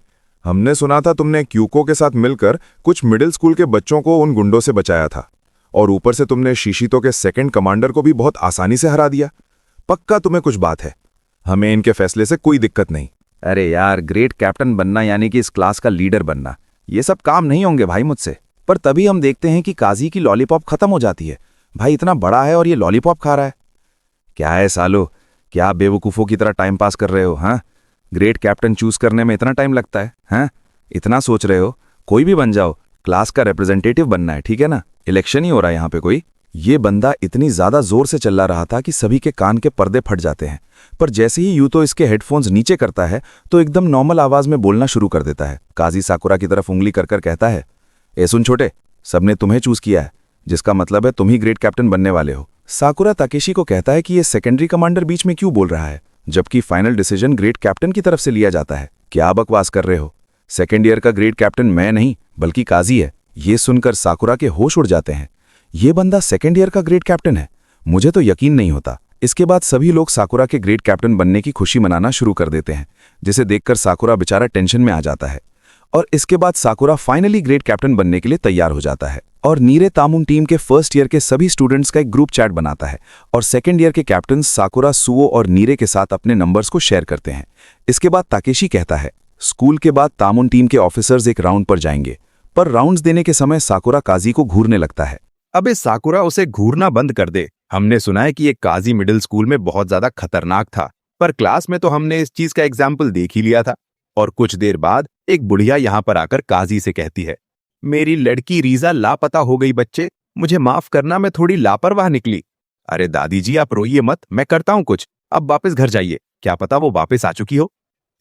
हमने सुना था तुमने क्यूको के साथ मिलकर कुछ मिडिल स्कूल के बच्चों को उन गुंडों से बचाया था, और ऊपर से तुमने शिशितो के सेकंड कमांडर को भी बहुत आसानी से हरा दिया। पक्का तुम्हें कुछ बात है। हमें इनके फैसले से कोई दिक्कत नहीं। अरे यार, ग्रेड कैप्टन बनना यानी कि इस क्लास का लीडर बनना, ये सब काम नहीं होंगे भाई मुझसे। पर तभी हम देखते हैं कि काजी की लॉलीपॉप खत्म हो जाती है। भाई इतना बड़ा है और ये लॉलीपॉप खा रहा है। क्या है सालो, क्या बेवकूफ़ों की तरह टाइम पास कर रहे हो? हाँ, ग्रेड कैप्टन चूज करने में इतना टाइम लगता है? हाँ, इतना सोच रहे हो? कोई भी बन जाओ, क्लास का रिप्रेजेंटेटिव बनना है, ठीक है ना? इलेक्शन ही हो रहा है यहाँ पे कोई। ये बंदा इतनी ज्यादा जोर से चिल्ला रहा था कि सभी के कान के पर्दे फट जाते हैं। पर जैसे ही यूतो इसके हेडफोन्स नीचे करता है तो एकदम नॉर्मल आवाज में बोलना शुरू कर देता है। काजी साकुरा की तरफ उंगली कर कहता है, ए सुन छोटे, सबने तुम्हें चूज किया है, जिसका मतलब है तुम ही ग्रेड कैप्टन बनने वाले हो। साकुरा ताकेशी को कहता है कि ये सेकेंडरी कमांडर बीच में क्यों बोल रहा है, जबकि फाइनल डिसीजन ग्रेड कैप्टन की तरफ से लिया जाता है। क्या बकवास कर रहे हो? सेकेंड ईयर का ग्रेड कैप्टन मैं नहीं बल्कि काजी है। ये सुनकर साकुरा के होश उड़ जाते हैं। ये बंदा सेकेंड ईयर का ग्रेड कैप्टन है, मुझे तो यकीन नहीं होता। इसके बाद सभी लोग साकुरा के ग्रेड कैप्टन बनने की खुशी मनाना शुरू कर देते हैं, जिसे देखकर साकुरा बेचारा टेंशन में आ जाता है। और इसके बाद साकुरा फाइनली ग्रेड कैप्टन बनने के लिए तैयार हो जाता है और नीरे तामुन टीम के फर्स्ट ईयर के सभी स्टूडेंट्स का एक ग्रुप चैट बनाता है और सेकेंड ईयर के कैप्टन साकुरा, सुओ और नीरे के साथ अपने नंबर्स को शेयर करते हैं। इसके बाद ताकेशी कहता है, स्कूल के बाद तामुन टीम के ऑफिसर्स एक राउंड पर जाएंगे। पर राउंड्स देने के समय साकुरा काजी को घूरने लगता है। अबे साकुरा, उसे घूरना बंद कर दे। हमने सुना है कि एक काजी मिडिल स्कूल में बहुत ज्यादा खतरनाक था, पर क्लास में तो हमने इस चीज का एग्जाम्पल देख ही लिया था। और कुछ देर बाद एक बुढ़िया यहाँ पर आकर काजी से कहती है, मेरी लड़की रीजा लापता हो गई बच्चे, मुझे माफ करना, मैं थोड़ी लापरवाह निकली। अरे दादी जी, आप रोइए मत, मैं करता हूँ कुछ, अब वापस घर जाइए, क्या पता वो वापस आ चुकी हो।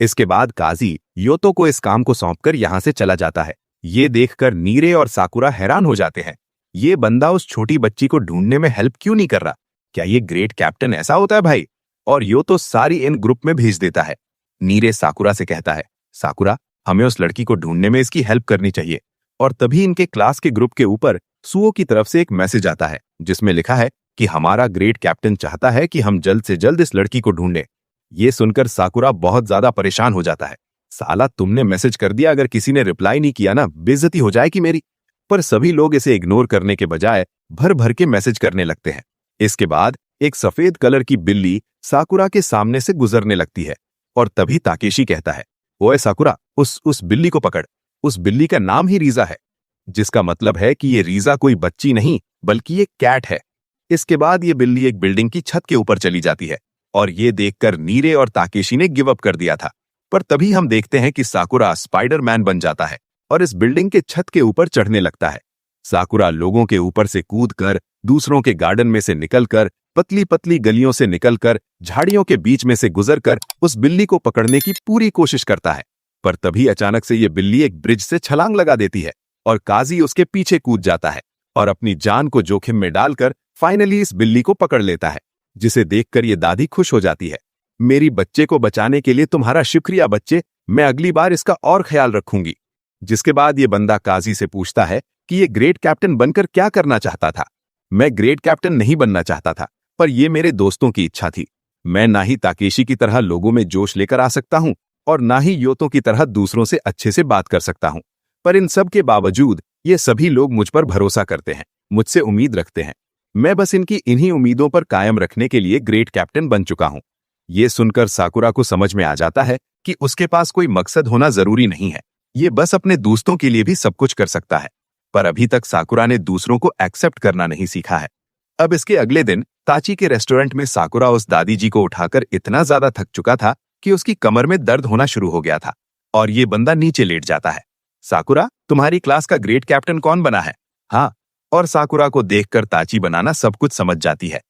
इसके बाद काजी योतो को इस काम को सौंपकर यहाँ से चला जाता है। ये देखकर नीरे और साकुरा हैरान हो जाते हैं। ये बंदा उस छोटी बच्ची को ढूंढने में हेल्प क्यों नहीं कर रहा? क्या ये ग्रेड कैप्टन ऐसा होता है भाई? और योतो सारी इन ग्रुप में भेज देता है। नीरे साकुरा से कहता है, साकुरा, हमें उस लड़की को ढूंढने में इसकी हेल्प करनी चाहिए। और तभी इनके क्लास के ग्रुप के ऊपर सुओ की तरफ से एक मैसेज आता है जिसमें लिखा है कि हमारा ग्रेड कैप्टन चाहता है कि हम जल्द से जल्द इस लड़की को ढूंढें। ये सुनकर साकुरा बहुत ज्यादा परेशान हो जाता है। साला, तुमने मैसेज कर दिया, अगर किसी ने रिप्लाई नहीं किया ना, बेइज्जती हो जाएगी मेरी। पर सभी लोग इसे इग्नोर करने के बजाय भर भर के मैसेज करने लगते हैं। इसके बाद एक सफेद कलर की बिल्ली साकुरा के सामने से गुजरने लगती है और तभी ताकेशी कहता है, ओए साकुरा, उस बिल्ली को पकड़। उस बिल्ली का नाम ही रीजा है, जिसका मतलब है कि ये रीजा कोई बच्ची नहीं बल्कि एक कैट है। इसके बाद ये बिल्ली एक बिल्डिंग की छत के ऊपर चली जाती है और ये देखकर नीरे और ताकेशी ने गिव अप कर दिया था। पर तभी हम देखते हैं कि साकुरा स्पाइडरमैन बन जाता है और इस बिल्डिंग के छत के ऊपर चढ़ने लगता है। साकुरा लोगों के ऊपर से कूदकर, दूसरों के गार्डन में से निकलकर, पतली पतली गलियों से निकलकर, झाड़ियों के बीच में से गुजरकर उस बिल्ली को पकड़ने की पूरी कोशिश करता है। पर तभी अचानक से ये बिल्ली एक ब्रिज से छलांग लगा देती है और काजी उसके पीछे कूद जाता है और अपनी जान को जोखिम में डालकर फाइनली इस बिल्ली को पकड़ लेता है, जिसे देखकर ये दादी खुश हो जाती है। मेरी बच्चे को बचाने के लिए तुम्हारा शुक्रिया बच्चे, मैं अगली बार इसका और ख्याल रखूंगी। जिसके बाद ये बंदा काजी से पूछता है कि ये ग्रेट कैप्टन बनकर क्या करना चाहता था। मैं ग्रेट कैप्टन नहीं बनना चाहता था, पर ये मेरे दोस्तों की इच्छा थी। मैं ना ही ताकेशी की तरह लोगों में जोश लेकर आ सकता हूं और ना ही योतो की तरह दूसरों से अच्छे से बात कर सकता हूं, पर इन सब के बावजूद ये सभी लोग मुझ पर भरोसा करते हैं, मुझसे उम्मीद रखते हैं। मैं बस इनकी इन्हीं उम्मीदों पर कायम रखने के लिए ग्रेट कैप्टन बन चुका हूं। ये सुनकर साकुरा को समझ में आ जाता है कि उसके पास कोई मकसद होना जरूरी नहीं है, ये बस अपने दोस्तों के लिए भी सब कुछ कर सकता है। पर अभी तक साकुरा ने दूसरों को एक्सेप्ट करना नहीं सीखा है। अब इसके अगले दिन ताची के रेस्टोरेंट में साकुरा उस दादी जी को उठाकर इतना ज्यादा थक चुका था कि उसकी कमर में दर्द होना शुरू हो गया था और ये बंदा नीचे लेट जाता है। साकुरा, तुम्हारी क्लास का ग्रेट कैप्टन कौन बना है? हाँ, और साकुरा को देखकर ताची बनाना सब कुछ समझ जाती है।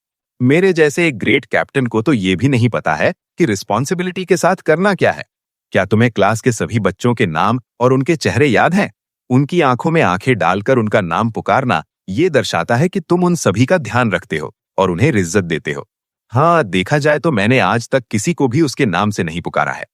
मेरे जैसे एक ग्रेट कैप्टन को तो ये भी नहीं पता है कि रिस्पॉन्सिबिलिटी के साथ करना क्या है। क्या तुम्हें क्लास के सभी बच्चों के नाम और उनके चेहरे याद हैं? उनकी आंखों में आंखें डालकर उनका नाम पुकारना ये दर्शाता है कि तुम उन सभी का ध्यान रखते हो और उन्हें इज्जत देते हो। हाँ, देखा जाए तो मैंने आज तक किसी को भी उसके नाम से नहीं पुकारा है।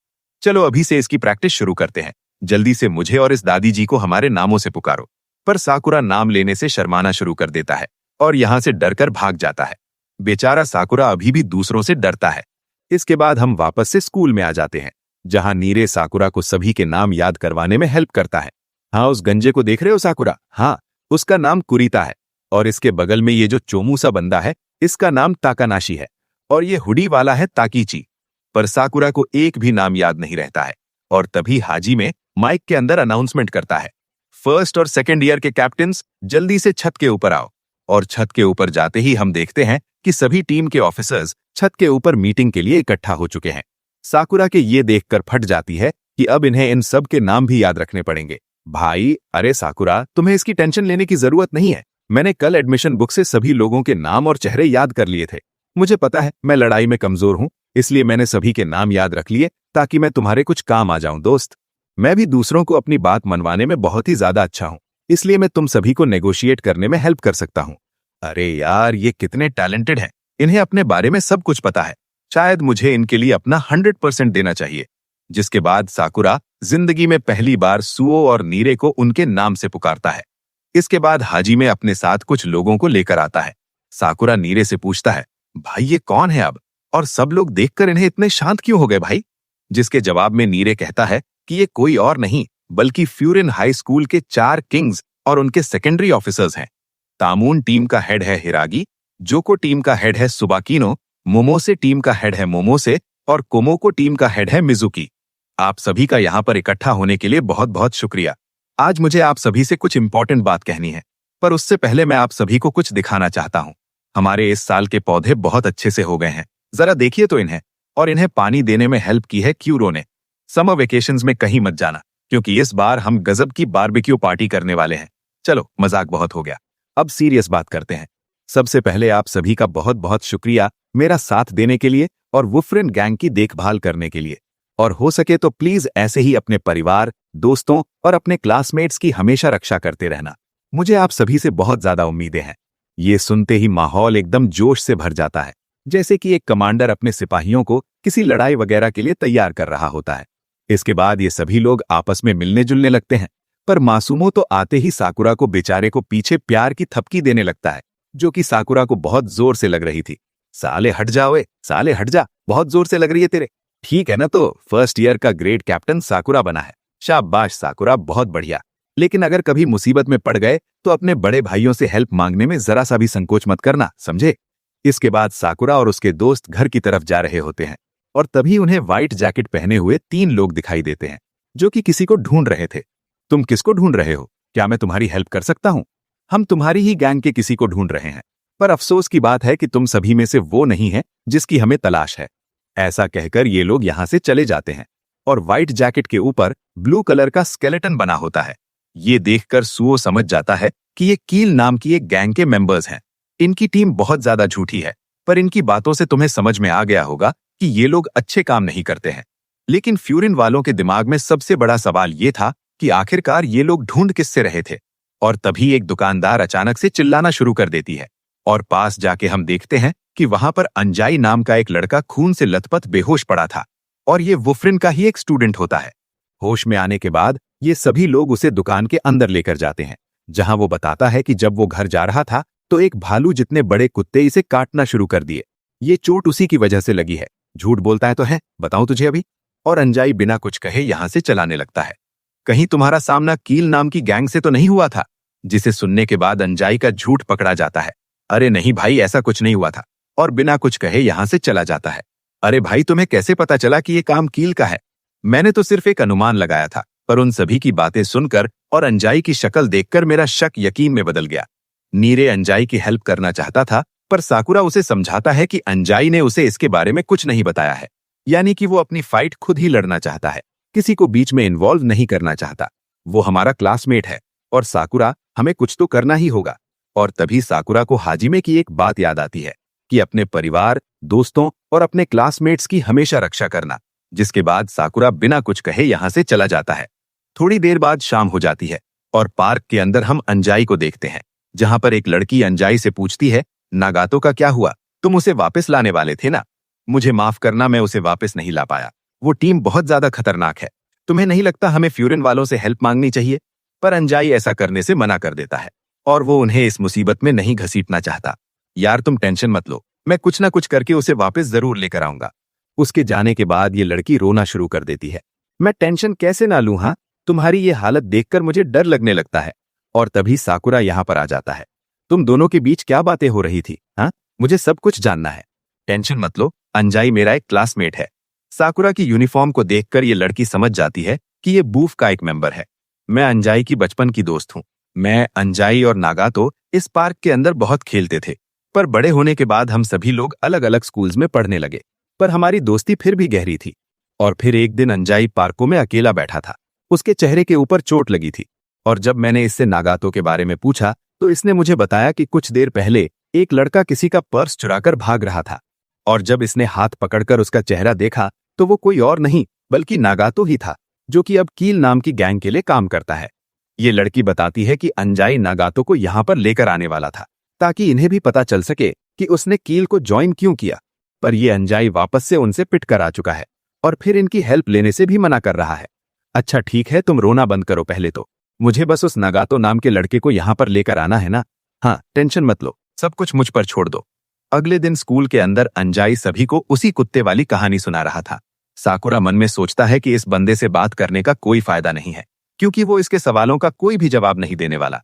चलो अभी से इसकी प्रैक्टिस शुरू करते हैं। जल्दी से मुझे और इस दादी जी को हमारे नामों से पुकारो। पर साकुरा नाम लेने से शर्माना शुरू कर देता है और यहां से डरकर भाग जाता है। बेचारा साकुरा अभी भी दूसरों से डरता है। इसके बाद हम वापस से स्कूल में आ जाते हैं, जहां नीरे साकुरा को सभी के नाम याद करवाने में हेल्प करता है। हाँ, उस गंजे को देख रहे हो साकुरा? हाँ, उसका नाम कुरीता है और इसके बगल में ये जो चोमू सा बंदा है, इसका नाम ताकानाशी है और ये हुडी वाला है ताकीची। पर साकुरा को एक भी नाम याद नहीं रहता है और तभी हाजी में माइक के अंदर अनाउंसमेंट करता है, फर्स्ट और सेकेंड ईयर के कैप्टन्स जल्दी से छत के ऊपर आओ। और छत के ऊपर जाते ही हम देखते हैं कि सभी टीम के ऑफिसर्स छत के ऊपर मीटिंग के लिए इकट्ठा हो चुके हैं। साकुरा के ये देखकर फट जाती है कि अब इन्हें इन सब के नाम भी याद रखने पड़ेंगे। भाई, अरे साकुरा, तुम्हें इसकी टेंशन लेने की जरूरत नहीं है। मैंने कल एडमिशन बुक से सभी लोगों के नाम और चेहरे याद कर लिए थे। मुझे पता है मैं लड़ाई में कमजोर हूं, इसलिए मैंने सभी के नाम याद रख लिए ताकि मैं तुम्हारे कुछ काम आ जाऊं। दोस्त, मैं भी दूसरों को अपनी बात मनवाने में बहुत ही ज्यादा अच्छा हूं, इसलिए मैं तुम सभी को नेगोशिएट करने में हेल्प कर सकता हूं। अरे यार, ये कितने टैलेंटेड हैं, इन्हें अपने बारे में सब कुछ पता है। शायद मुझे इनके लिए अपना 100% देना चाहिए। जिसके बाद साकुरा जिंदगी में पहली बार सुओ और नीरे को उनके नाम से पुकारता है। इसके बाद हाजी में अपने साथ कुछ लोगों को लेकर आता है। साकुरा नीरे से पूछता है, भाई ये कौन है अब, और सब लोग देखकर इन्हें इतने शांत क्यों हो गए भाई? जिसके जवाब में नीरे कहता है कि ये कोई और नहीं बल्कि फ्यूरिन हाई स्कूल के 4 किंग्स और उनके सेकेंडरी ऑफिसर्स हैं। तामून टीम का हेड है हिरागी, जोको टीम का हेड है सुबाकिनो, मोमोसे टीम का हेड है मोमोसे और कोमोको टीम का हेड है मिजुकी। आप सभी का यहाँ पर इकट्ठा होने के लिए बहुत बहुत शुक्रिया। आज मुझे आप सभी से कुछ इंपॉर्टेंट बात कहनी है, पर उससे पहले मैं आप सभी को कुछ दिखाना चाहता हूँ। हमारे इस साल के पौधे बहुत अच्छे से हो गए हैं, जरा देखिए तो इन्हें। और इन्हें पानी देने में हेल्प की है क्यूरो ने। समर वेकेशंस में कहीं मत जाना, क्योंकि इस बार हम गजब की बारबेक्यू पार्टी करने वाले हैं। चलो, मजाक बहुत हो गया, अब सीरियस बात करते हैं। सबसे पहले आप सभी का बहुत बहुत शुक्रिया मेरा साथ देने के लिए और वुफ्रिन गैंग की देखभाल करने के लिए। और हो सके तो प्लीज ऐसे ही अपने परिवार, दोस्तों और अपने क्लासमेट्स की हमेशा रक्षा करते रहना। मुझे आप सभी से बहुत ज्यादा उम्मीदें हैं। ये सुनते ही माहौल एकदम जोश से भर जाता है, जैसे कि एक कमांडर अपने सिपाहियों को किसी लड़ाई वगैरह के लिए तैयार कर रहा होता है। इसके बाद ये सभी लोग आपस में मिलने जुलने लगते हैं, पर मासूमो तो आते ही साकुरा को बेचारे को पीछे प्यार की थपकी देने लगता है, जो कि साकुरा को बहुत जोर से लग रही थी। साले हट जा ओए, साले हट जा, बहुत जोर से लग रही है तेरे। ठीक है ना, तो फर्स्ट ईयर का ग्रेट कैप्टन साकुरा बना है। शाबाश साकुरा, बहुत बढ़िया। लेकिन अगर कभी मुसीबत में पड़ गए तो अपने बड़े भाइयों से हेल्प मांगने में जरा सा भी संकोच मत करना, समझे? इसके बाद साकुरा और उसके दोस्त घर की तरफ जा रहे होते हैं और तभी उन्हें व्हाइट जैकेट पहने हुए 3 लोग दिखाई देते हैं, जो कि किसी को ढूंढ रहे थे। तुम किसको ढूंढ रहे हो? क्या मैं तुम्हारी हेल्प कर सकता हूं? हम तुम्हारी ही गैंग के किसी को ढूंढ रहे हैं, पर अफसोस की बात है कि तुम सभी में से वो नहीं है जिसकी हमें तलाश है। ऐसा कहकर ये लोग यहां से चले जाते हैं और व्हाइट जैकेट के ऊपर ब्लू कलर का स्केलेटन बना होता है। ये देखकर सुओ समझ जाता है कि ये कील नाम की एक गैंग के मेंबर्स हैं। इनकी टीम बहुत ज्यादा झूठी है, पर इनकी बातों से तुम्हें समझ में आ गया होगा कि ये लोग अच्छे काम नहीं करते हैं। लेकिन फ्यूरिन वालों के दिमाग में सबसे बड़ा सवाल ये था कि आखिरकार ये लोग ढूंढ किससे रहे थे। और तभी एक दुकानदार अचानक से चिल्लाना शुरू कर देती है और पास जाके हम देखते हैं कि वहां पर अंजाई नाम का एक लड़का खून से लथपथ बेहोश पड़ा था और ये वुफ्रिन का ही एक स्टूडेंट होता है। होश में आने के बाद ये सभी लोग उसे दुकान के अंदर लेकर जाते हैं, जहां वो बताता है कि जब वो घर जा रहा था तो एक भालू जितने बड़े कुत्ते इसे काटना शुरू कर दिए। ये चोट उसी की वजह से लगी है। झूठ बोलता है तो है, बताऊं तुझे अभी। और अंजाई बिना कुछ कहे यहां से चलाने लगता है। कहीं तुम्हारा सामना कील नाम की गैंग से तो नहीं हुआ था? जिसे सुनने के बाद अंजाई का झूठ पकड़ा जाता है। अरे नहीं भाई, ऐसा कुछ नहीं हुआ था। और बिना कुछ कहे यहां से चला जाता है। अरे भाई, तुम्हें कैसे पता चला कि ये काम कील का है? मैंने तो सिर्फ एक अनुमान लगाया था, पर उन सभी की बातें सुनकर और अंजाई की शक्ल देखकर मेरा शक यकीन में बदल गया। नीरे अंजाई की हेल्प करना चाहता था, पर साकुरा उसे समझाता है कि अंजाई ने उसे इसके बारे में कुछ नहीं बताया है, यानी कि वो अपनी फाइट खुद ही लड़ना चाहता है, किसी को बीच में इन्वॉल्व नहीं करना चाहता। वो हमारा क्लासमेट है और साकुरा, हमें कुछ तो करना ही होगा। और तभी साकुरा को हाजिमे की एक बात याद आती है कि अपने परिवार, दोस्तों और अपने क्लासमेट्स की हमेशा रक्षा करना। जिसके बाद साकुरा बिना कुछ कहे यहां से चला जाता है। थोड़ी देर बाद शाम हो जाती है और पार्क के अंदर हम अंजाई को देखते हैं, जहां पर एक लड़की अंजाई से पूछती है, नागातो का क्या हुआ? तुम उसे वापस लाने वाले थे ना? मुझे माफ करना, मैं उसे वापस नहीं ला पाया। वो टीम बहुत ज्यादा खतरनाक है। तुम्हें नहीं लगता हमें फ्यूरिन वालों से हेल्प मांगनी चाहिए? पर अंजाई ऐसा करने से मना कर देता है और वो उन्हें इस मुसीबत में नहीं घसीटना चाहता। यार तुम टेंशन मत लो, मैं कुछ ना कुछ करके उसे वापस जरूर लेकर आऊंगा। उसके जाने के बाद ये लड़की रोना शुरू कर देती है। मैं टेंशन कैसे ना लूं? हाँ, तुम्हारी ये हालत देखकर मुझे डर लगने लगता है। और तभी साकुरा यहाँ पर आ जाता है। तुम दोनों के बीच क्या बातें हो रही थी? हाँ, मुझे सब कुछ जानना है। टेंशन मत लो, अंजाई मेरा एक क्लासमेट है। साकुरा की यूनिफॉर्म को देखकर ये लड़की समझ जाती है कि ये बूफ का एक मेंबर है। मैं अंजाई की बचपन की दोस्त हूँ। मैं, अंजाई और नागातो इस पार्क के अंदर बहुत खेलते थे, पर बड़े होने के बाद हम सभी लोग अलग अलग स्कूल्स में पढ़ने लगे, पर हमारी दोस्ती फिर भी गहरी थी। और फिर एक दिन अंजाई पार्कों में अकेला बैठा था। उसके चेहरे के ऊपर चोट लगी थी और जब मैंने इससे नागातो के बारे में पूछा तो इसने मुझे बताया कि कुछ देर पहले एक लड़का किसी का पर्स चुराकर भाग रहा था। और जब इसने हाथ पकड़कर उसका चेहरा देखा तो वो कोई और नहीं बल्कि नागातो ही था, जो कि अब कील नाम की गैंग के लिए काम करता है। ये लड़की बताती है कि अंजाई नागातो को यहाँ पर लेकर आने वाला था ताकि इन्हें भी पता चल सके कि उसने कील को ज्वाइन क्यों किया, पर ये अंजाई वापस से उनसे पिट कर आ चुका है और फिर इनकी हेल्प लेने से भी मना कर रहा है। अच्छा ठीक है, तुम रोना बंद करो पहले तो। मुझे बस उस नागातो नाम के लड़के को यहाँ पर लेकर आना है ना? हाँ, टेंशन मत लो, सब कुछ मुझ पर छोड़ दो। अगले दिन स्कूल के अंदर अंजाई सभी को उसी कुत्ते वाली कहानी सुना रहा था। साकुरा मन में सोचता है कि इस बंदे से बात करने का कोई फायदा नहीं है, क्योंकि वो इसके सवालों का कोई भी जवाब नहीं देने वाला।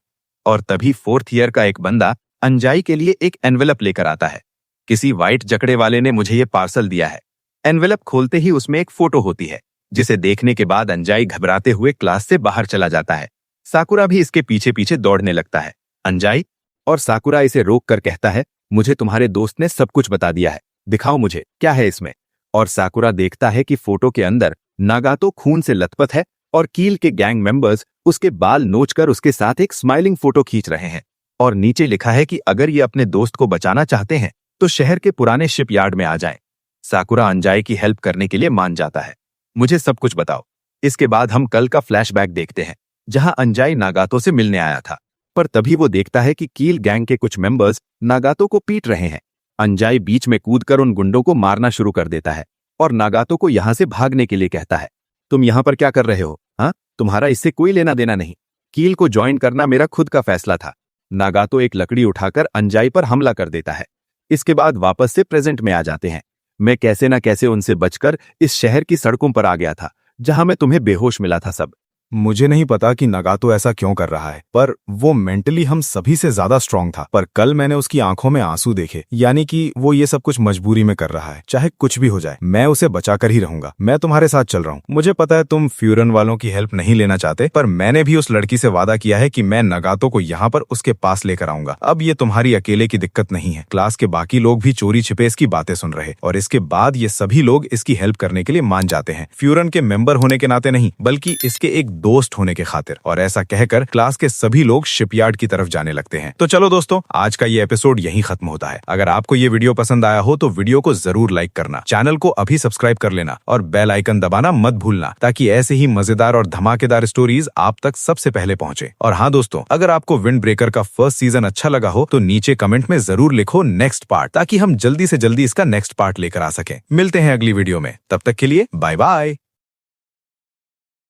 और तभी 4th ईयर का एक बंदा अंजाई के लिए एक एनवेलप लेकर आता है। किसी व्हाइट जकड़े वाले ने मुझे ये पार्सल दिया है। एनवेलप खोलते ही उसमें एक फोटो होती है, जिसे देखने के बाद अंजाई घबराते हुए क्लास से बाहर चला जाता है। साकुरा भी इसके पीछे पीछे दौड़ने लगता है। अंजाई, और साकुरा इसे रोक कर कहता है, मुझे तुम्हारे दोस्त ने सब कुछ बता दिया है, दिखाओ मुझे क्या है इसमें। और साकुरा देखता है कि फोटो के अंदर नागातो खून से लथपथ है और कील के गैंग मेंबर्स उसके बाल नोचकर उसके साथ एक स्माइलिंग फोटो खींच रहे हैं। और नीचे लिखा है कि अगर ये अपने दोस्त को बचाना चाहते हैं तो शहर के पुराने शिपयार्ड में आ जाएं। साकुरा अंजाई की हेल्प करने के लिए मान जाता है। मुझे सब कुछ बताओ। इसके बाद हम कल का फ्लैशबैक देखते हैं, जहां अंजाई नागातो से मिलने आया था, पर तभी वो देखता है कि कील गैंग के कुछ मेंबर्स नागातो को पीट रहे हैं। अंजाई बीच में कूदकर उन गुंडों को मारना शुरू कर देता है और नागातो को यहां से भागने के लिए कहता है। तुम यहां पर क्या कर रहे हो? हाँ, तुम्हारा इससे कोई लेना देना नहीं। कील को ज्वाइन करना मेरा खुद का फैसला था। नागातो एक लकड़ी उठाकर अंजाई पर हमला कर देता है। इसके बाद वापस से प्रेजेंट में आ जाते हैं। मैं कैसे ना कैसे उनसे बचकर इस शहर की सड़कों पर आ गया था, जहां मैं तुम्हें बेहोश मिला था। सब मुझे नहीं पता कि नागातो ऐसा क्यों कर रहा है, पर वो मेंटली हम सभी से ज्यादा स्ट्रांग था। पर कल मैंने उसकी आंखों में आंसू देखे, यानी कि वो ये सब कुछ मजबूरी में कर रहा है। चाहे कुछ भी हो जाए, मैं उसे बचा कर ही रहूंगा। मैं तुम्हारे साथ चल रहा हूँ। मुझे पता है तुम फ्यूरन वालों की हेल्प नहीं लेना चाहते, पर मैंने भी उस लड़की से वादा किया है कि मैं नागातो को यहाँ पर उसके पास लेकर आऊंगा। अब ये तुम्हारी अकेले की दिक्कत नहीं है। क्लास के बाकी लोग भी चोरी छिपे इसकी बातें सुन रहे, और इसके बाद ये सभी लोग इसकी हेल्प करने के लिए मान जाते हैं। फ्यूरन के मेंबर होने के नाते नहीं, बल्कि इसके एक दोस्त होने के खातिर, और ऐसा कहकर क्लास के सभी लोग शिपयार्ड की तरफ जाने लगते हैं। तो चलो दोस्तों, आज का ये एपिसोड यहीं खत्म होता है। अगर आपको ये वीडियो पसंद आया हो तो वीडियो को जरूर लाइक करना, चैनल को अभी सब्सक्राइब कर लेना और बेल आइकन दबाना मत भूलना, ताकि ऐसे ही मजेदार और धमाकेदार स्टोरीज आप तक सबसे पहले पहुंचे। और हाँ दोस्तों, अगर आपको विंड ब्रेकर का फर्स्ट सीजन अच्छा लगा हो तो नीचे कमेंट में जरूर लिखो नेक्स्ट पार्ट, ताकि हम जल्दी से जल्दी इसका नेक्स्ट पार्ट लेकर आ सकें। मिलते हैं अगली वीडियो में, तब तक के लिए बाय बाय।